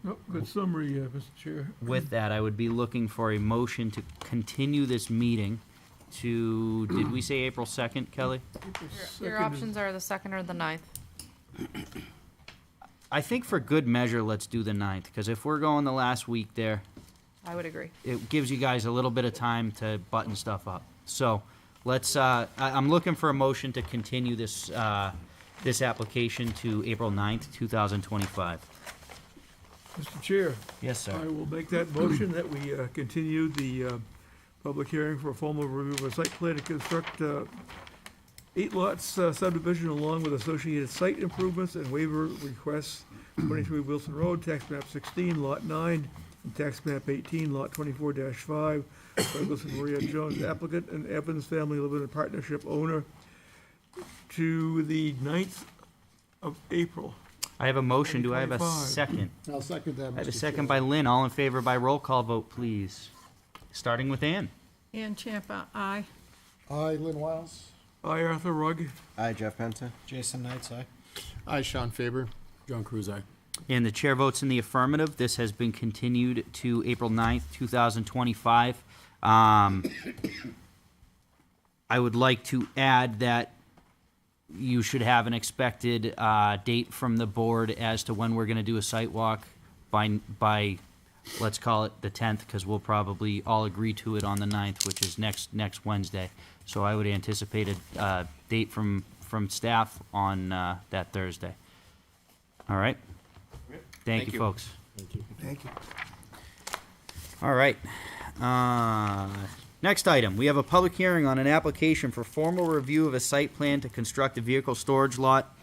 D: Nope, good summary, Mr. Chair.
A: With that, I would be looking for a motion to continue this meeting to, did we say April 2nd, Kelly?
I: Your options are the 2nd or the 9th.
A: I think for good measure, let's do the 9th, because if we're going the last week there,
I: I would agree.
A: it gives you guys a little bit of time to button stuff up. So let's, I'm looking for a motion to continue this, this application to April 9th, 2025.
D: Mr. Chair.
A: Yes, sir.
D: I will make that motion that we continue the public hearing for a formal review of a site plan to construct 8 lots subdivision along with associated site improvements and waiver requests, 23 Wilson Road, tax map 16, lot 9, and tax map 18, lot 24-5, Douglas and Maria Jones, applicant, and Evans Family Limited Partnership owner, to the 9th of April.
A: I have a motion. Do I have a
D: 2025.
A: second?
B: I'll second that,
A: I have a
B: Mr.
A: second
B: Chair.
A: by Lynn. All in favor by roll call vote, please. Starting with Ann.
E: Ann Champa, aye.
B: Aye, Lynn Wiles.
D: Aye, Arthur Rugg.
S: Aye, Jeff Penta.
J: Jason Knights, aye.
M: Aye, Sean Faber.
K: John Cruz, aye.
A: And the chair votes in the affirmative. This has been continued to April 9th, 2025. I would like to add that you should have an expected date from the board as to when we're going to do a site walk by, let's call it the 10th, because we'll probably all agree to it on the 9th, which is next Wednesday. So I would anticipate a date from staff on that Thursday. All right? Thank you, folks.
B: Thank you.
A: All right. Next item, we have a public hearing on an application for formal review of a site plan to construct a vehicle storage lot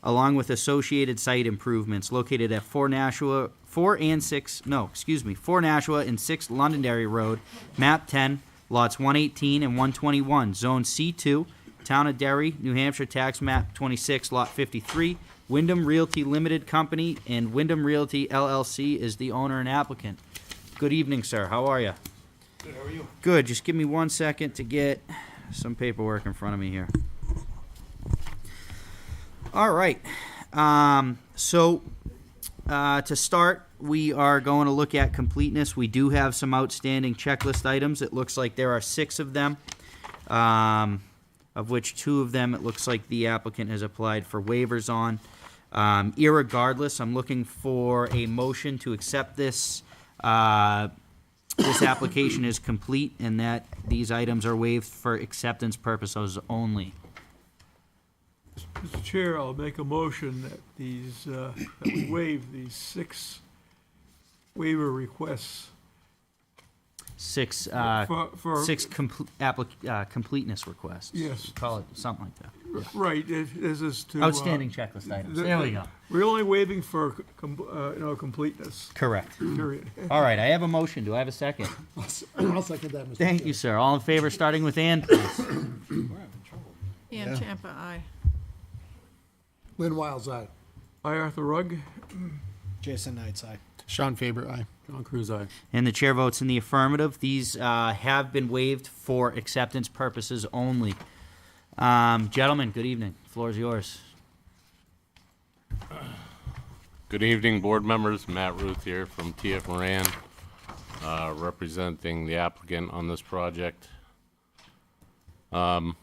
A: along with associated site improvements located at 4 Nashua and 6 Londonderry Road, map 10, lots 118 and 121, zone C2, Town of Derry, New Hampshire, tax map 26, lot 53. Wyndham Realty Limited Company and Wyndham Realty LLC is the owner and applicant. Good evening, sir. How are you?
D: Good, how are you?
A: Good. Just give me 1 second to get some paperwork in front of me here. All right. So to start, we are going to look at completeness. We do have some outstanding checklist items. It looks like there are 6 of them, of which 2 of them it looks like the applicant has applied for waivers on. Irregardless, I'm looking for a motion to accept this. This application is complete and that these items are waived for acceptance purposes only.
D: Mr. Chair, I'll make a motion that these, that we waive these 6 waiver requests.
A: 6,
D: For-
A: 6 completeness requests.
D: Yes.
A: Call it something like that.
D: Right, this is to.
A: Outstanding checklist items. There we go.
D: We're only waiving for, completeness.
A: Correct.
D: Period.
A: All right, I have a motion. Do I have a second?
B: I'll second that, Mr.
A: Thank
B: Chair.
A: you, sir. All in favor, starting with Ann, please.
E: Ann Champa, aye.
B: Lynn Wiles, aye.
D: Aye, Arthur Rugg.
J: Jason Knights, aye. Sean Faber, aye. John Cruz, aye.
A: And the chair votes in the affirmative. These have been waived for acceptance purposes only. Gentlemen, good evening. Floor is yours.
T: Good evening, board members. Matt Ruth here from TF Moran, representing the applicant on this project. I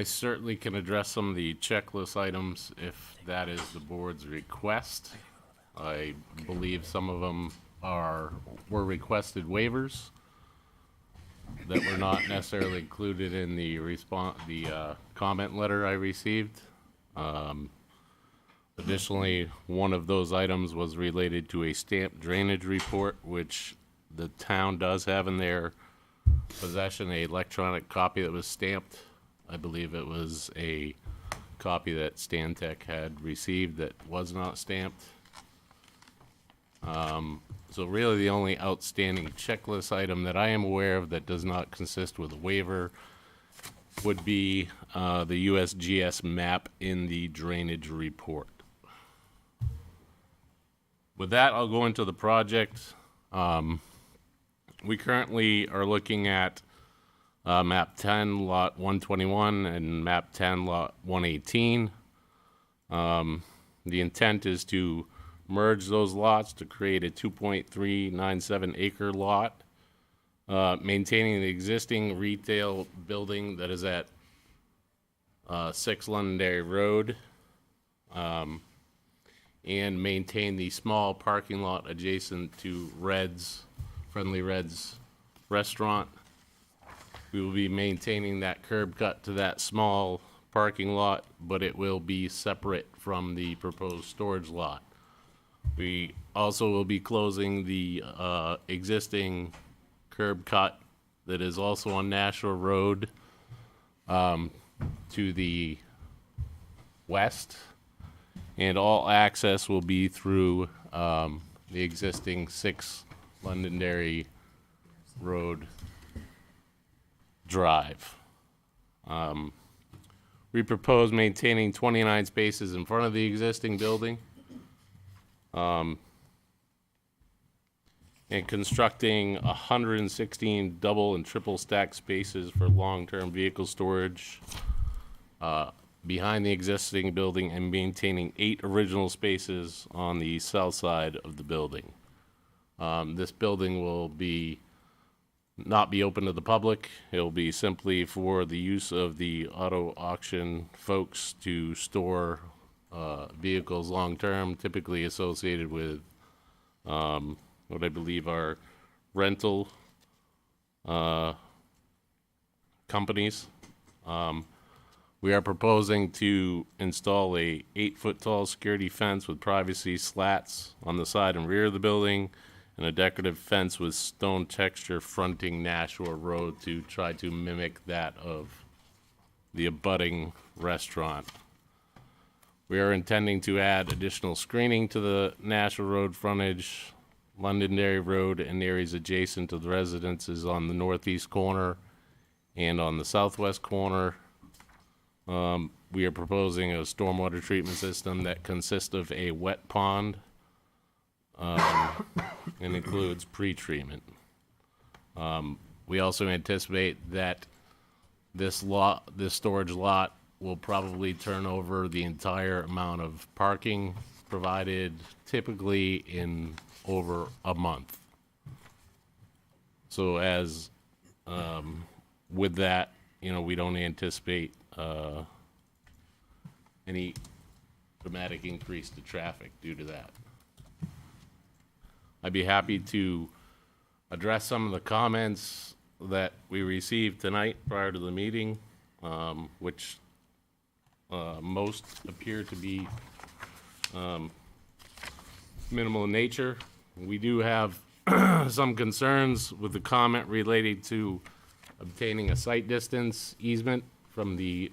T: certainly can address some of the checklist items if that is the board's request. I believe some of them were requested waivers that were not necessarily included in the comment letter I received. Additionally, one of those items was related to a stamped drainage report, which the town does have in their possession, an electronic copy that was stamped. I believe it was a copy that Stantec had received that was not stamped. So really the only outstanding checklist item that I am aware of that does not consist with a waiver would be the USGS map in the drainage report. With that, I'll go into the project. We currently are looking at map 10, lot 121, and map 10, lot 118. The intent is to merge those lots to create a 2.397 acre lot, maintaining the existing retail building that is at 6 Londonderry Road, and maintain the small parking lot adjacent to Friendly Red's restaurant. We will be maintaining that curb cut to that small parking lot, but it will be separate from the proposed storage lot. We also will be closing the existing curb cut that is also on Nashua Road to the west, and all access will be through the existing 6 Londonderry Road Drive. We propose maintaining 29 spaces in front of the existing building, and constructing 116 double and triple stack spaces for long-term vehicle storage behind the existing building, and maintaining 8 original spaces on the south side of the building. This building will not be open to the public. It'll be simply for the use of the auto auction folks to store vehicles long-term, typically associated with what I believe are rental companies. We are proposing to install a 8-foot tall security fence with privacy slats on the side and rear of the building, and a decorative fence with stone texture fronting Nashua Road to try to mimic that of the abutting restaurant. We are intending to add additional screening to the Nashua Road frontage, Londonderry Road, and areas adjacent to the residences on the northeast corner and on the southwest corner. We are proposing a stormwater treatment system that consists of a wet pond and includes pre-treatment. We also anticipate that this storage lot will probably turn over the entire amount of parking provided, typically in over a month. So with that, we don't anticipate any dramatic increase to traffic due to that. I'd be happy to address some of the comments that we received tonight prior to the meeting, which most appear to be minimal in nature. We do have some concerns with the comment related to obtaining a site distance easement from the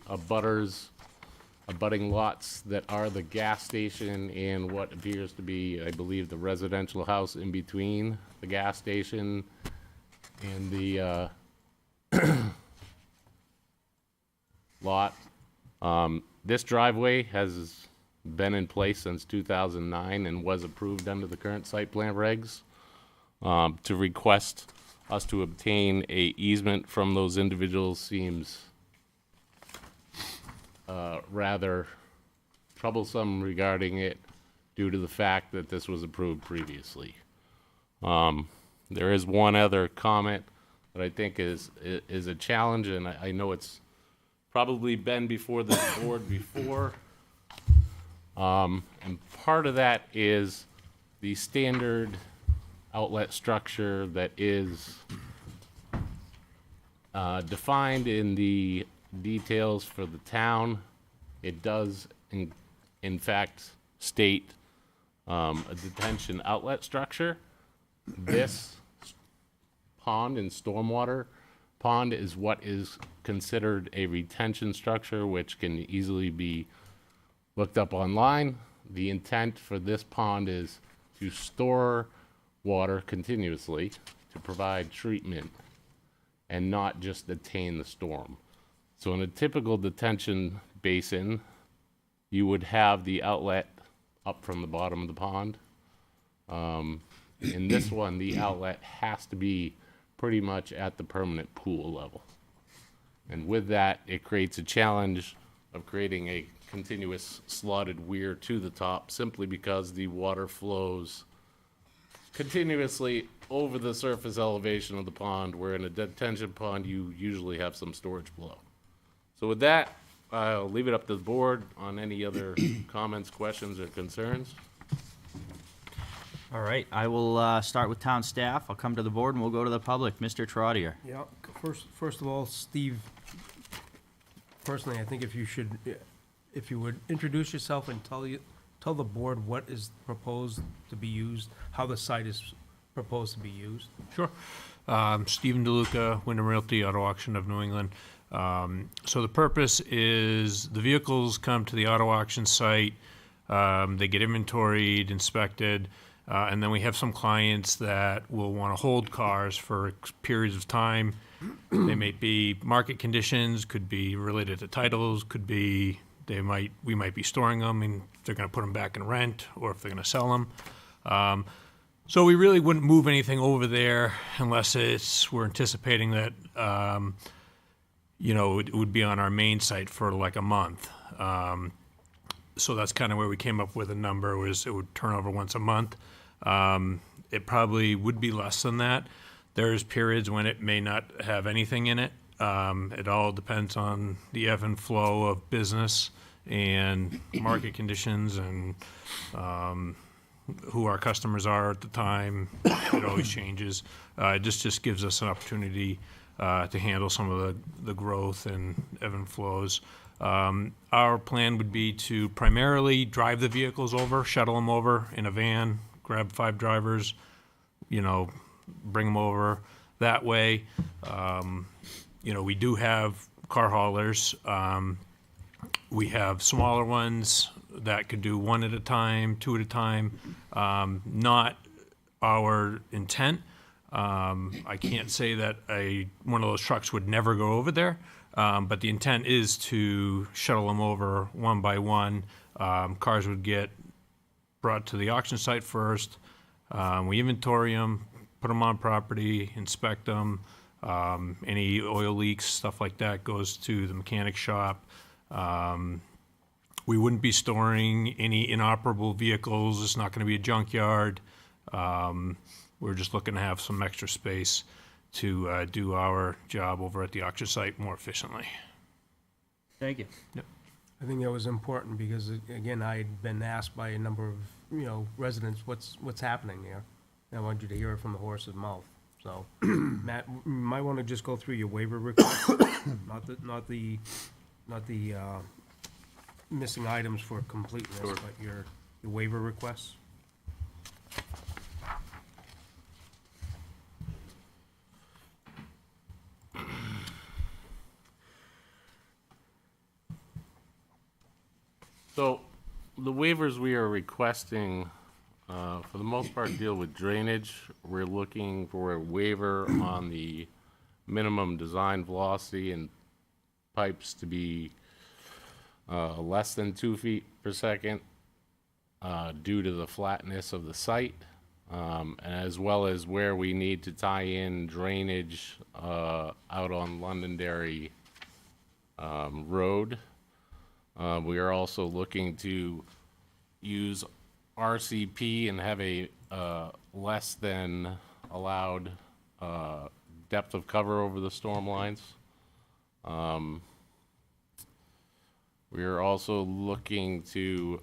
T: abutting lots that are the gas station and what appears to be, I believe, the residential house in between the gas station and the lot. This driveway has been in place since 2009 and was approved under the current site plan regs. To request us to obtain a easement from those individuals seems rather troublesome regarding it due to the fact that this was approved previously. There is one other comment that I think is a challenge, and I know it's probably been before this board before. And part of that is the standard outlet structure that is defined in the details for the town. It does in fact state a detention outlet structure. This pond and stormwater pond is what is considered a retention structure, which can easily be looked up online. The intent for this pond is to store water continuously to provide treatment and not just detain the storm. So in a typical detention basin, you would have the outlet up from the bottom of the pond. In this one, the outlet has to be pretty much at the permanent pool level. And with that, it creates a challenge of creating a continuous slotted weir to the top, simply because the water flows continuously over the surface elevation of the pond, where in a detention pond, you usually have some storage below. So with that, I'll leave it up to the board on any other comments, questions, or concerns.
A: All right, I will start with town staff. I'll come to the board and we'll go to the public. Mr. Trotter.
H: Yeah, first of all, Steve, personally, I think if you would introduce yourself and tell the board what is proposed to be used, how the site is proposed to be used.
U: Sure. Stephen DeLuca, Wyndham Realty, Auto Auction of New England. So the purpose is the vehicles come to the auto auction site, they get inventoried, inspected, and then we have some clients that will want to hold cars for periods of time. They may be market conditions, could be related to titles, could be we might be storing them and they're going to put them back in rent, or if they're going to sell them. So we really wouldn't move anything over there unless we're anticipating that it would be on our main site for like a month. So that's kind of where we came up with a number, was it would turn over once a month. It probably would be less than that. There's periods when it may not have anything in it. It all depends on the ebb and flow of business and market conditions and who our customers are at the time. It always changes. It just gives us an opportunity to handle some of the growth and ebb and flows. Our plan would be to primarily drive the vehicles over, shuttle them over in a van, grab 5 drivers, bring them over that way. We do have car haulers. We have smaller ones that could do 1 at a time, 2 at a time. Not our intent. I can't say that one of those trucks would never go over there, but the intent is to shuttle them over one by one. Cars would get brought to the auction site first. We inventory them, put them on property, inspect them. Any oil leaks, stuff like that, goes to the mechanic shop. We wouldn't be storing any inoperable vehicles. It's not going to be a junkyard. We're just looking to have some extra space to do our job over at the auction site more efficiently.
A: Thank you.
U: Yep.
H: I think that was important because, again, I had been asked by a number of, residents, what's happening there. And I want you to hear it from the horse's mouth. So, Matt, you might want to just go through your waiver request, not the missing items for completeness, but your waiver requests.
T: So, the waivers we are requesting, for the most part, deal with drainage. We're looking for a waiver on the minimum design velocity and pipes to be less than 2 feet per second due to the flatness of the site, as well as where we need to tie in drainage out on Londonderry Road. We are also looking to use RCP and have a less than allowed depth of cover over the storm lines. We are also looking to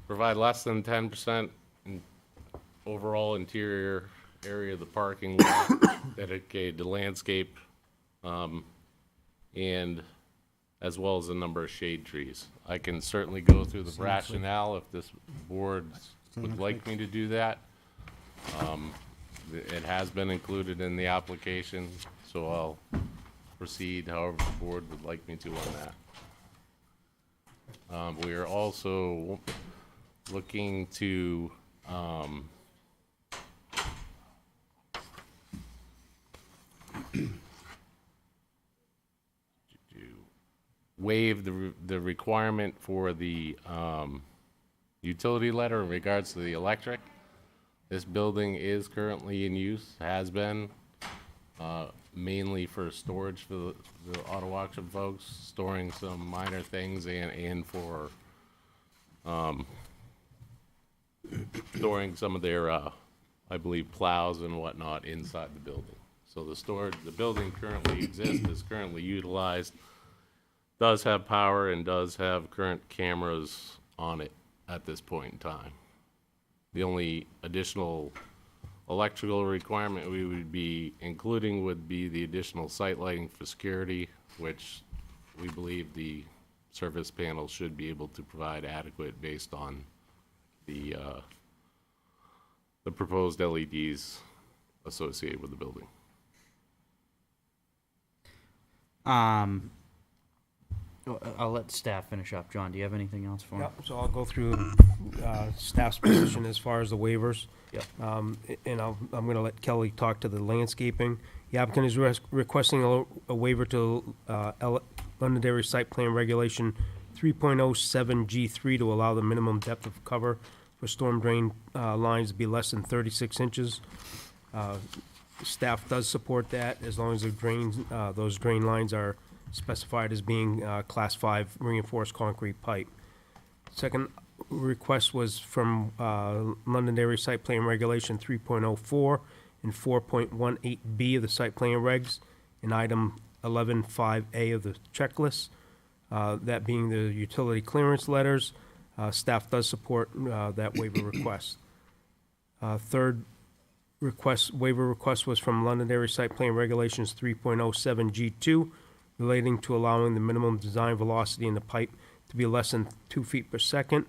T: provide less than 10% in overall interior area of the parking lot dedicated to landscape, and as well as a number of shade trees. I can certainly go through the rationale if this board would like me to do that. It has been included in the application, so I'll proceed however the board would like me to on that. We are also looking to waive the requirement for the utility letter in regards to the electric. This building is currently in use, has been. mainly for storage for the auto auction folks, storing some minor things and for, storing some of their, I believe, plows and whatnot inside the building. So the building currently exists, is currently utilized, does have power and does have current cameras on it at this point in time. The only additional electrical requirement we would be including would be the additional site lighting for security, which we believe the surface panels should be able to provide adequate based on the proposed LEDs associated with the building.
A: I'll let staff finish up. John, do you have anything else for me?
H: Yep, so I'll go through staff's position as far as the waivers.
A: Yep.
H: And I'm gonna let Kelly talk to the landscaping. The applicant is requesting a waiver to Londonderry Site Plan Regulation 3.07 G3 to allow the minimum depth of cover for storm drain lines to be less than 36 inches. Staff does support that as long as the drains, those drain lines are specified as being Class 5 reinforced concrete pipe. Second request was from Londonderry Site Plan Regulation 3.04 and 4.18B of the Site Plan Regs, and item 11.5A of the checklist, that being the utility clearance letters. Staff does support that waiver request. Third waiver request was from Londonderry Site Plan Regulations 3.07 G2, relating to allowing the minimum design velocity in the pipe to be less than 2 feet per second.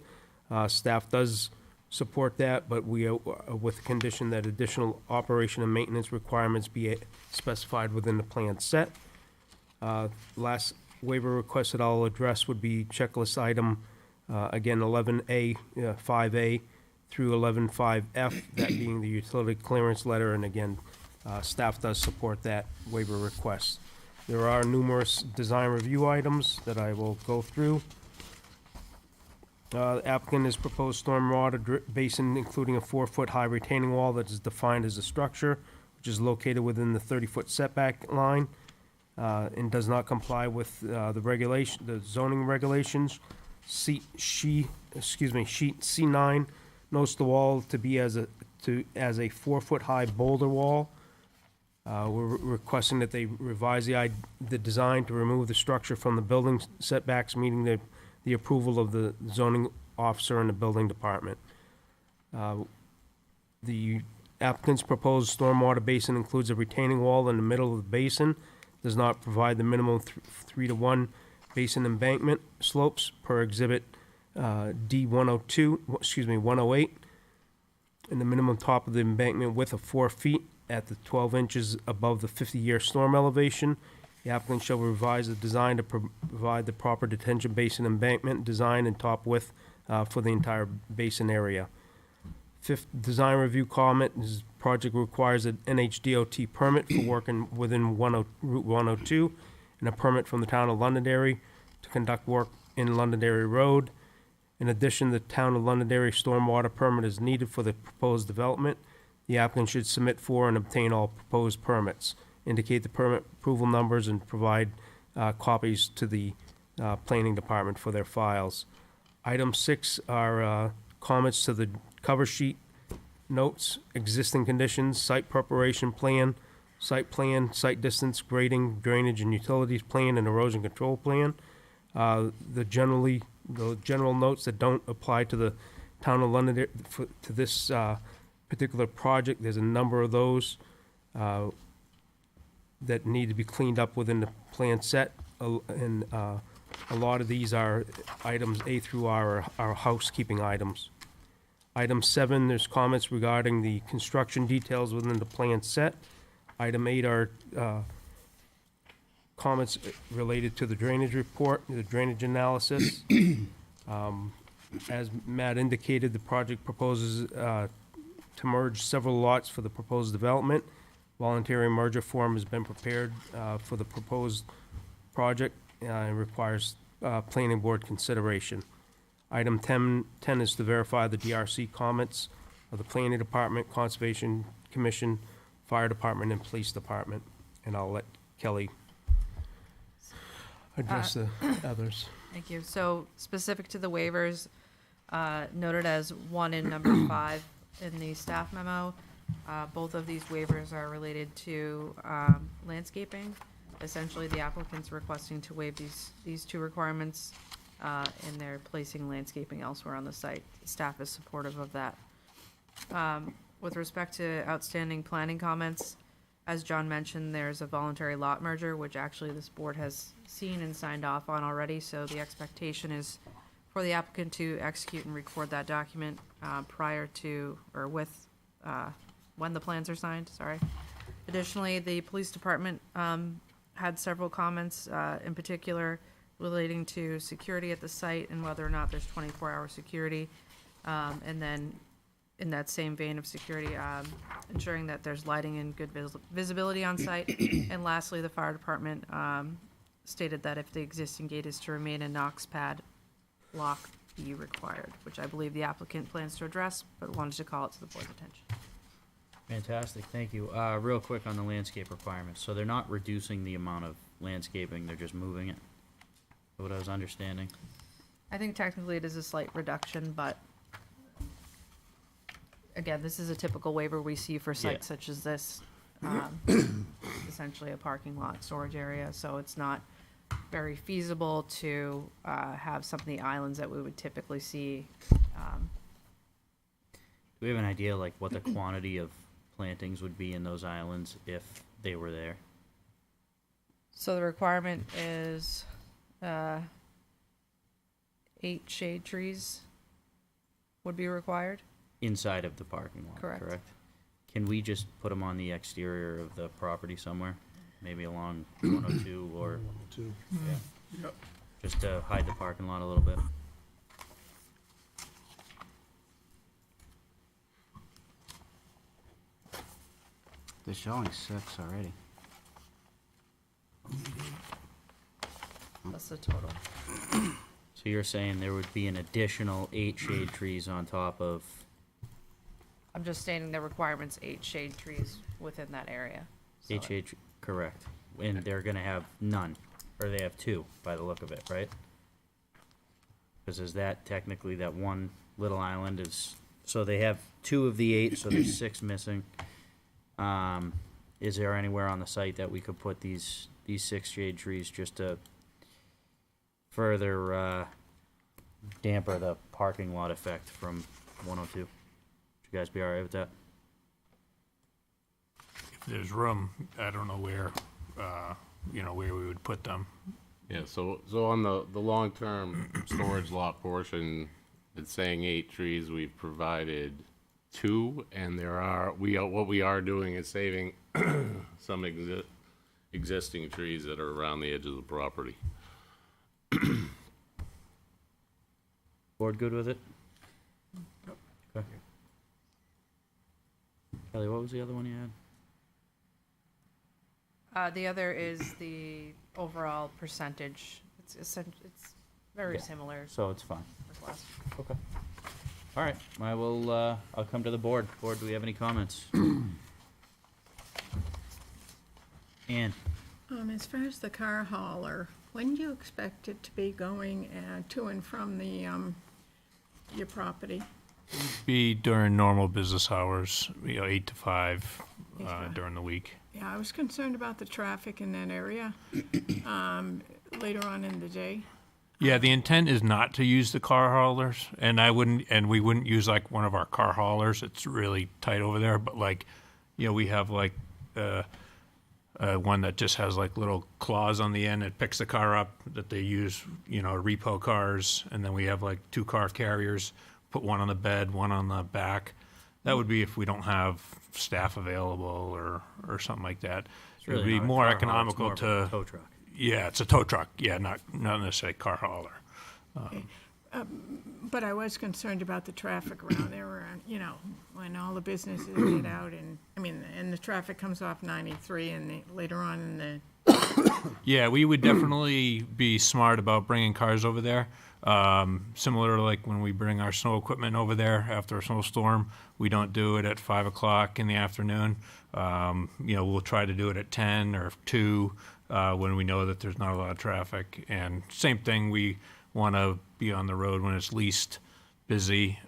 H: Staff does support that, but we, with the condition that additional operation and maintenance requirements be specified within the plan set. Last waiver request that I'll address would be checklist item, again, 11A, 5A through 11.5F, that being the utility clearance letter, and again, staff does support that waiver request. There are numerous design review items that I will go through. The applicant has proposed stormwater basin, including a 4-foot high retaining wall that is defined as a structure, which is located within the 30-foot setback line, and does not comply with the zoning regulations. Sheet C9 notes the wall to be as a 4-foot high boulder wall. We're requesting that they revise the design to remove the structure from the building setbacks, meeting the approval of the zoning officer and the building department. The applicant's proposed stormwater basin includes a retaining wall in the middle of the basin, does not provide the minimum 3-to-1 basin embankment slopes per exhibit D102, 108, and the minimum top of the embankment width of 4 feet at the 12 inches above the 50-year storm elevation. The applicant shall revise the design to provide the proper detention basin embankment design and top width for the entire basin area. Fifth design review comment is project requires an NHDOT permit for working within Route 102 and a permit from the town of Londonderry to conduct work in Londonderry Road. In addition, the town of Londonderry stormwater permit is needed for the proposed development. The applicant should submit for and obtain all proposed permits, indicate the permit approval numbers, and provide copies to the planning department for their files. Item 6 are comments to the cover sheet, notes, existing conditions, site preparation plan, site distance, grading, drainage, and utilities plan, and erosion control plan. The general notes that don't apply to the town of Londonderry, to this particular project, there's a number of those that need to be cleaned up within the plan set, and a lot of these are items A through R are housekeeping items. Item 7, there's comments regarding the construction details within the plan set. Item 8 are comments related to the drainage report, the drainage analysis. As Matt indicated, the project proposes to merge several lots for the proposed development. Voluntary merger form has been prepared for the proposed project and requires planning board consideration. Item 10 is to verify the DRC comments of the planning department, conservation commission, fire department, and police department. and I'll let Kelly address the others.
I: Thank you. So specific to the waivers, noted as one in number 5 in the staff memo, both of these waivers are related to landscaping. Essentially, the applicant's requesting to waive these two requirements, and they're placing landscaping elsewhere on the site. Staff is supportive of that. With respect to outstanding planning comments, as John mentioned, there's a voluntary lot merger, which actually this board has seen and signed off on already, so the expectation is for the applicant to execute and record that document prior to, or with, when the plans are signed, sorry. Additionally, the police department had several comments, in particular relating to security at the site and whether or not there's 24-hour security. And then in that same vein of security, ensuring that there's lighting and good visibility on site. And lastly, the fire department stated that if the existing gate is to remain a Knox pad, lock be required, which I believe the applicant plans to address, but wanted to call it to the board's attention.
A: Fantastic, thank you. Real quick on the landscape requirements. So they're not reducing the amount of landscaping, they're just moving it? What I was understanding.
I: I think technically it is a slight reduction, but again, this is a typical waiver we see for sites such as this. Essentially a parking lot, storage area, so it's not very feasible to have some of the islands that we would typically see.
A: Do we have an idea like what the quantity of plantings would be in those islands if they were there?
I: So the requirement is 8 shade trees would be required.
A: Inside of the parking lot,
I: Correct.
A: correct? Can we just put them on the exterior of the property somewhere? Maybe along 102 or,
D: Yep.
A: just to hide the parking lot a little bit?
C: They're showing 6 already.
I: That's the total.
A: So you're saying there would be an additional 8 shade trees on top of,
I: I'm just stating the requirement's 8 shade trees within that area. So
A: 8 shade, correct? And they're gonna have none, or they have 2 by the look of it, right? Because is that technically that one little island is, so they have 2 of the 8, so there's 6 missing. Is there anywhere on the site that we could put these 6 shade trees just to further damper the parking lot effect from 102? Would you guys be all right with that?
U: If there's room, I don't know where, where we would put them.
T: Yeah, so on the long-term storage lot portion, it's saying 8 trees, we've provided 2, and what we are doing is saving some existing trees that are around the edge of the property.
A: Board good with it? Okay. Kelly, what was the other one you had?
I: The other is the overall percentage. It's very
A: Yeah.
I: similar.
A: So it's fine.
I: Request.
A: Okay. All right, I'll come to the board. Board, do we have any comments? Ann?
E: As far as the car hauler, when do you expect it to be going to and from your property?
U: Be during normal business hours, 8 to 5
E: 8 to 5.
U: during the week.
E: Yeah, I was concerned about the traffic in that area later on in the day.
U: Yeah, the intent is not to use the car haulers, and we wouldn't use like one of our car haulers. It's really tight over there, but we have one that just has like little claws on the end. It picks the car up that they use, repo cars, and then we have like 2 car carriers. Put one on the bed, one on the back. That would be if we don't have staff available or something like that. It would be more economical to
A: tow truck.
U: Yeah, it's a tow truck. Yeah, not necessarily car hauler.
E: But I was concerned about the traffic around there, when all the businesses get out and the traffic comes off 93 and later on in the.
U: Yeah, we would definitely be smart about bringing cars over there. Similar to like when we bring our snow equipment over there after a snowstorm, we don't do it at 5 o'clock in the afternoon. We'll try to do it at 10 or 2 when we know that there's not a lot of traffic. And same thing, we want to be on the road when it's least busy,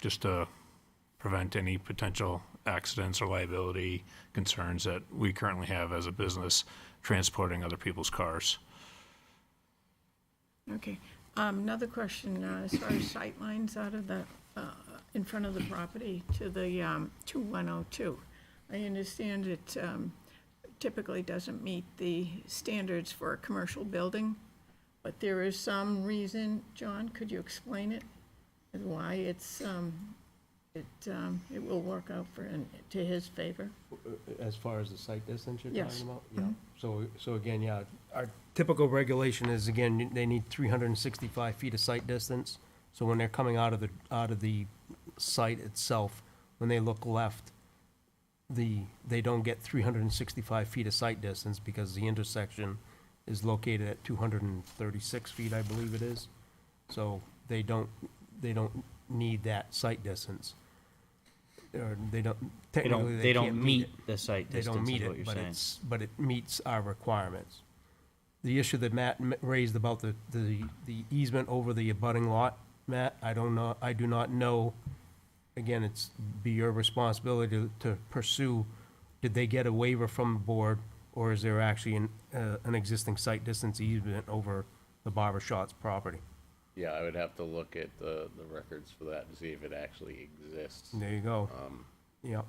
U: just to prevent any potential accidents or liability concerns that we currently have as a business transporting other people's cars.
E: Okay. Another question, as far as sightlines out of the, in front of the property to the 2102. I understand it typically doesn't meet the standards for a commercial building, but there is some reason, John, could you explain it? And why it's, it will work out to his favor?
H: As far as the site distance you're
E: Yes.
H: talking about?
E: Mhm.
H: Yeah. So again, yeah, our typical regulation is, again, they need 365 feet of site distance. So when they're coming out of the site itself, when they look left, they don't get 365 feet of site distance because the intersection is located at 236 feet, I believe it is. So they don't need that site distance. Or they don't, technically,
A: they
H: they
A: don't
H: can't
A: meet
H: it.
A: the site
H: They don't
A: distance,
H: meet
A: is what
H: it,
A: you're
H: but
A: saying.
H: but it meets our requirements. The issue that Matt raised about the easement over the abutting lot, Matt, I do not know. Again, it's be your responsibility to pursue, did they get a waiver from the board, or is there actually an existing site distance easement over the barber shop's property?
T: Yeah, I would have to look at the records for that to see if it actually exists.
H: There you go. Yep,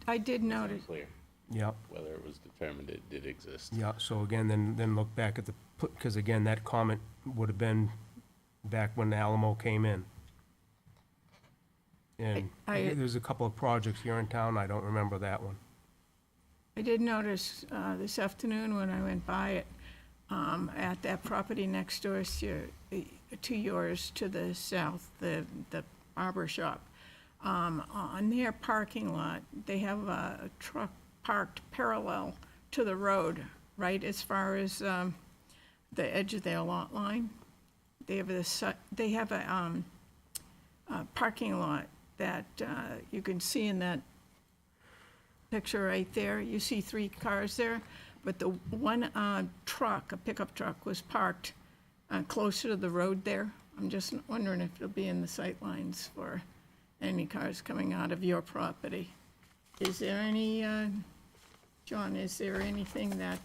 E: I did notice,
T: Clear
H: yep,
T: whether it was determined it did exist.
H: yeah, so again, then look back at because again, that comment would have been back when Alamo came in. And there's a couple of projects here in town, I don't remember that one.
E: I did notice this afternoon when I went by it, at that property next door to yours to the south, the barber shop. On their parking lot, they have a truck parked parallel to the road, right as far as the edge of their lot line. They have a parking lot that you can see in that picture right there. You see 3 cars there, but the one truck, a pickup truck, was parked closer to the road there. I'm just wondering if it'll be in the sight lines for any cars coming out of your property. Is there any, John, is there anything that,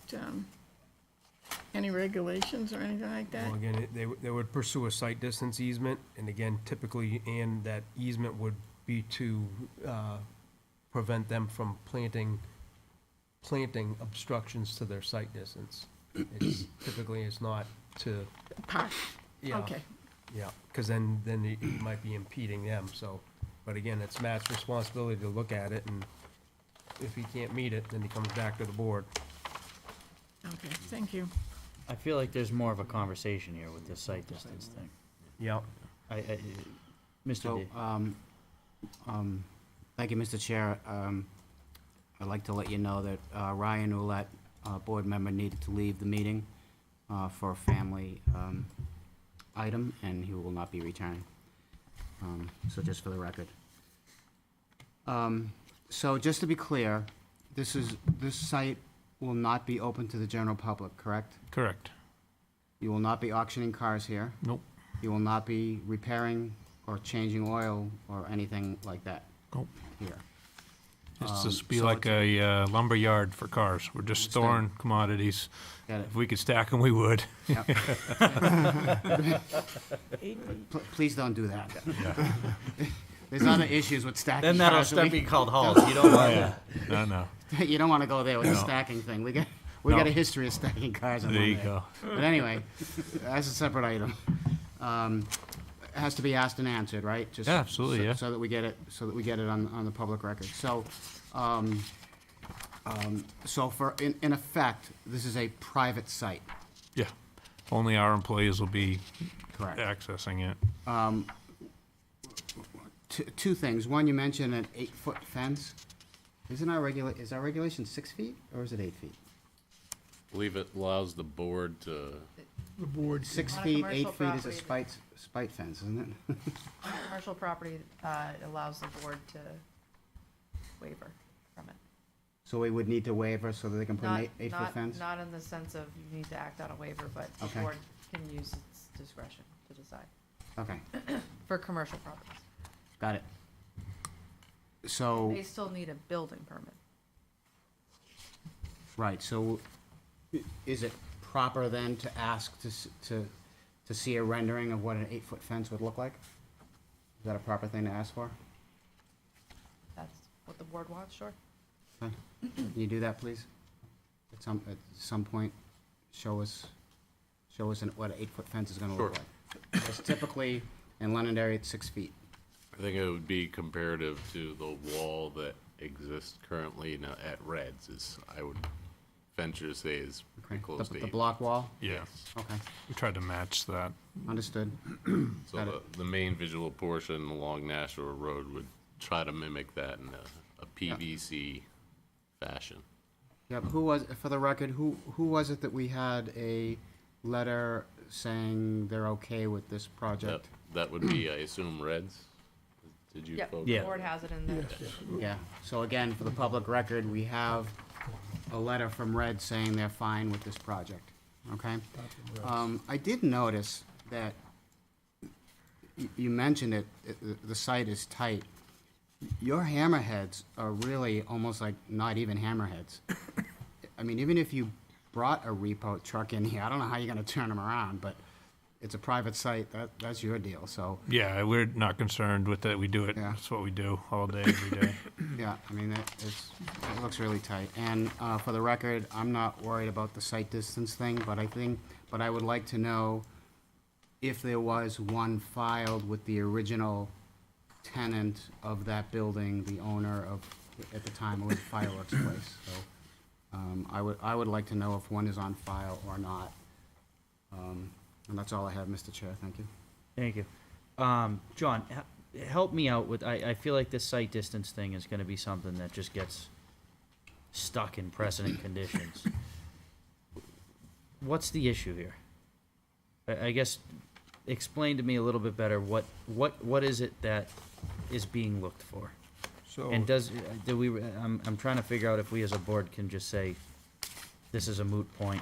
E: any regulations or anything like that?
H: Well, again, they would pursue a site distance easement, and again, typically, and that easement would be to prevent them from planting obstructions to their site distance. Typically, it's not to.
E: Park,
H: Yeah,
E: okay.
H: yeah, because then it might be impeding them, so, but again, it's Matt's responsibility to look at it, and if he can't meet it, then he comes back to the board.
E: Okay, thank you.
A: I feel like there's more of a conversation here with this site distance thing.
H: Yeah.
A: Mr.
C: So,
A: D.
C: thank you, Mr. Chair. I'd like to let you know that Ryan Ouellette, board member, needed to leave the meeting for a family item, and he will not be returning. So just for the record. So just to be clear, this site will not be open to the general public, correct?
U: Correct.
C: You will not be auctioning cars here?
U: Nope.
C: You will not be repairing or changing oil or anything like that?
U: Nope.
C: Here?
U: It's just be
C: so
U: like a lumber yard for cars. We're just storing commodities.
C: Got it.
U: If we could stack them, we would.
C: Yep. Please don't do that. There's other issues with stacking
A: Then that'll
C: cars.
A: start being called halls. You don't want that.
U: No.
C: You don't want to go there with the
U: No.
C: stacking thing. We got
U: No.
C: a history of stacking cars on
U: There you
C: Monday.
U: go.
C: But anyway, that's a separate item. It has to be asked and answered, right? Just
U: Yeah, absolutely, yeah.
C: So that we get it on the public record. So, so in effect, this is a private site.
U: Yeah. Only our employees will be
C: Correct.
U: accessing it.
C: Two things. One, you mentioned an 8-foot fence. Is our regulation 6 feet or is it 8 feet?
T: Believe it allows the board to,
D: The board.
C: 6
I: On a
C: feet,
I: commercial
C: 8 feet is a
I: property.
C: spite fence, isn't it?
I: On commercial property, it allows the board to waiver from it.
C: So we would need to waiver so that they can put an
I: Not,
C: 8-foot
I: not,
C: fence?
I: not in the sense of you need to act on a waiver, but the
C: Okay.
I: board can use its discretion to decide
C: Okay,
I: for commercial properties.
C: got it. So,
I: They still need a building permit.
C: right, so is it proper then to ask to see a rendering of what an 8-foot fence would look like? Is that a proper thing to ask for?
I: That's what the board wants, sure.
C: Okay. Can you do that, please? At some point, show us what an 8-foot fence is gonna look
T: Sure.
C: like. Because typically, in Londonderry, it's 6 feet.
T: I think it would be comparative to the wall that exists currently now at Reds, is, I would venture to say is pretty close to
C: The
T: 8.
C: block wall?
U: Yeah,
C: Okay,
U: we tried to match that.
C: understood.
T: So
C: Got
T: the main visual portion along Nashua Road would try to mimic that in a PVC fashion.
C: Yep, who was, for the record, who was it that we had a letter saying they're okay with this
T: That,
C: project?
T: that would be, I assume, Reds? Did you
I: Yep,
T: folks?
I: the board has it in there.
C: Yeah, so again, for the public record, we have a letter from Red saying they're fine with this project, okay? I did notice that you mentioned it, the site is tight. Your hammerheads are really almost like not even hammerheads. I mean, even if you brought a repo truck in here, I don't know how you're gonna turn them around, but it's a private site, that's your deal, so.
U: Yeah, we're not concerned with that. We do it.
C: Yeah.
U: That's what we do all day, every day.
C: Yeah, I mean, it looks really tight. And for the record, I'm not worried about the site distance thing, but I would like to know if there was one filed with the original tenant of that building, the owner of, at the time, it was Fireworks Place. So I would like to know if one is on file or not. And that's all I have, Mr. Chair, thank you.
A: Thank you. John, help me out with, I feel like this site distance thing is gonna be something that just gets stuck in precedent conditions. What's the issue here? I guess, explain to me a little bit better, what is it that is being looked for?
H: So.
A: And I'm trying to figure out if we as a board can just say, this is a moot point.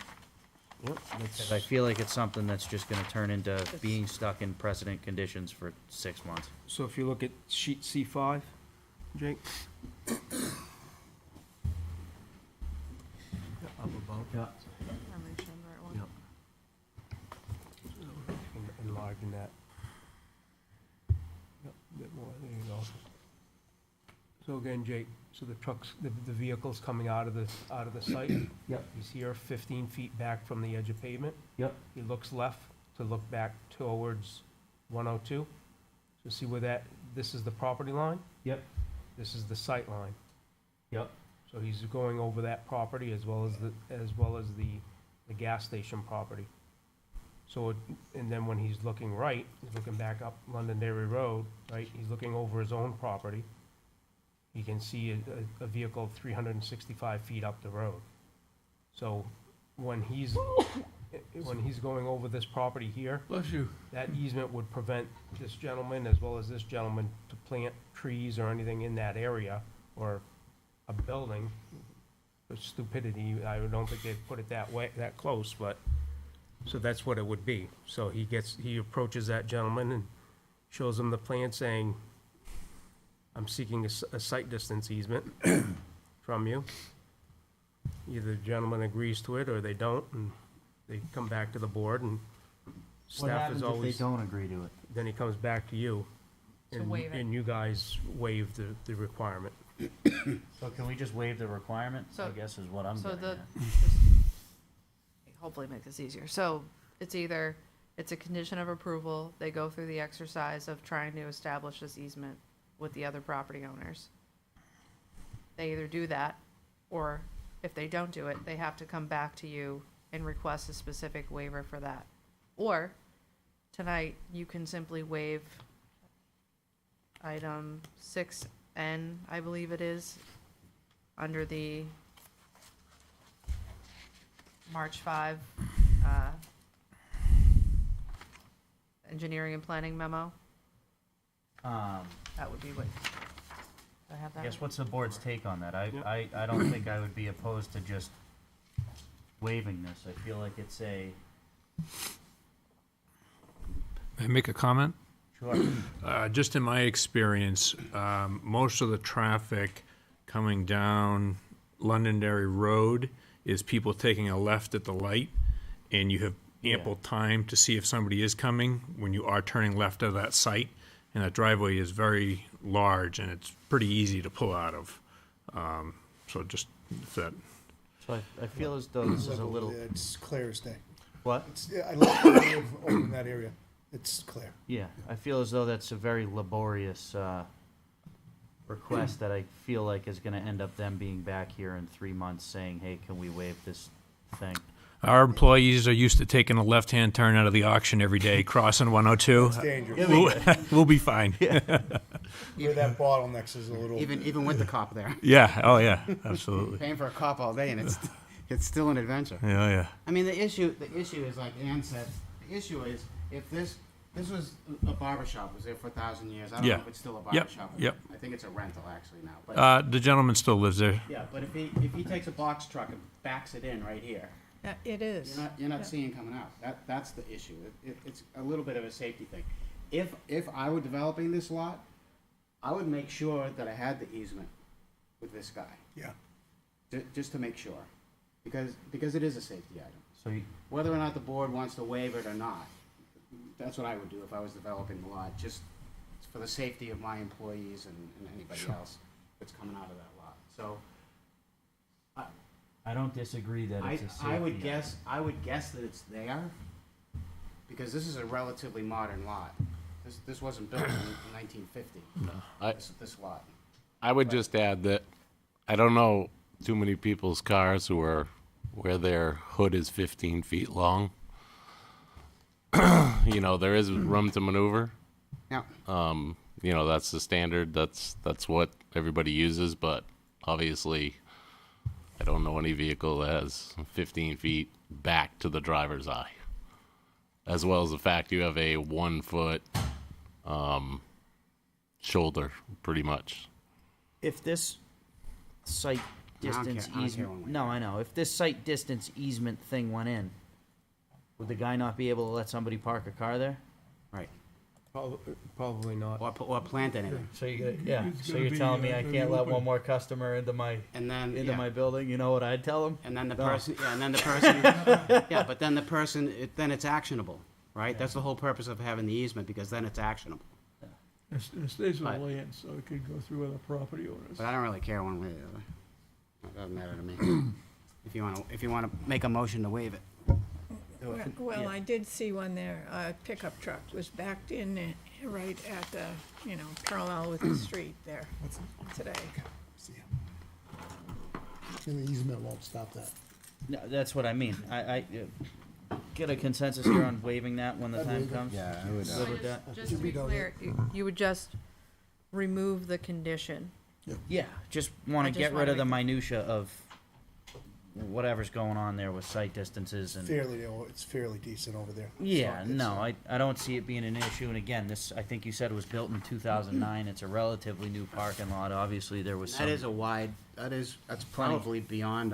H: Yep,
A: 'Cause I feel like it's something that's just gonna turn into being stuck in precedent conditions for 6 months.
H: So if you look at sheet C5, Jake? Up above.
A: Yeah.
H: Yep. Enlarging that. Yep, a bit more, there you go. So again, Jake, so the trucks, the vehicle's coming out of the site.
A: Yep.
H: He's here 15 feet back from the edge of pavement.
A: Yep.
H: He looks left to look back towards 102. So see where this is the property line?
A: Yep.
H: This is the sight line.
A: Yep.
H: So he's going over that property as well as the gas station property. So, and then when he's looking right, he's looking back up Londonderry Road, right, he's looking over his own property. He can see a vehicle 365 feet up the road. So when he's going over this property here.
D: Bless you.
H: That easement would prevent this gentleman as well as this gentleman to plant trees or anything in that area or a building. It's stupidity, I don't think they'd put it that way, that close, but, so that's what it would be. So he approaches that gentleman and shows him the plan saying, I'm seeking a site distance easement from you. Either the gentleman agrees to it or they don't, and they come back to the board and
A: What
H: staff
A: happens
H: is
A: if they
H: always.
A: don't agree to it?
H: Then he comes back to you.
I: To
H: and-
I: waive it.
H: And you guys waive the requirement.
A: So can we just waive the requirement, I
I: So-
A: guess is what I'm
I: So
A: getting
I: the,
A: at.
I: hopefully make this easier. So it's either, it's a condition of approval, they go through the exercise of trying to establish this easement with the other property owners. They either do that, or if they don't do it, they have to come back to you and request a specific waiver for that. Or, tonight, you can simply waive item 6N, I believe it is, under the March 5, engineering and planning memo. That would be what, do I have that?
A: I guess what's the board's take on that? I don't think I would be opposed to just waiving this. I feel like it's a,
U: May I make a comment?
A: sure.
U: Just in my experience, most of the traffic coming down Londonderry Road is people taking a left at the light, and you have ample time to see if somebody is coming when you are turning left out of that site. And that driveway is very large, and it's pretty easy to pull out of. So just if that,
A: So I feel as though this is a little,
J: It's clear as day.
A: what?
J: I live over in that area. It's clear.
A: Yeah, I feel as though that's a very laborious request that I feel like is gonna end up them being back here in 3 months saying, hey, can we waive this thing?
U: our employees are used to taking a left-hand turn out of the auction every day, crossing 102.
J: It's dangerous.
U: We'll be fine.
J: Where that bottleneck is a little.
C: Even with the cop there.
U: Yeah, oh yeah, absolutely.
C: Paying for a cop all day, and it's still an adventure.
U: Yeah, yeah.
C: I mean, the issue is, like Ann said, the issue is, if this was a barber shop, was there for 1,000 years, I don't know if it's still a barber shop.
U: Yep.
C: I think it's a rental actually now. But
U: The gentleman still lives there.
C: yeah, but if he takes a box truck and backs it in right here,
E: It is.
C: you're not seeing coming out. That's the issue. It's a little bit of a safety thing. If I were developing this lot, I would make sure that I had the easement with this guy.
J: Yeah.
C: Just to make sure, because it is a safety item.
A: So
C: Whether or not the board wants to waive it or not, that's what I would do if I was developing the lot, just for the safety of my employees and anybody else that's coming out of that lot. So
A: I don't disagree that it's a safety.
C: I would guess that it's there, because this is a relatively modern lot. This wasn't built in 1950.
T: I-
C: This lot.
T: I would just add that I don't know too many people's cars where their hood is 15 feet long. You know, there is room to maneuver.
C: Yeah.
T: You know, that's the standard. That's what everybody uses. But obviously, I don't know any vehicle that has 15 feet back to the driver's eye. As well as the fact you have a 1 foot shoulder, pretty much.
A: If this site
C: I don't
A: distance
C: care- I don't care
A: easement,
C: one way.
A: no, I know, if this site distance easement thing went in, would the guy not be able to let somebody park a car there?
C: Right.
H: Probably not.
C: Or plant anything.
A: So you
D: It's
A: so
D: gonna
A: you're
D: be,
A: telling me I
D: gonna
A: can't
D: be
A: let
D: open.
A: one more customer into my
C: And then
A: my building? You know what I'd tell them?
C: And then the
A: No.
C: person, but then the person, then it's actionable, right? That's the whole purpose of having the easement, because then it's actionable.
D: It stays with
C: But-
D: the land, so it could go through other property owners.
C: But I don't really care one way or the other. It doesn't matter to me. If you wanna make a motion to waive it.
E: Well, I did see one there, a pickup truck was backed in right at the, parallel with the street there today.
B: And the easement won't stop that.
A: No, that's what I mean. I get a consensus here on waiving that when the time comes.
S: Yeah, I would,
A: Good with that?
I: Just to be clear, you would just remove the condition.
A: Yeah, just want
I: I
A: to
I: just
A: get rid
I: wanna
A: of the
I: make-
A: minutia of whatever's going on there with site distances and.
J: It's fairly decent over there.
A: Yeah,
J: So it's,
A: no, I don't see it being an issue, and again, this, I think you said was built in 2009, it's a relatively new parking lot, obviously there was some.
C: That is a wide, that's probably beyond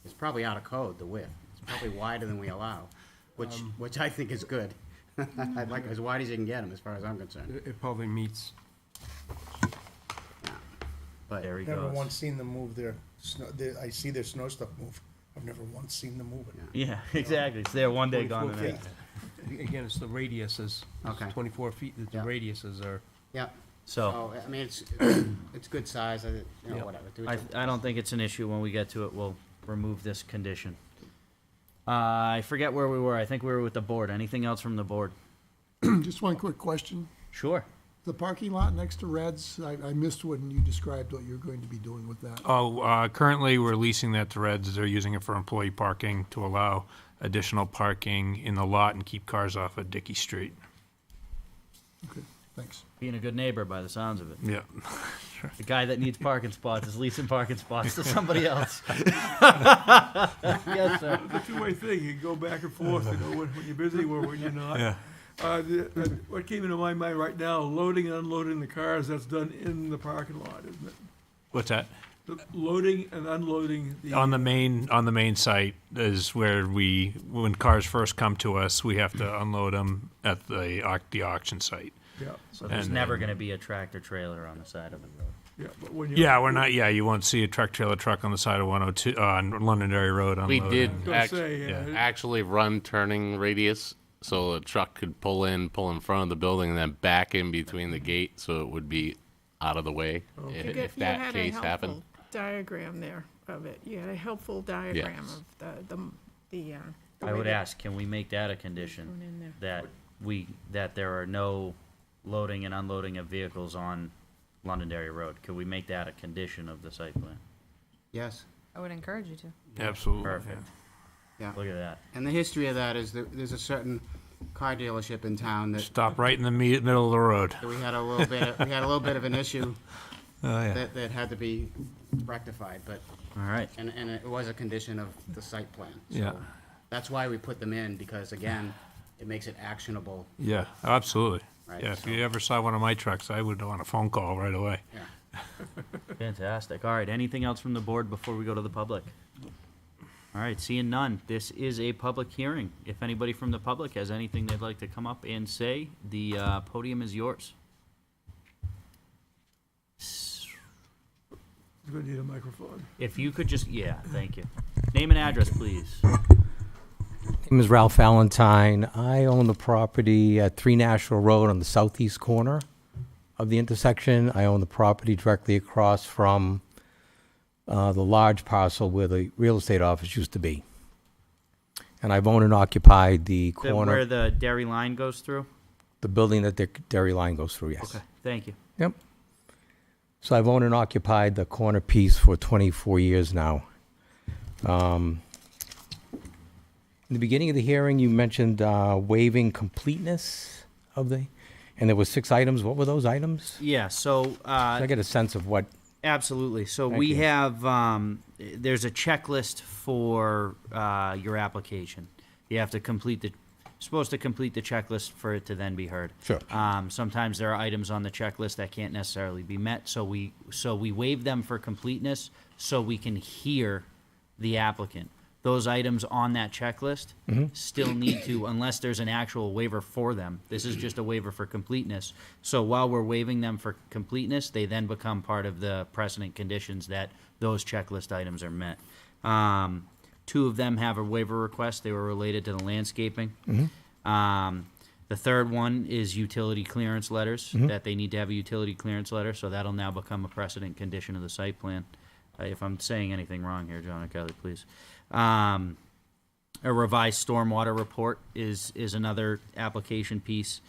C: it's probably out of code, the width. It's probably wider than we allow, which I think is good. I'd like as wide as you can get them, as far as I'm concerned.
H: It probably meets.
C: But
A: There he
J: Never
A: goes.
J: once seen them move I see their snow stuff move. I've never once seen them move it.
A: Yeah, exactly, it's there one day, gone the
H: 24
A: next.
H: feet. Again, it's the radiuses.
C: Okay.
H: 24 feet, the
C: Yeah.
H: radiuses are.
C: Yeah.
A: So,
C: I mean, it's good size,
H: Yeah.
C: whatever. Do what you-
A: I don't think it's an issue, when we get to it, we'll remove this condition. I forget where we were, I think we were with the board, anything else from the board?
B: Just one quick question.
A: Sure.
B: The parking lot next to Red's, I missed when you described what you're going to be doing with that.
U: Currently, we're leasing that to Reds. They're using it for employee parking to allow additional parking in the lot and keep cars off of Dickey Street.
B: Okay. Thanks.
A: Being a good neighbor by the sounds of it.
U: Yeah.
A: The guy that needs parking spots is leasing parking spots to somebody else. Yes, sir.
D: It's a two-way thing. You can go back and forth, when you're busy or when you're not.
U: Yeah.
D: What came into my mind right now, loading and unloading the cars, that's done in the parking lot, isn't it?
U: What's that?
D: Loading and unloading the.
U: On the main site is where when cars first come to us, we have to unload them at the auction site.
D: Yeah.
A: So there's
U: And
A: never
U: then-
A: going to be a tractor trailer on the side of the road.
D: Yeah, but when you.
U: Yeah, we're not. Yeah, you won't see a trailer truck on the side of 102 on Londonderry Road.
T: We did
U: unloading.
T: actually run turning radius, so a truck could pull in front of the building, and then back in between the gate, so it would be out of the way if
E: You
T: that
E: had
T: case
E: a
T: happened.
E: helpful diagram there of it. You had a helpful diagram
T: Yes.
E: of the
A: I
E: way
A: would
E: that-
A: ask, can we make that a condition
E: Going in there.
A: that there are no loading and unloading of vehicles on Londonderry Road? Could we make that a condition of the site plan?
C: Yes.
I: I would encourage you to.
U: Absolutely.
A: Perfect.
C: Yeah.
A: Look at that.
C: And the history of that is that there's a certain car dealership in town that.
U: Stop right in the middle of the road.
C: that we had a little bit of an issue
U: Oh, yeah.
C: that had to be rectified, but.
A: All right.
C: And it was a condition of the site plan. So
U: Yeah.
C: That's why we put them in, because again, it makes it actionable.
U: Yeah, absolutely.
C: Right,
U: Yeah, if
C: so-
U: you ever saw one of my trucks, I would want a phone call right away.
C: Yeah.
A: Fantastic. All right, anything else from the board before we go to the public? All right, seeing none, this is a public hearing. If anybody from the public has anything they'd like to come up and say, the podium is yours.
D: You're gonna need a microphone.
A: If you could just, yeah, thank you. Name and address, please.
F: name is Ralph Valentine. I own the property at 3 Nashville Road on the southeast corner of the intersection. I own the property directly across from the large parcel where the real estate office used to be. And I've owned and occupied the corner,
A: Where the dairy line goes through?
F: the building that the dairy line goes through, yes.
A: Okay, thank you.
F: Yep. So I've owned and occupied the corner piece for 24 years now. In the beginning of the hearing, you mentioned waiving completeness of the, and there were 6 items. What were those items?
A: Yeah, so,
F: I get a sense of what,
A: absolutely. So
F: Thank
A: we
F: you.
A: have, there's a checklist for your application. You have to supposed to complete the checklist for it to then be heard.
F: Sure.
A: Sometimes there are items on the checklist that can't necessarily be met, so we waive them for completeness so we can hear the applicant. Those items on that checklist still need to, unless there's an actual waiver for them, this is just a waiver for completeness. So while we're waiving them for completeness, they then become part of the precedent conditions that those checklist items are met. 2 of them have a waiver request. They were related to the landscaping. The third one is utility clearance letters, that they need to have a utility clearance letter, so that'll now become a precedent condition of the site plan. If I'm saying anything wrong here, John or Kelly, please. A revised stormwater report is another application piece.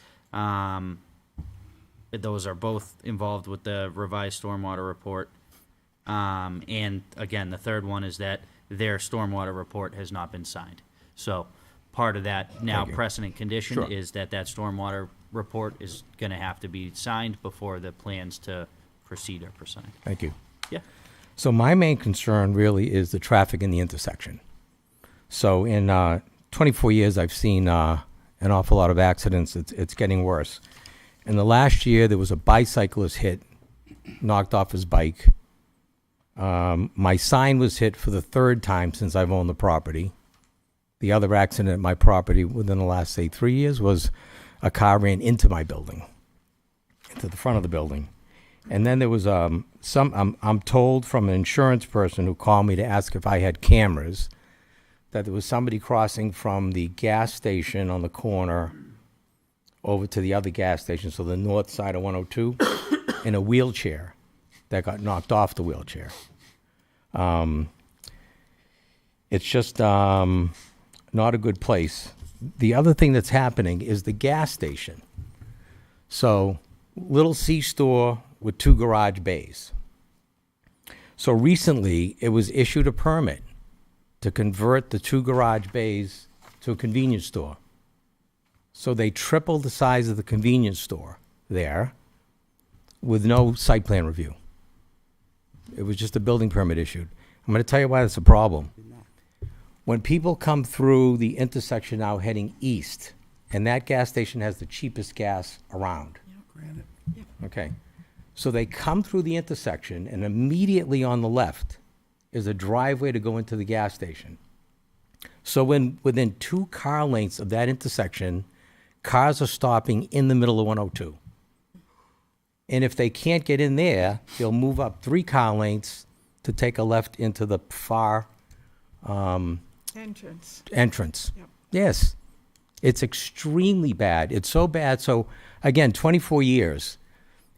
A: Those are both involved with the revised stormwater report. And again, the third one is that their stormwater report has not been signed. So part of that now
F: Thank you.
A: precedent condition
F: Sure.
A: is that stormwater report is going to have to be signed before the plans to proceed are signed.
F: thank you.
A: Yeah.
F: So my main concern really is the traffic in the intersection. So in 24 years, I've seen an awful lot of accidents. It's getting worse. In the last year, there was a bicyclist hit, knocked off his bike. My sign was hit for the 3rd time since I've owned the property. The other accident at my property within the last, say, 3 years was a car ran into my building, into the front of the building. And then there was I'm told from an insurance person who called me to ask if I had cameras, that there was somebody crossing from the gas station on the corner over to the other gas station, so the north side of 102, in a wheelchair that got knocked off the wheelchair. It's just not a good place. The other thing that's happening is the gas station. So, little C-store with 2 garage bays. So recently, it was issued a permit to convert the 2 garage bays to a convenience store. So they tripled the size of the convenience store. there with no site plan review. It was just a building permit issued. I'm going to tell you why that's a problem. When people come through the intersection now heading east, and that gas station has the cheapest gas around. Okay. So they come through the intersection, and immediately on the left is a driveway to go into the gas station. So within 2 car lengths of that intersection, cars are stopping in the middle of 102. And if they can't get in there, they'll move up 3 car lengths to take a left into the far
E: Entrance.
F: entrance.
E: Yep.
F: Yes. It's extremely bad. It's so bad. So, again, 24 years.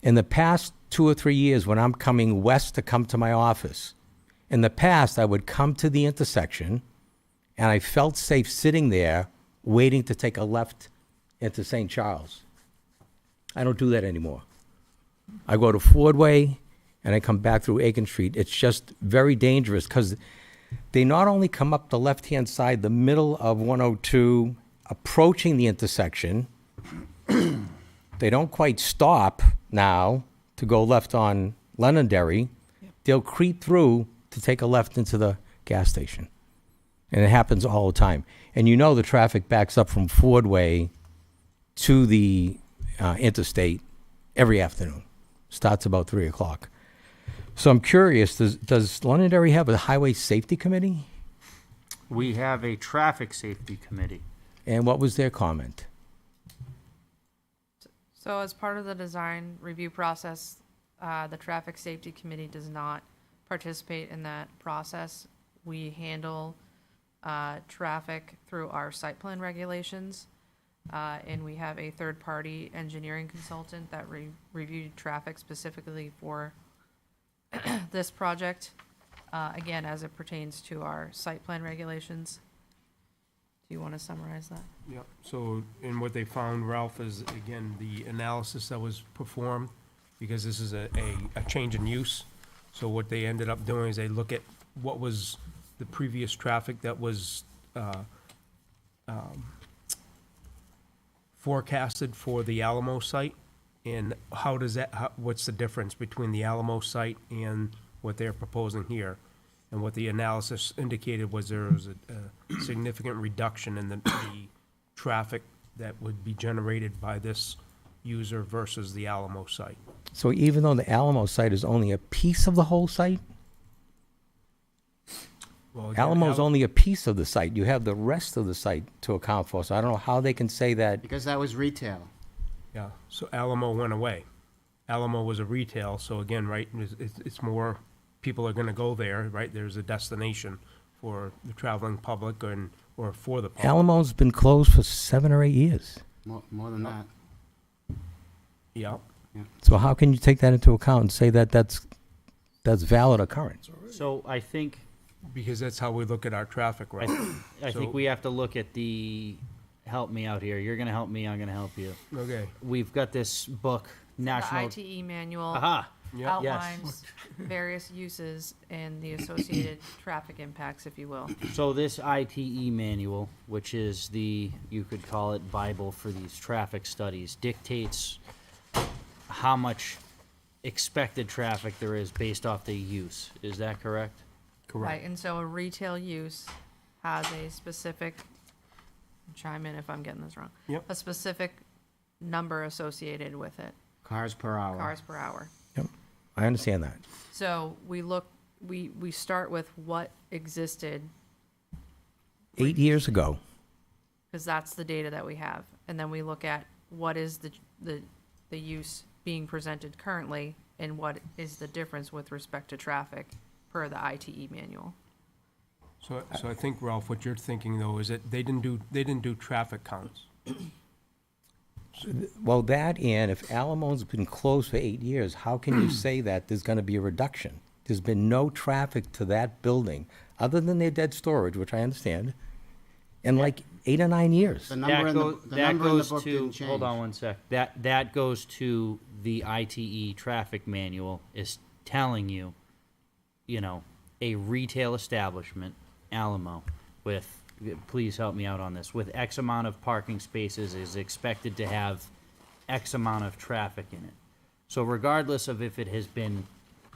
F: In the past 2 or 3 years, when I'm coming west to come to my office, in the past, I would come to the intersection, and I felt safe sitting there waiting to take a left into St. Charles. I don't do that anymore. I go to Ford Way, and I come back through Aiken Street. It's just very dangerous because they not only come up the left-hand side, the middle of 102, approaching the intersection, they don't quite stop now to go left on Londonderry. They'll creep through to take a left into the gas station. And it happens all the time. And you know the traffic backs up from Ford Way to the interstate every afternoon. Starts about 3 o'clock. So I'm curious, does Londonderry have a highway safety committee?
A: We have a traffic safety committee.
F: And what was their comment?
I: So as part of the design review process, the Traffic Safety Committee does not participate in that process. We handle traffic through our site plan regulations, and we have a third-party engineering consultant that reviewed traffic specifically for this project, again, as it pertains to our site plan regulations. Do you want to summarize that?
H: Yep, so, and what they found, Ralph, is, again, the analysis that was performed, because this is a change in use. So what they ended up doing is they look at what was the previous traffic that was forecasted for the Alamo site, and how does that, what's the difference between the Alamo site and what they're proposing here? And what the analysis indicated was there was a significant reduction in the traffic that would be generated by this user versus the Alamo site.
F: So even though the Alamo site is only a piece of the whole site?
H: Well, again,
F: Alamo's only a piece of the site. You have the rest of the site to account for. So I don't know how they can say that.
C: Because that was retail.
H: Yeah, so Alamo went away. Alamo was a retail, so again, right, it's more, people are gonna go there, right? There's a destination for the traveling public or for the public.
F: Alamo's been closed for 7 or 8 years.
C: More than that.
H: Yeah.
F: So how can you take that into account and say that that's valid or current?
A: So I think,
H: Because that's how we look at our traffic, right?
A: I
H: So-
A: think we have to look at help me out here. You're gonna help me, I'm gonna help you.
H: Okay.
A: We've got this book, National.
I: The ITE manual
A: Aha.
H: Yep.
I: outlines various uses and the associated traffic impacts, if you will.
A: So this ITE manual, which is you could call it Bible for these traffic studies, dictates how much expected traffic there is based off the use. Is that correct?
I: Right, and so a retail use has a specific, chime in if I'm getting this wrong.
H: Yep.
I: A specific number associated with it,
C: Cars per hour.
I: cars per hour.
F: Yep, I understand that.
I: So we start with what existed,
F: 8 years ago.
I: because that's the data that we have. And then we look at what is the use being presented currently and what is the difference with respect to traffic per the ITE manual.
H: So I think, Ralph, what you're thinking though is that they didn't do traffic counts.
F: Well, that and if Alamo's been closed for 8 years, how can you say that there's gonna be a reduction? There's been no traffic to that building, other than their dead storage, which I understand, in like 8 or 9 years.
C: The number in the book didn't change.
A: Hold on one sec. That goes to the ITE traffic manual is telling you, a retail establishment, Alamo, please help me out on this, with X amount of parking spaces is expected to have X amount of traffic in it. So regardless of if it has been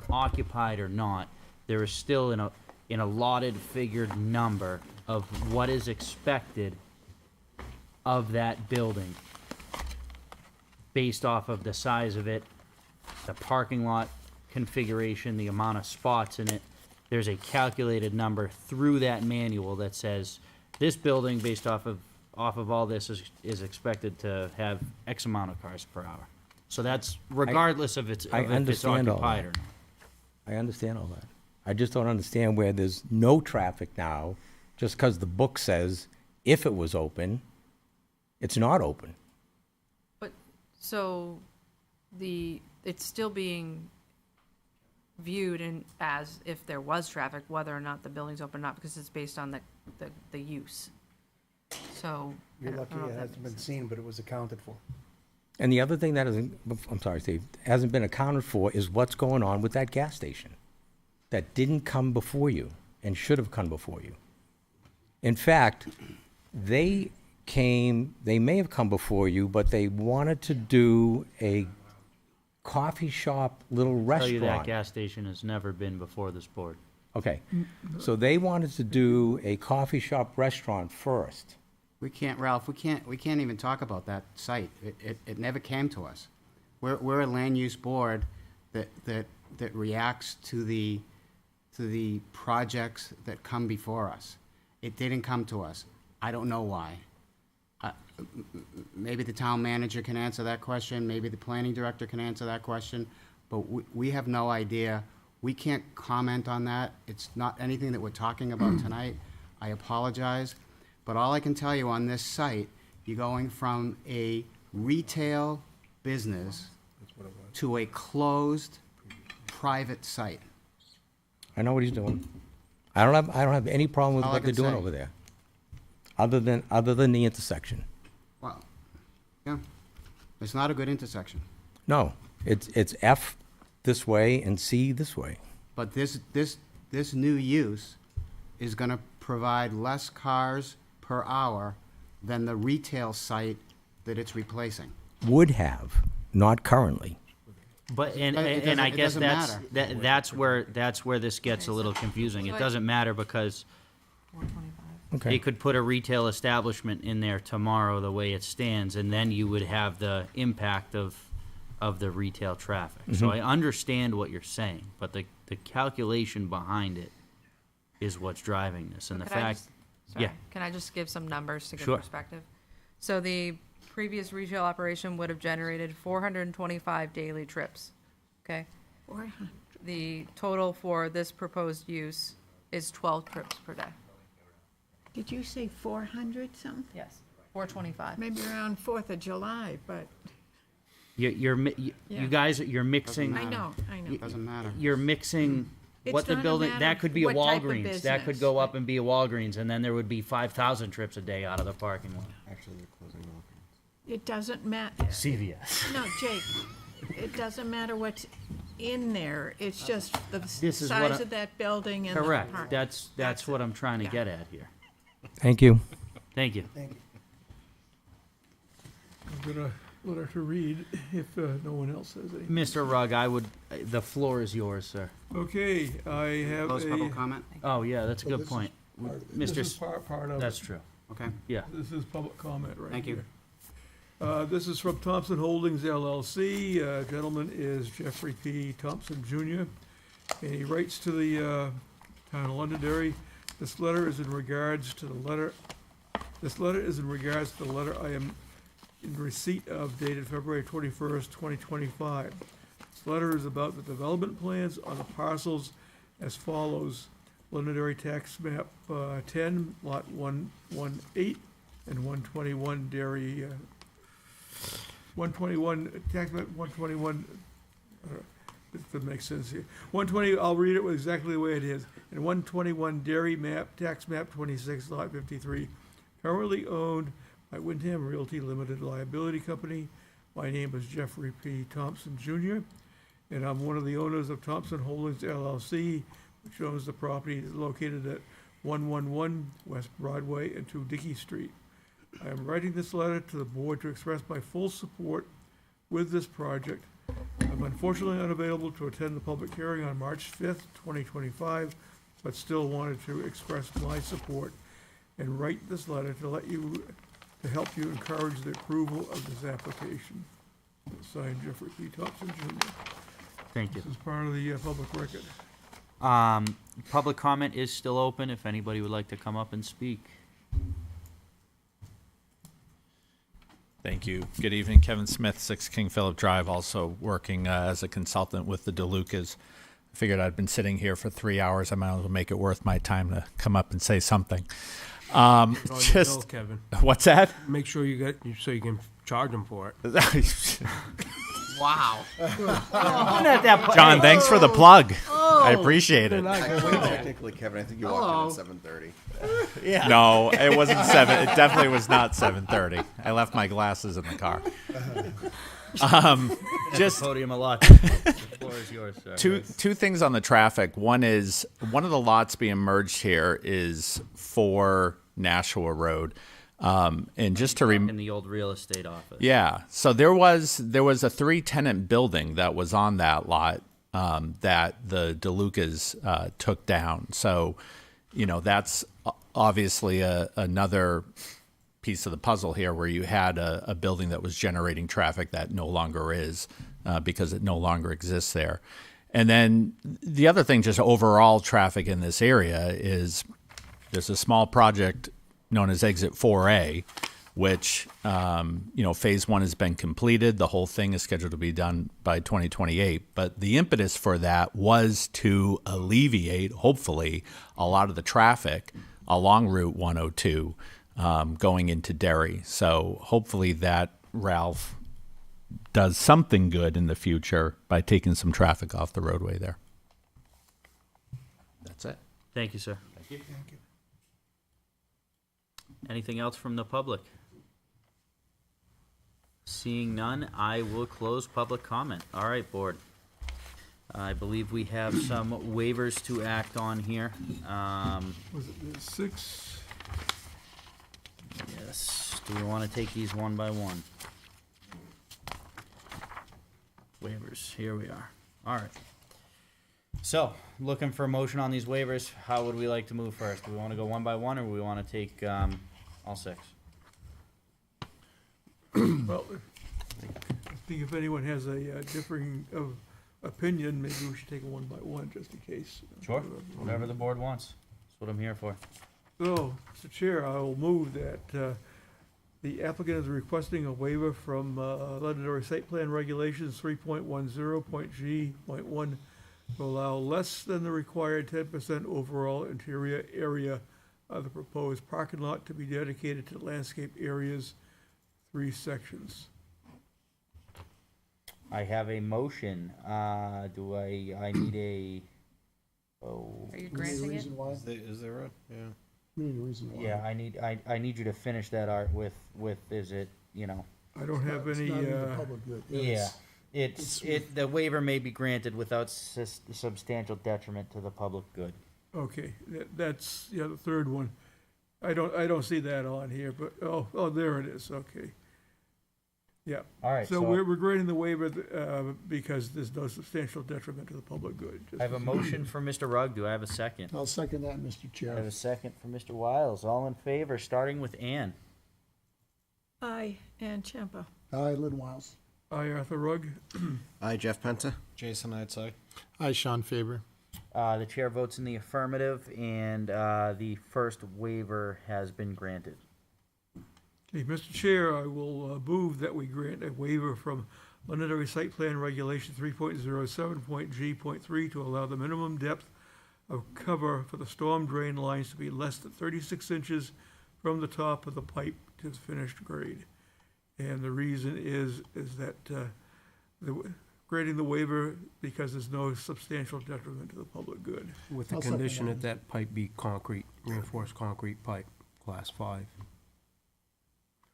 A: occupied or not, there is still an allotted figured number of what is expected of that building based off of the size of it, the parking lot configuration, the amount of spots in it. There's a calculated number through that manual that says this building, based off of all this, is expected to have X amount of cars per hour. So that's regardless of if it's
F: understand all
A: occupied
F: that.
A: or not.
F: I understand all that. I just don't understand where there's no traffic now, just because the book says if it was open, it's not open.
I: But, so, it's still being viewed as if there was traffic, whether or not the building's open or not, because it's based on the use. So.
L: You're
I: I
L: lucky
I: don't know
L: it
I: if that
L: hasn't been
I: makes sense.
L: seen, but it was accounted for.
F: And the other thing that isn't, I'm sorry, Steve, hasn't been accounted for is what's going on with that gas station that didn't come before you and should have come before you. In fact, they may have come before you, but they wanted to do a coffee shop little
A: Tell you that
F: restaurant.
A: gas station has never been before this board.
F: Okay, so they wanted to do a coffee shop restaurant first.
C: We can't, Ralph, we can't even talk about that site. It never came to us. We're a land use board that reacts to the projects that come before us. It didn't come to us. I don't know why. Maybe the town manager can answer that question, maybe the planning director can answer that question, but we have no idea. We can't comment on that. It's not anything that we're talking about tonight. I apologize. But all I can tell you on this site, you're going from a retail business to a closed private site.
F: I know what he's doing. I don't have any problem with
C: All I
F: what they're
C: can
F: doing
C: say.
F: over there, other than the intersection.
C: Well, yeah, it's not a good intersection.
F: No, it's F this way and C this way.
C: But this new use is gonna provide less cars per hour than the retail site that it's replacing.
F: Would have, not currently.
A: But
C: But it
A: and I
C: doesn't-
A: guess
C: it doesn't
A: that's where this gets a little confusing. It doesn't matter because
F: Okay.
A: they could put a retail establishment in there tomorrow the way it stands, and then you would have the impact of the retail traffic. So I understand what you're saying, but the calculation behind it is what's driving this, and the
I: Could I
A: fact.
I: just- sorry,
A: Yeah.
I: Can I just give some numbers to give
A: Sure.
I: perspective? So the previous retail operation would have generated 425 daily trips, okay?
E: 400.
I: The total for this proposed use is 12 trips per day.
E: Did you say 400 something?
I: Yes. 425.
E: Maybe around 4th of July, but
A: You
E: Yeah.
A: guys, you're mixing.
E: I know.
C: Doesn't matter.
A: You're mixing
E: It's
A: what the
E: not a
A: building,
E: matter
A: that could be a
E: what type of
A: Walgreens, that could
E: business.
A: go up and be a Walgreens, and then there would be 5,000 trips a day out of the parking lot.
S: Actually, they're closing off.
E: it doesn't matter.
A: CVS.
E: No, Jake, it doesn't matter what's in there. It's just the
A: This is what
E: size
A: I-
E: of that building and the
A: Correct,
E: park.
A: that's what I'm trying to
E: Yeah.
A: get at here.
F: Thank you.
A: Thank you.
D: I'm gonna let her to read if no one else has any.
A: Mr. Rugg, the floor is yours, sir.
D: Okay, I have
C: Close public comment?
A: Oh, yeah, that's a
D: So
A: good
D: this is
A: point.
D: This
A: Mr.
D: is part of it.
A: That's true.
C: Okay.
A: Yeah.
D: This is public comment right
C: Thank you.
D: here. This is from Thompson Holdings LLC. Gentleman is Jeffrey P. Thompson Jr. And he writes to the town of Londonderry. This letter is in regards to the letter I am in receipt of dated February 21st, 2025. This letter is about the development plans on the parcels as follows. Londonderry tax map 10, lot 118 and 121 dairy, 121, tax map 121, it doesn't make sense here. 120, I'll read it exactly the way it is. And 121 dairy map, tax map 26, lot 53, currently owned by Wyndham Realty Limited Liability Company. My name is Jeffrey P. Thompson Jr., and I'm one of the owners of Thompson Holdings LLC, which owns the property located at 111 West Broadway and 2 Dickey Street. I am writing this letter to the board to express my full support with this project. I'm unfortunately unavailable to attend the public hearing on March 5th, 2025, but still wanted to express my support and write this letter to help you encourage the approval of this application. Signed, Jeffrey P. Thompson, Jr.
A: Thank you.
D: This is part of the public record.
A: Public comment is still open if anybody would like to come up and speak.
L: Thank you. Good evening, Kevin Smith, 6 King Philip Drive, also working as a consultant with the DeLucas. I figured I'd been sitting here for 3 hours. I might as well make it worth my time to come up and say something.
H: On your bill, Kevin.
L: What's that?
H: Make sure so you can charge them for it.
A: Wow.
L: John, thanks for the plug. I appreciate it.
S: Technically, Kevin, I think you walked in at 7:30.
L: Yeah. No, it wasn't 7. It definitely was not 7:30. I left my glasses in the car. Just
A: podium a lot. The floor is yours, sir.
L: Two things on the traffic. One is one of the lots being merged here is for Nashua Road. And just to
A: in the old real estate office.
L: yeah, so there was a 3-tenant building that was on that lot that the DeLucas took down. So, that's obviously another piece of the puzzle here, where you had a building that was generating traffic that no longer is because it no longer exists there. And then the other thing, just overall traffic in this area, is there's a small project known as Exit 4A, which, phase 1 has been completed. The whole thing is scheduled to be done by 2028. But the impetus for that was to alleviate, hopefully, a lot of the traffic along Route 102 going into Derry. So hopefully that, Ralph, does something good in the future by taking some traffic off the roadway there. That's it.
A: Thank you, sir.
L: Thank you.
B: Thank you.
A: Anything else from the public? Seeing none, I will close public comment. All right, board. I believe we have some waivers to act on here.
D: Was it the 6?
A: Yes. Do we want to take these one by one? Waivers. Here we are. All right. So, looking for a motion on these waivers. How would we like to move first? Do we want to go one by one, or do we want to take all 6?
D: Well, I think if anyone has a differing of opinion, maybe we should take it one by one, just in case.
A: Sure. Whatever the board wants. That's what I'm here for.
D: So, Mr. Chair, I will move that the applicant is requesting a waiver from Londonderry Site Plan Regulations 3.10.G.1 to allow less than the required 10% overall interior area of the proposed parking lot to be dedicated to landscape areas, 3 sections.
A: I have a motion. Do I need a? Oh.
I: Are you
B: We need a
I: granting it?
B: reason why.
J: Is there a, yeah.
B: We need a reason why.
A: Yeah, I need you to finish that, Art, with is it,
D: I don't have
B: It's
D: any,
B: not in the public good.
A: Yeah.
B: It's-
A: The waiver may be granted without substantial detriment to the public good.
D: okay, that's, the third one. I don't see that on here, but, oh, there it is, okay. Yeah.
A: All right,
D: So
A: so
D: we're granting the waiver because there's no substantial detriment to the public good.
A: I have a motion for Mr. Rugg. Do I have a second?
B: I'll second that, Mr.
A: I have
B: Chair.
A: a second for Mr. Wiles. All in favor, starting with Ann.
E: Aye, Ann Champa.
B: Aye, Lynn Wiles.
D: Aye, Arthur Rugg.
S: Aye, Jeff Penta.
J: Jason, I'd say. Aye, Sean Faber.
A: The chair votes in the affirmative, and the first waiver has been granted.
D: Okay, Mr. Chair, I will move that we grant a waiver from Londonderry Site Plan Regulation 3.07.G.3 to allow the minimum depth of cover for the storm drain lines to be less than 36 inches from the top of the pipe to the finished grade. And the reason is that granting the waiver because there's no substantial detriment to the public good.
H: With the
B: I'll second
H: condition
B: that.
H: that pipe be concrete, reinforced concrete pipe, class 5.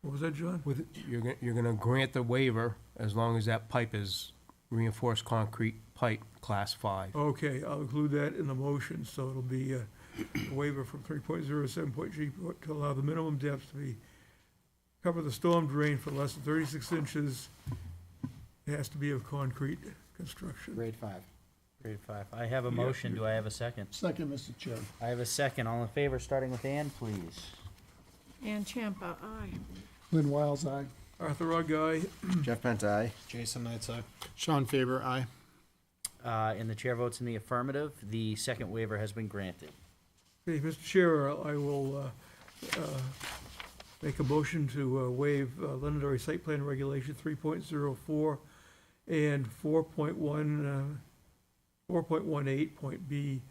D: What was that, John?
H: You're gonna grant the waiver as long as that pipe is reinforced concrete pipe, class 5.
D: Okay, I'll include that in the motion, so it'll be a waiver from 3.07.G to allow the minimum depth to be, cover the storm drain for less than 36 inches It has to be of concrete construction.
C: Grade 5.
A: Grade 5. I have a motion. Do I have a second?
B: Second, Mr. Chair.
A: I have a second. All in favor, starting with Ann, please.
E: Ann Champa, aye.
B: Lynn Wiles, aye.
D: Arthur Rugg, aye.
S: Jeff Penta, aye.
J: Jason Knights, aye. Sean Faber, aye.
A: And the chair votes in the affirmative. The second waiver has been granted.
D: Okay, Mr. Chair, I will make a motion to waive Londonderry Site Plan Regulation 3.04 and 4.18.b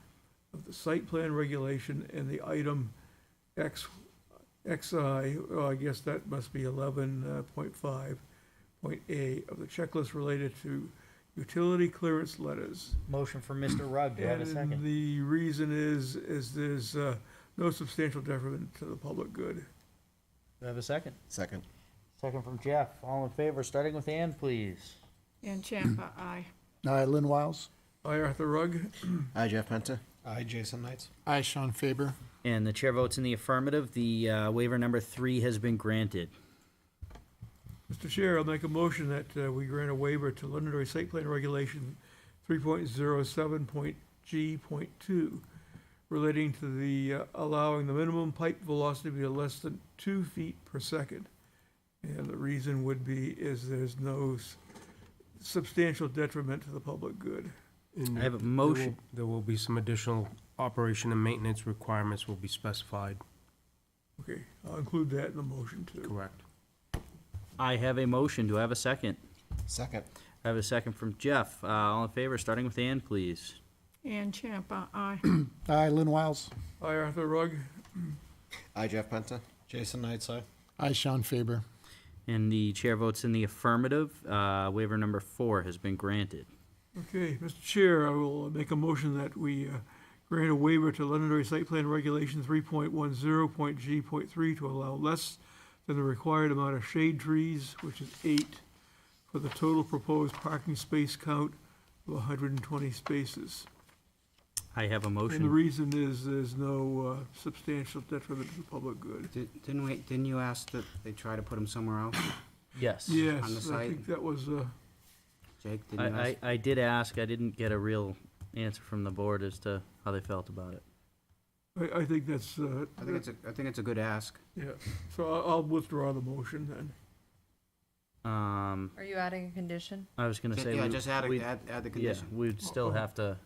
D: of the site plan regulation and the item XI, well, I guess that must be 11.5.a of the checklist related to utility clearance letters.
A: Motion for Mr. Rugg. Do I have a
D: And
A: second?
D: the reason is there's no substantial detriment to the public good.
A: Do I have a second?
S: Second.
A: Second from Jeff. All in favor, starting with Ann, please.
E: Ann Champa, aye.
B: Aye, Lynn Wiles.
D: Aye, Arthur Rugg.
S: Aye, Jeff Penta.
J: Aye, Jason Knights. Aye, Sean Faber.
A: And the chair votes in the affirmative. The waiver number 3 has been granted.
D: Mr. Chair, I'll make a motion that we grant a waiver to Londonderry Site Plan Regulation 3.07.G.2 relating to the allowing the minimum pipe velocity to be less than 2 feet per second. And the reason would be is there's no substantial detriment to the public good.
H: And
A: I have a
H: there
A: motion.
H: There will be some additional operation and maintenance requirements will be specified.
D: Okay, I'll include that in the motion too.
H: Correct.
A: I have a motion. Do I have a second?
S: Second.
A: I have a second from Jeff. All in favor, starting with Ann, please.
E: Ann Champa, aye.
B: Aye, Lynn Wiles.
D: Aye, Arthur Rugg.
S: Aye, Jeff Penta.
J: Jason Knights, aye. Aye, Sean Faber.
A: And the chair votes in the affirmative. Waiver number 4 has been granted.
D: Okay, Mr. Chair, I will make a motion that we grant a waiver to Londonderry Site Plan Regulation 3.10.G.3 to allow less than the required amount of shade trees, which is 8, for the total proposed parking space count of 120 spaces.
A: I have a
D: And the
A: motion.
D: reason is there's no substantial detriment to the public good.
C: Didn't you ask that they try to put them somewhere else?
A: Yes.
D: Yes,
C: On the
D: I
C: site.
D: think that was,
C: Jake, didn't you ask?
A: I did ask. I didn't get a real answer from the board as to how they felt about it.
D: I think that's,
C: I think it's a good ask.
D: yeah, so I'll withdraw the motion then.
A: Are
I: you adding a condition?
A: I was gonna say.
C: Yeah,
A: we-
C: just add
A: we'd-
C: the
A: Yeah,
C: condition.
A: we'd still have to,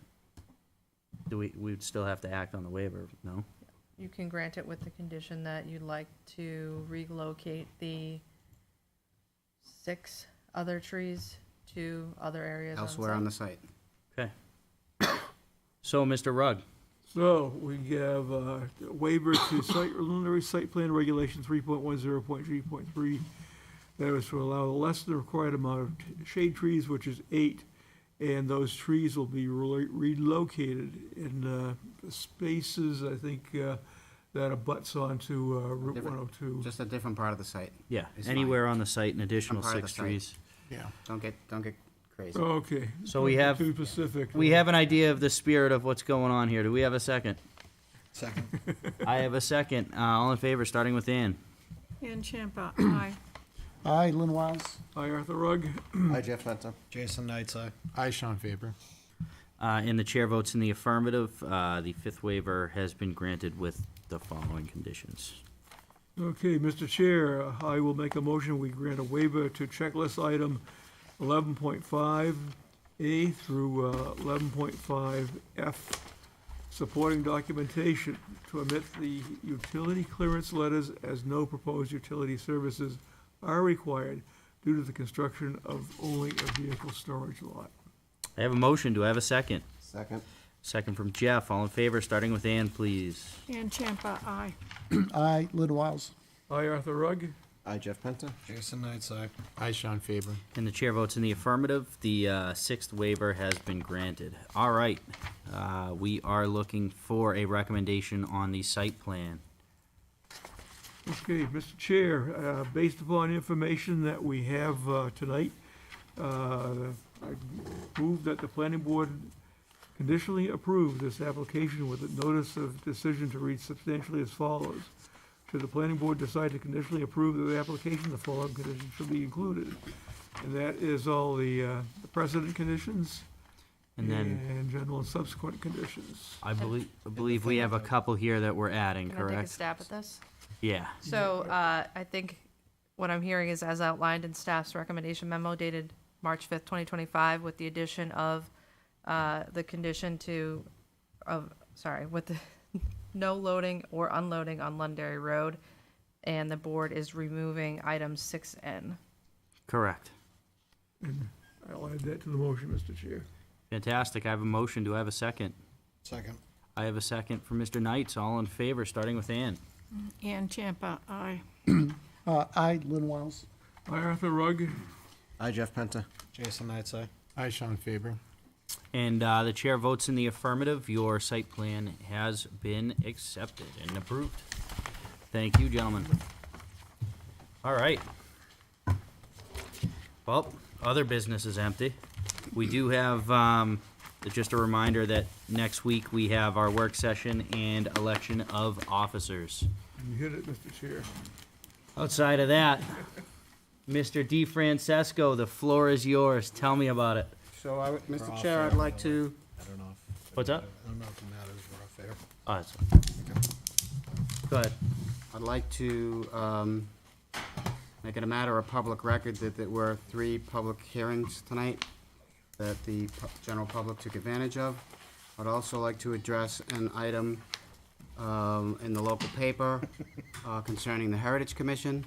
A: we'd still have to act on the waiver, no?
I: You can grant it with the condition that you'd like to relocate the 6 other trees to other areas
C: Elsewhere on the site.
A: Okay. So, Mr. Rugg,
D: So we have a waiver to Londonderry Site Plan Regulation 3.10.G.3. That was to allow less than the required amount of shade trees, which is 8, and those trees will be relocated in the spaces, I think, that abuts onto Route
C: Different-
D: 102.
C: Just a different part of the site.
A: yeah,
C: It's fine.
A: anywhere on the site, an additional
C: Some part of
A: 6
C: the site.
A: trees.
B: Yeah.
C: Don't get crazy.
D: Okay.
A: So we have,
D: Too specific.
A: we have an idea of the spirit of what's going on here. Do we have a second?
J: Second.
A: I have a second. All in favor, starting with Ann.
E: Ann Champa, aye.
B: Aye, Lynn Wiles.
D: Aye, Arthur Rugg.
S: Aye, Jeff Penta.
J: Jason Knights, aye. Aye, Sean Faber.
A: And the chair votes in the affirmative. The 5th waiver has been granted with the following conditions.
D: Okay, Mr. Chair, I will make a motion, we grant a waiver to checklist item 11.5A through 11.5F, supporting documentation to omit the utility clearance letters as no proposed utility services are required due to the construction of only a vehicle storage lot.
A: I have a motion. Do I have a second?
S: Second.
A: Second from Jeff. All in favor, starting with Ann, please.
E: Ann Champa, aye.
B: Aye, Lynn Wiles.
D: Aye, Arthur Rugg.
S: Aye, Jeff Penta.
J: Jason Knights, aye. Aye, Sean Faber.
A: And the chair votes in the affirmative. The 6th waiver has been granted. All right. We are looking for a recommendation on the site plan.
D: Okay, Mr. Chair, based upon information that we have tonight, I move that the planning board conditionally approve this application with a notice of decision to read substantially as follows. Should the planning board decide to conditionally approve the application, the following conditions should be included. And that is all the precedent conditions
A: And then
D: and general and subsequent conditions.
A: I believe we have a couple here that we're adding,
I: Can I take a
A: correct?
I: stab at this?
A: Yeah.
I: So, I think what I'm hearing is as outlined in staff's recommendation memo dated March 5th, 2025, with the addition of, the condition with the no loading or unloading on Londonderry Road, and the board is removing item 6N.
A: Correct.
D: And I'll add that to the motion, Mr. Chair.
A: Fantastic. I have a motion. Do I have a second?
J: Second.
A: I have a second for Mr. Knights. All in favor, starting with Ann.
E: Ann Champa, aye.
B: Aye, Lynn Wiles.
D: Aye, Arthur Rugg.
S: Aye, Jeff Penta.
J: Jason Knights, aye. Aye, Sean Faber.
A: And the chair votes in the affirmative. Your site plan has been accepted and approved. Thank you, gentlemen. All right. Well, other business is empty. We do have, just a reminder that next week we have our work session and election of officers.
D: You hit it, Mr. Chair.
A: Outside of that, Mr. DeFrancesco, the floor is yours. Tell me about it.
C: So, Mr. Chair, I'd like to,
J: I don't know
A: What's up?
J: I don't know if the matters were off there.
A: Oh, that's Go ahead.
C: I'd like to make it a matter of public record that there were 3 public hearings tonight that the general public took advantage of. I'd also like to address an item in the local paper concerning the Heritage Commission.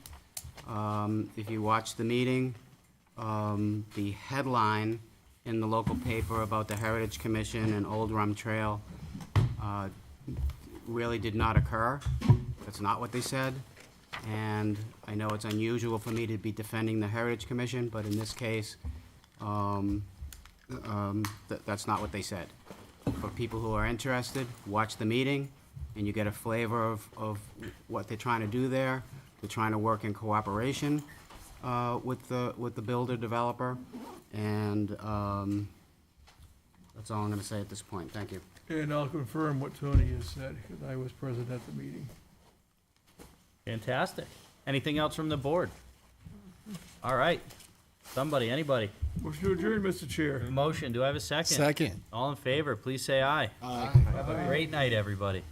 C: If you watched the meeting, the headline in the local paper about the Heritage Commission and Old Rum Trail really did not occur. That's not what they said. And I know it's unusual for me to be defending the Heritage Commission, but in this case, that's not what they said. For people who are interested, watch the meeting, and you get a flavor of what they're trying to do there. They're trying to work in cooperation with the builder developer, and that's all I'm going to say at this point. Thank you.
D: And I'll confirm what Tony has said, because I was present at the meeting.
A: Fantastic. Anything else from the board? All right. Somebody, anybody?
D: Motion to adjourn, Mr. Chair.
A: Motion. Do I have a second?
J: Second.
A: All in favor, please say aye.
J: Aye.
A: Have a great night, everybody.